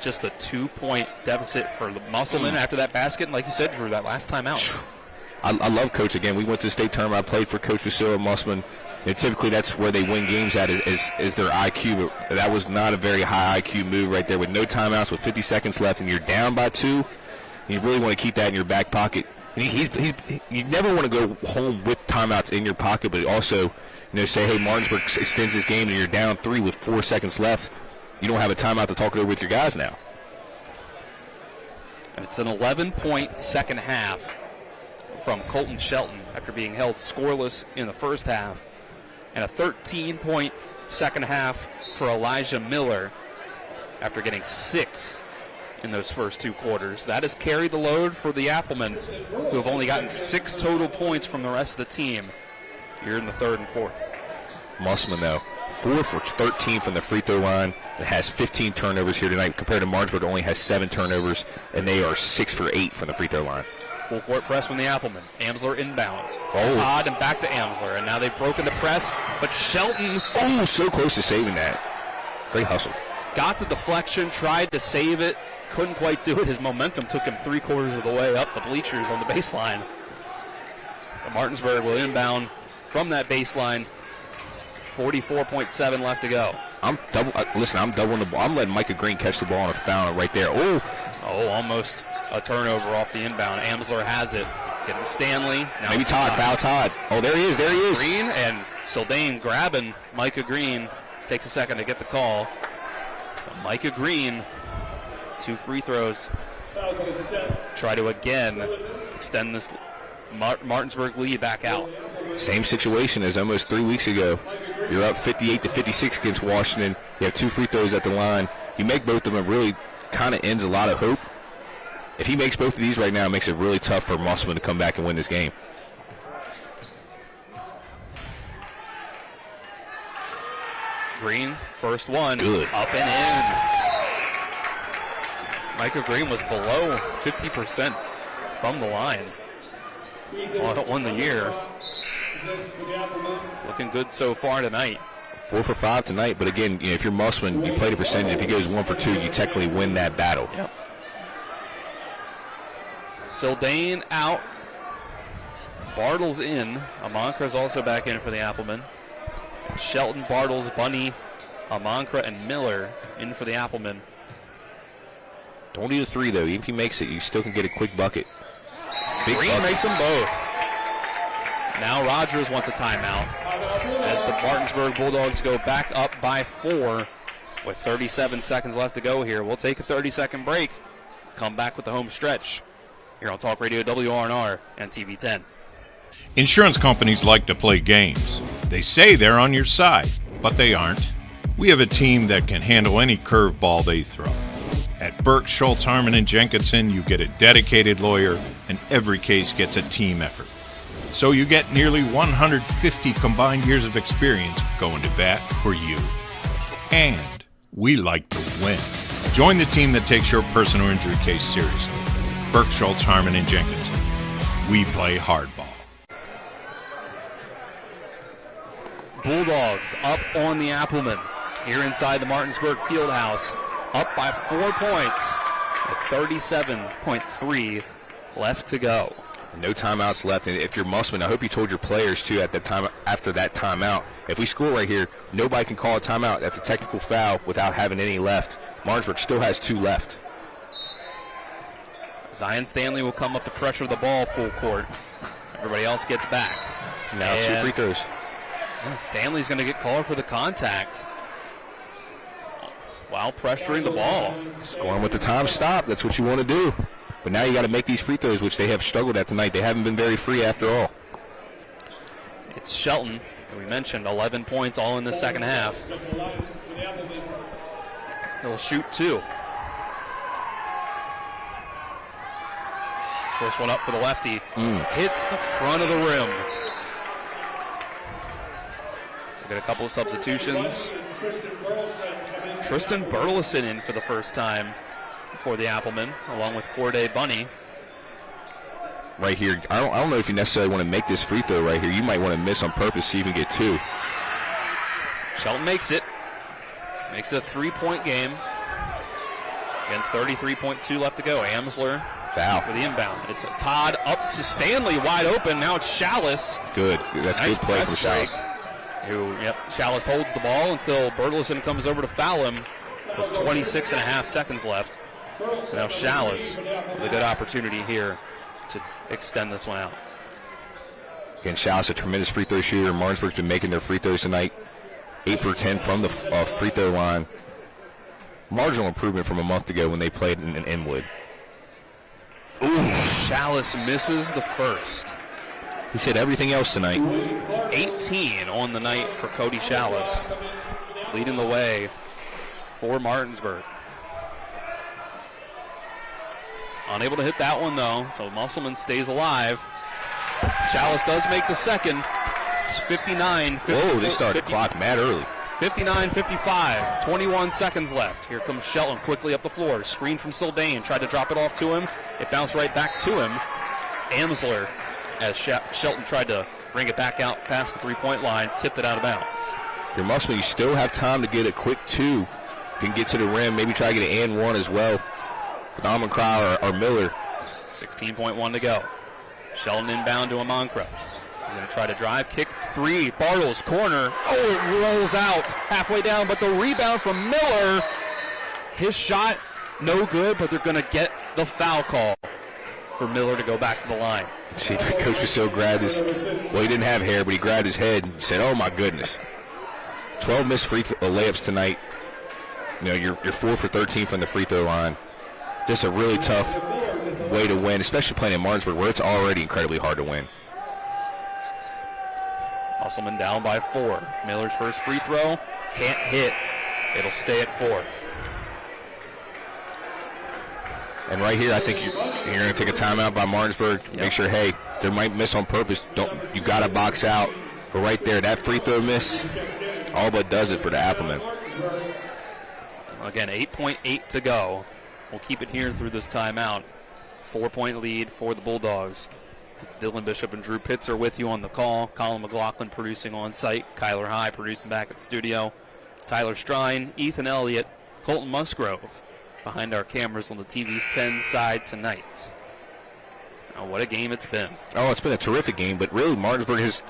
just a 2-point deficit for Musselman after that basket, and like you said, Drew, that last timeout. I love Coach. Again, we went to the state tournament. I played for Coach Vasila Musselman. And typically that's where they win games at is their IQ. But that was not a very high IQ move right there with no timeouts, with 50 seconds left, and you're down by 2. You really want to keep that in your back pocket. And you never want to go home with timeouts in your pocket, but also, say, hey, Martinsburg extends this game and you're down 3 with 4 seconds left. You don't have a timeout to talk it over with your guys now. And it's an 11-point second half from Colton Shelton after being held scoreless in the first half, and a 13-point second half for Elijah Miller after getting 6 in those first 2 quarters. That has carried the load for the Applemen, who have only gotten 6 total points from the rest of the team here in the 3rd and 4th. Musselman, though, 4 for 13 from the free throw line. It has 15 turnovers here tonight, compared to Martinsburg, only has 7 turnovers, and they are 6 for 8 from the free throw line. Full court press from the Applemen. Amsler inbounds. Oh. Todd and back to Amsler, and now they've broken the press, but Shelton. Oh, so close to saving that. Great hustle. Got the deflection, tried to save it, couldn't quite do it. His momentum took him 3/4 of the way up the bleachers on the baseline. So Martinsburg will inbound from that baseline. 44.7 left to go. I'm doubling the ball. I'm letting Micah Green catch the ball on a foul right there. Oh, almost a turnover off the inbound. Amsler has it. Getting to Stanley. Now maybe Todd. Foul Todd. Oh, there he is. Green and Sildane grabbing Micah Green. Takes a second to get the call. So Micah Green, 2 free throws. Try to again extend this Martinsburg lead back out. Same situation as almost 3 weeks ago. You're up 58-56 against Washington. You have 2 free throws at the line. You make both of them, it really kind of ends a lot of hope. If he makes both of these right now, it makes it really tough for Musselman to come back and win this game. Green, first one. Good. Up and in. Micah Green was below 50% from the line on the year. Looking good so far tonight. 4 for 5 tonight, but again, if you're Musselman, you play the percentage. If he goes 1 for 2, you technically win that battle. Yep. Sildane out. Bartles in. Amankra's also back in for the Applemen. Shelton, Bartles, Bunny, Amankra, and Miller in for the Applemen. Don't need a 3, though. Even if he makes it, you still can get a quick bucket. Green makes them both. Now Rogers wants a timeout as the Martinsburg Bulldogs go back up by 4 with 37 seconds left to go here. We'll take a 30-second break. Come back with the home stretch here on Talk Radio WRNR and TV 10. Insurance companies like to play games. They say they're on your side, but they aren't. We have a team that can handle any curveball they throw. At Burke, Schultz, Harmon, and Jenkinson, you get a dedicated lawyer, and every case gets a team effort. So you get nearly 150 combined years of experience going to bat for you. And we like to win. Join the team that takes your personal injury case seriously. Burke, Schultz, Harmon, and Jenkinson. We play hardball. Bulldogs up on the Applemen here inside the Martinsburg Fieldhouse. Up by 4 points with 37.3 left to go. No timeouts left, and if you're Musselman, I hope you told your players too at the time after that timeout. If we score right here, nobody can call a timeout. That's a technical foul without having any left. Martinsburg still has 2 left. Zion Stanley will come up to pressure the ball full court. Everybody else gets back. Now 2 free throws. Stanley's going to get called for the contact. while pressuring the ball. Scoring with the time stop, that's what you want to do. But now you got to make these free throws, which they have struggled at tonight. They haven't been very free after all. It's Shelton, and we mentioned 11 points all in the second half. He'll shoot 2. First one up for the lefty. Hits the front of the rim. We got a couple of substitutions. Tristan Burleson in for the first time for the Applemen, along with Corday Bunny. Right here, I don't know if you necessarily want to make this free throw right here. You might want to miss on purpose so you can get 2. Shelton makes it. Makes it a 3-point game. Again, 33.2 left to go. Amsler foul for the inbound. It's Todd up to Stanley, wide open. Now it's Chalice. Good. That's nice good play from Chalice. Chalice holds the ball until Burleson comes over to foul him with 26.5 seconds left. So now Chalice with a good opportunity here to extend this one out. Again, Chalice, a tremendous free throw shooter. Martinsburg's been making their free throws tonight. 8 for 10 from the free throw line. Marginal improvement from a month ago when they played in Inwood. Ooh, Chalice misses the first. He's hit everything else tonight. 18 on the night for Cody Chalice, leading the way for Martinsburg. Unable to hit that one, though, so Musselman stays alive. Chalice does make the second. It's 59. Whoa, they started the clock mad early. 59-55, 21 seconds left. Here comes Shelton quickly up the floor. Screen from Sildane, tried to drop it off to him. It bounced right back to him. Amsler, as Shelton tried to bring it back out past the three-point line, tipped it out of bounds. Your Musselman, you still have time to get a quick 2. If you can get to the rim, maybe try to get an and 1 as well. With Amankra or Miller. 16.1 to go. Shelton inbound to Amankra. He's going to try to drive, kick 3. Bartles, corner. Oh, it rolls out halfway down, but the rebound from Miller. His shot, no good, but they're going to get the foul call for Miller to go back to the line. See, Coach Vasil grabbed his, well, he didn't have hair, but he grabbed his head and said, oh, my goodness. 12 missed layups tonight. You know, you're 4 for 13 from the free throw line. Just a really tough way to win, especially playing in Martinsburg, where it's already incredibly hard to win. Musselman down by 4. Miller's first free throw can't hit. It'll stay at 4. And right here, I think you're going to take a timeout by Martinsburg. Make sure, hey, they might miss on purpose. You got to box out. But right there, that free throw miss, all but does it for the Applemen. Again, 8.8 to go. We'll keep it here through this timeout. 4-point lead for the Bulldogs. It's Dylan Bishop and Drew Pitzer with you on the call. Colin McLaughlin producing on site. Kyler High producing back at the studio. Tyler Strine, Ethan Elliott, Colton Musgrove behind our cameras on the TV's 10 side tonight. Oh, what a game it's been. Oh, it's been a terrific game, but really Martinsburg has,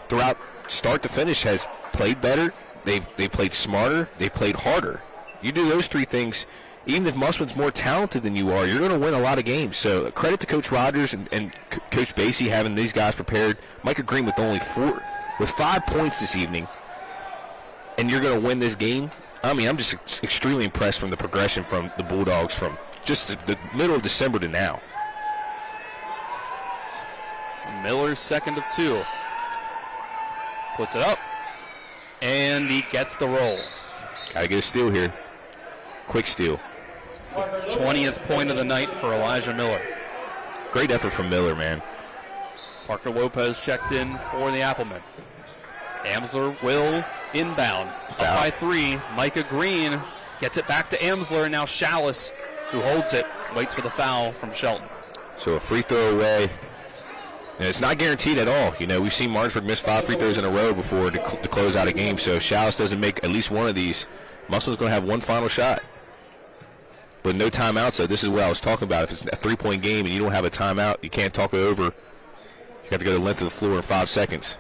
throughout start to finish, has played better. They played smarter. They played harder. You do those 3 things, even if Musselman's more talented than you are, you're going to win a lot of games. So credit to Coach Rogers and Coach Basie having these guys prepared. Micah Green with only 5 points this evening, and you're going to win this game. I mean, I'm just extremely impressed from the progression from the Bulldogs from just the middle of December to now. So Miller's second of 2. Puts it up, and he gets the roll. Got to get a steal here. Quick steal. 20th point of the night for Elijah Miller. Great effort from Miller, man. Parker Lopez checked in for the Applemen. Amsler will inbound. Up by 3. Micah Green gets it back to Amsler. Now Chalice, who holds it, waits for the foul from Shelton. So a free throw away. And it's not guaranteed at all. You know, we've seen Martinsburg miss 5 free throws in a row before to close out a game. So if Chalice doesn't make at least one of these, Musselman's going to have one final shot. But no timeout, so this is what I was talking about. If it's a 3-point game and you don't have a timeout, you can't talk it over. You have to go the length of the floor in 5 seconds.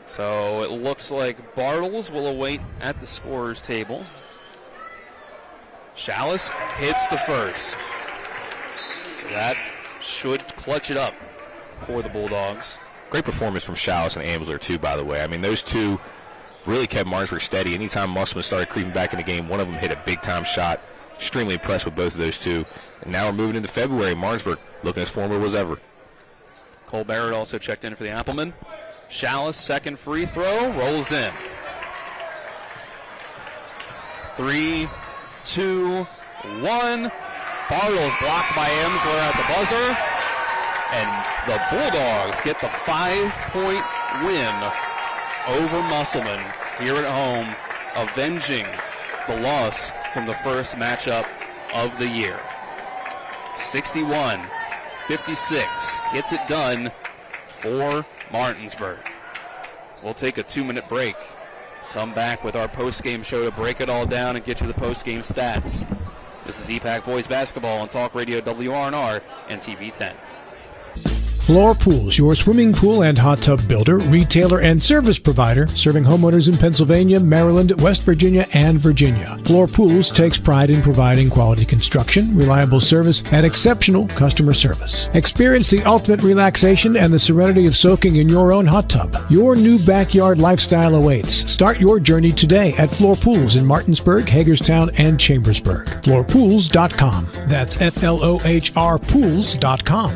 So it looks like Bartles will await at the scorer's table. Chalice hits the first. That should clutch it up for the Bulldogs. Great performance from Chalice and Amsler, too, by the way. I mean, those two really kept Martinsburg steady. Anytime Musselman started creeping back in the game, one of them hit a big-time shot. Extremely impressed with both of those two. And now we're moving into February. Martinsburg looking as formidable as ever. Cole Barrett also checked in for the Applemen. Chalice, second free throw, rolls in. 3, 2, 1. Bartles blocked by Emsler at the buzzer. And the Bulldogs get the 5-point win over Musselman here at home, avenging the loss from the first matchup of the year. 61-56 gets it done for Martinsburg. We'll take a 2-minute break. Come back with our post-game show to break it all down and get you the post-game stats. This is EPAC Boys Basketball on Talk Radio WRNR and TV 10. Floor Pools, your swimming pool and hot tub builder, retailer, and service provider, serving homeowners in Pennsylvania, Maryland, West Virginia, and Virginia. Floor Pools takes pride in providing quality construction, reliable service, and exceptional customer service. Experience the ultimate relaxation and the serenity of soaking in your own hot tub. Your new backyard lifestyle awaits. Start your journey today at Floor Pools in Martinsburg, Hagerstown, and Chambersburg. FloorPools.com. That's FLOHR Pools.com.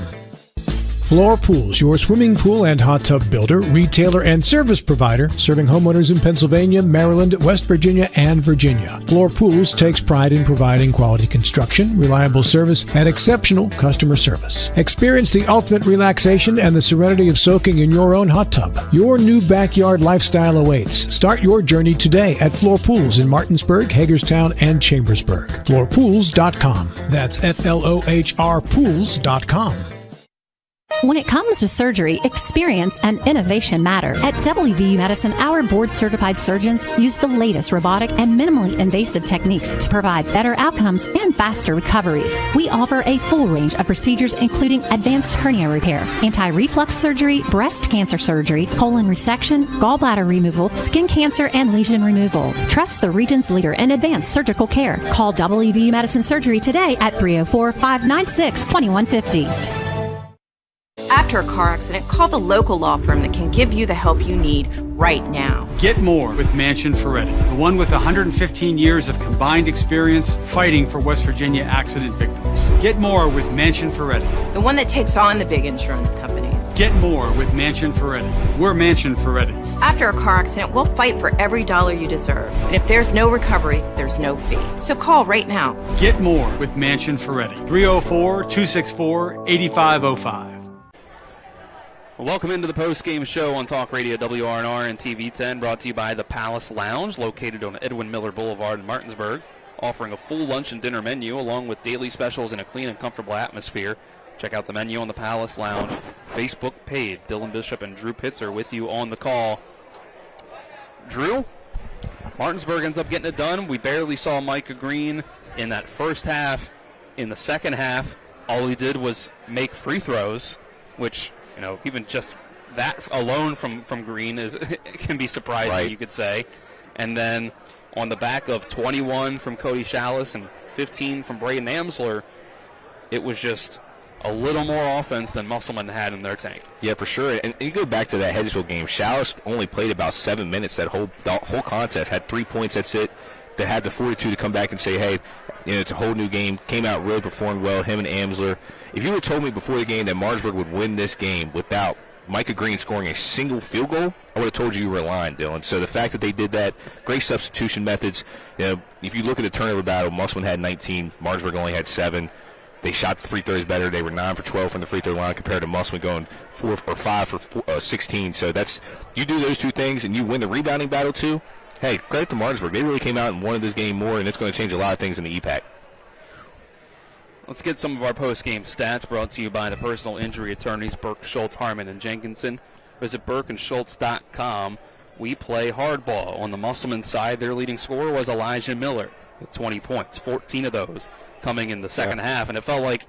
Floor Pools, your swimming pool and hot tub builder, retailer, and service provider, serving homeowners in Pennsylvania, Maryland, West Virginia, and Virginia. Floor Pools takes pride in providing quality construction, reliable service, and exceptional customer service. Experience the ultimate relaxation and the serenity of soaking in your own hot tub. Your new backyard lifestyle awaits. Start your journey today at Floor Pools in Martinsburg, Hagerstown, and Chambersburg. FloorPools.com. That's FLOHR Pools.com. When it comes to surgery, experience and innovation matter. At WVU Medicine, our board-certified surgeons use the latest robotic and minimally invasive techniques to provide better outcomes and faster recoveries. We offer a full range of procedures including advanced hernia repair, anti-reflux surgery, breast cancer surgery, colon resection, gallbladder removal, skin cancer, and lesion removal. Trust the region's leader in advanced surgical care. Call WVU Medicine Surgery today at 304-596-2150. After a car accident, call the local law firm that can give you the help you need right now. Get more with Manchin Ferretti, the one with 115 years of combined experience fighting for West Virginia accident victims. Get more with Manchin Ferretti, the one that takes on the big insurance companies. Get more with Manchin Ferretti. We're Manchin Ferretti. After a car accident, we'll fight for every dollar you deserve. And if there's no recovery, there's no fee. So call right now. Get more with Manchin Ferretti. 304-264-8505. Welcome into the post-game show on Talk Radio WRNR and TV 10, brought to you by the Palace Lounge, located on Edwin Miller Boulevard in Martinsburg, offering a full lunch and dinner menu along with daily specials in a clean and comfortable atmosphere. Check out the menu on the Palace Lounge Facebook page. Dylan Bishop and Drew Pitts are with you on the call. Drew, Martinsburg ends up getting it done. We barely saw Micah Green in that first half. In the second half, all he did was make free throws, which, you know, even just that alone from Green can be surprising, right, you could say. And then on the back of 21 from Cody Chalice and 15 from Braden Amsler, it was just a little more offense than Musselman had in their tank. Yeah, for sure. And you go back to that Hedgesville game, Chalice only played about 7 minutes the whole contest, had 3 points, that's it. They had the fortitude to come back and say, hey, you know, it's a whole new game. Came out, really performed well, him and Amsler. If you would have told me before the game that Martinsburg would win this game without Micah Green scoring a single field goal, I would have told you were lying, Dylan. So the fact that they did that, great substitution methods. You know, if you look at the turnover battle, Musselman had 19, Martinsburg only had 7. They shot the free throws better. They were 9 for 12 from the free throw line compared to Musselman going 4 or 5 for 16. So that's, you do those two things and you win the rebounding battle too. Hey, credit to Martinsburg. They really came out and wanted this game more, and it's going to change a lot of things in the EPAC. Let's get some of our post-game stats brought to you by the personal injury attorneys Burke, Schultz, Harmon, and Jenkinson. Visit burkeandschultz.com. We play hardball. On the Musselman side, their leading scorer was Elijah Miller with 20 points, 14 of those coming in the second half, and it felt like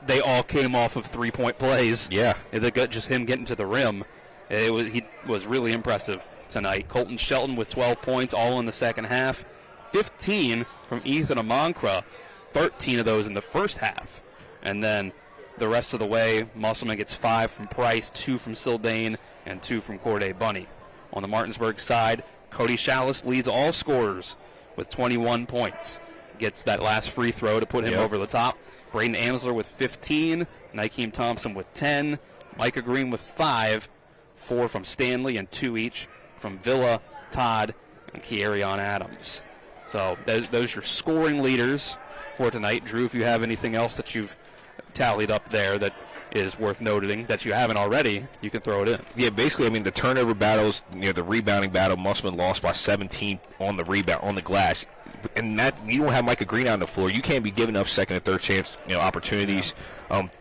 they all came off of three-point plays. Yeah. Just him getting to the rim. He was really impressive tonight. Colton Shelton with 12 points, all in the second half. 15 from Ethan Amankra, 13 of those in the first half. And then the rest of the way, Musselman gets 5 from Price, 2 from Sildane, and 2 from Corday Bunny. On the Martinsburg side, Cody Chalice leads all scorers with 21 points. Gets that last free throw to put him over the top. Braden Amsler with 15. Nykeem Thompson with 10. Micah Green with 5. 4 from Stanley and 2 each from Villa, Todd, and Kierion Adams. So those are your scoring leaders for tonight. Drew, if you have anything else that you've tallied up there that is worth noting that you haven't already, you can throw it in. Yeah, basically, I mean, the turnover battles, the rebounding battle, Musselman lost by 17 on the rebound, on the glass. And that you don't have Micah Green on the floor. You can't be giving up second and third chance, opportunities.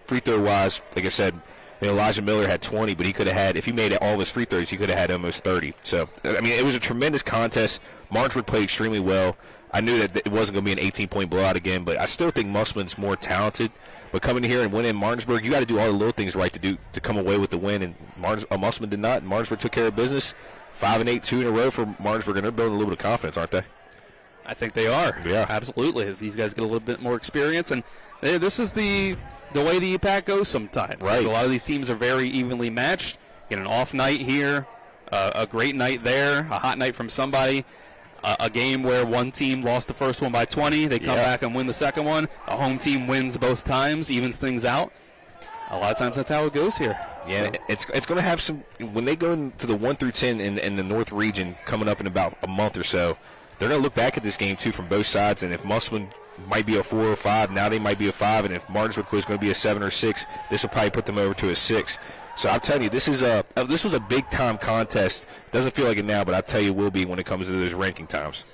Free throw wise, like I said, Elijah Miller had 20, but he could have had, if he made all of his free throws, he could have had almost 30. So, I mean, it was a tremendous contest. Martinsburg played extremely well. I knew that it wasn't going to be an 18-point blowout again, but I still think Musselman's more talented. But coming here and winning Martinsburg, you got to do all the little things right to come away with the win. And Musselman did not. And Martinsburg took care of business. 5-8, 2 in a row for Martinsburg, and they're building a little bit of confidence, aren't they? I think they are. Yeah, absolutely. As these guys get a little bit more experience, and this is the way the EPAC goes sometimes. Right. A lot of these teams are very evenly matched. Get an off night here, a great night there, a hot night from somebody. A game where one team lost the first one by 20, they come back and win the second one. A home team wins both times, evens things out. A lot of times that's how it goes here. Yeah, it's going to have some, when they go into the 1 through 10 in the North region coming up in about a month or so, they're going to look back at this game too from both sides, and if Musselman might be a 4 or 5, now they might be a 5, and if Martinsburg was going to be a 7 or 6, this will probably put them over to a 6. So I'll tell you, this was a big-time contest. Doesn't feel like it now, but I'll tell you it will be when it comes to those ranking times.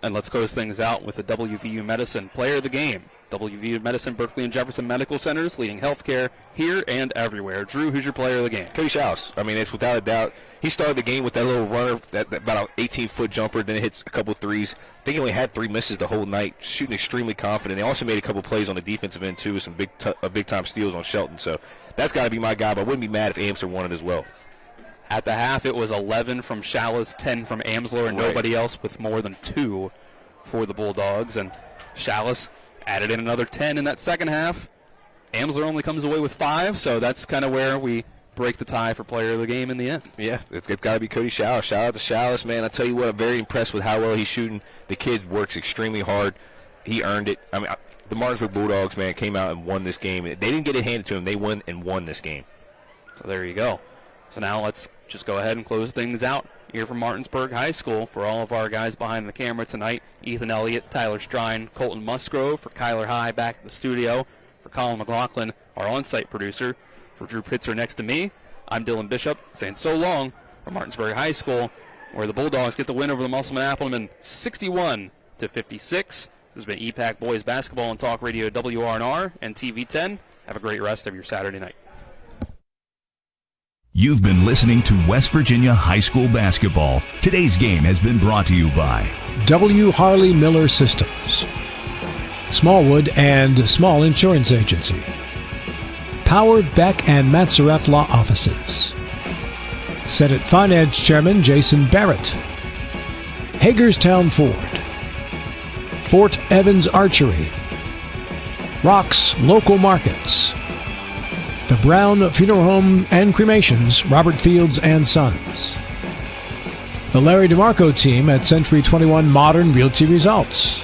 And let's close things out with the WVU Medicine Player of the Game. WVU Medicine, Berkeley, and Jefferson Medical Centers, leading healthcare here and everywhere. Drew, who's your player of the game? Cody Chalice. I mean, it's without a doubt. He started the game with that little runner, that about an 18-foot jumper, then hits a couple threes. I think he only had 3 misses the whole night, shooting extremely confident. He also made a couple plays on the defensive end, too, with some big-time steals on Shelton. So that's got to be my guy, but I wouldn't be mad if Amsler won it as well. At the half, it was 11 from Chalice, 10 from Amsler, and nobody else with more than 2 for the Bulldogs. And Chalice added in another 10 in that second half. Amsler only comes away with 5, so that's kind of where we break the tie for player of the game in the end. Yeah, it's got to be Cody Chalice. Shout out to Chalice, man. I tell you what, I'm very impressed with how well he's shooting. The kid works extremely hard. He earned it. I mean, the Martinsburg Bulldogs, man, came out and won this game. They didn't get it handed to them. They won and won this game. So there you go. So now let's just go ahead and close things out here from Martinsburg High School. For all of our guys behind the camera tonight, Ethan Elliott, Tyler Strine, Colton Musgrove. For Kyler High back at the studio. For Colin McLaughlin, our on-site producer. For Drew Pitzer next to me, I'm Dylan Bishop saying so long from Martinsburg High School, where the Bulldogs get the win over the Musselman Applemen 61-56. This has been EPAC Boys Basketball on Talk Radio WRNR and TV10. Have a great rest of your Saturday night. You've been listening to West Virginia High School Basketball. Today's game has been brought to you by W. Harley Miller Systems, Smallwood and Small Insurance Agency, Powered Beck and Matzaref Law Offices, Senate Finance Chairman Jason Barrett, Hagerstown Ford, Fort Evans Archery, Rocks Local Markets, the Brown Funeral Home and Cremations, Robert Fields and Sons, the Larry DeMarco team at Century 21 Modern Realty Results,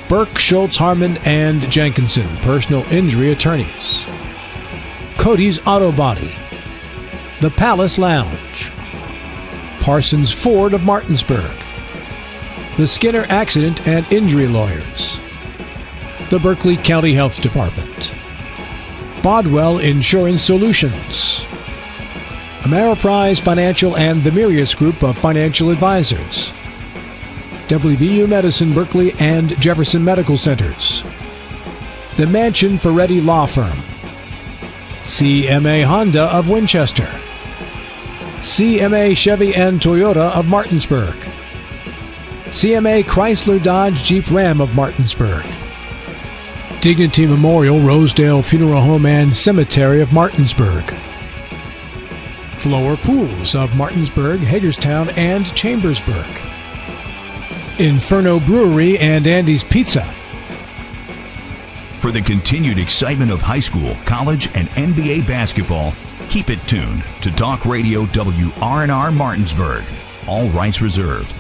Burke, Schultz, Harmon, and Jenkinson, personal injury attorneys, Cody's Auto Body, the Palace Lounge, Parsons Ford of Martinsburg, the Skinner Accident and Injury Lawyers, the Berkeley County Health Department, Bodwell Insurance Solutions, Ameriprise Financial and the Mirius Group of Financial Advisors, WVU Medicine Berkeley and Jefferson Medical Centers, the Mansion Ferretti Law Firm, CMA Honda of Winchester, CMA Chevy and Toyota of Martinsburg, CMA Chrysler Dodge Jeep Ram of Martinsburg, Dignity Memorial Rosedale Funeral Home and Cemetery of Martinsburg, Flower Pools of Martinsburg, Hagerstown, and Chambersburg, Inferno Brewery and Andy's Pizza. For the continued excitement of high school, college, and NBA basketball, keep it tuned to Talk Radio WRNR Martinsburg All rights reserved.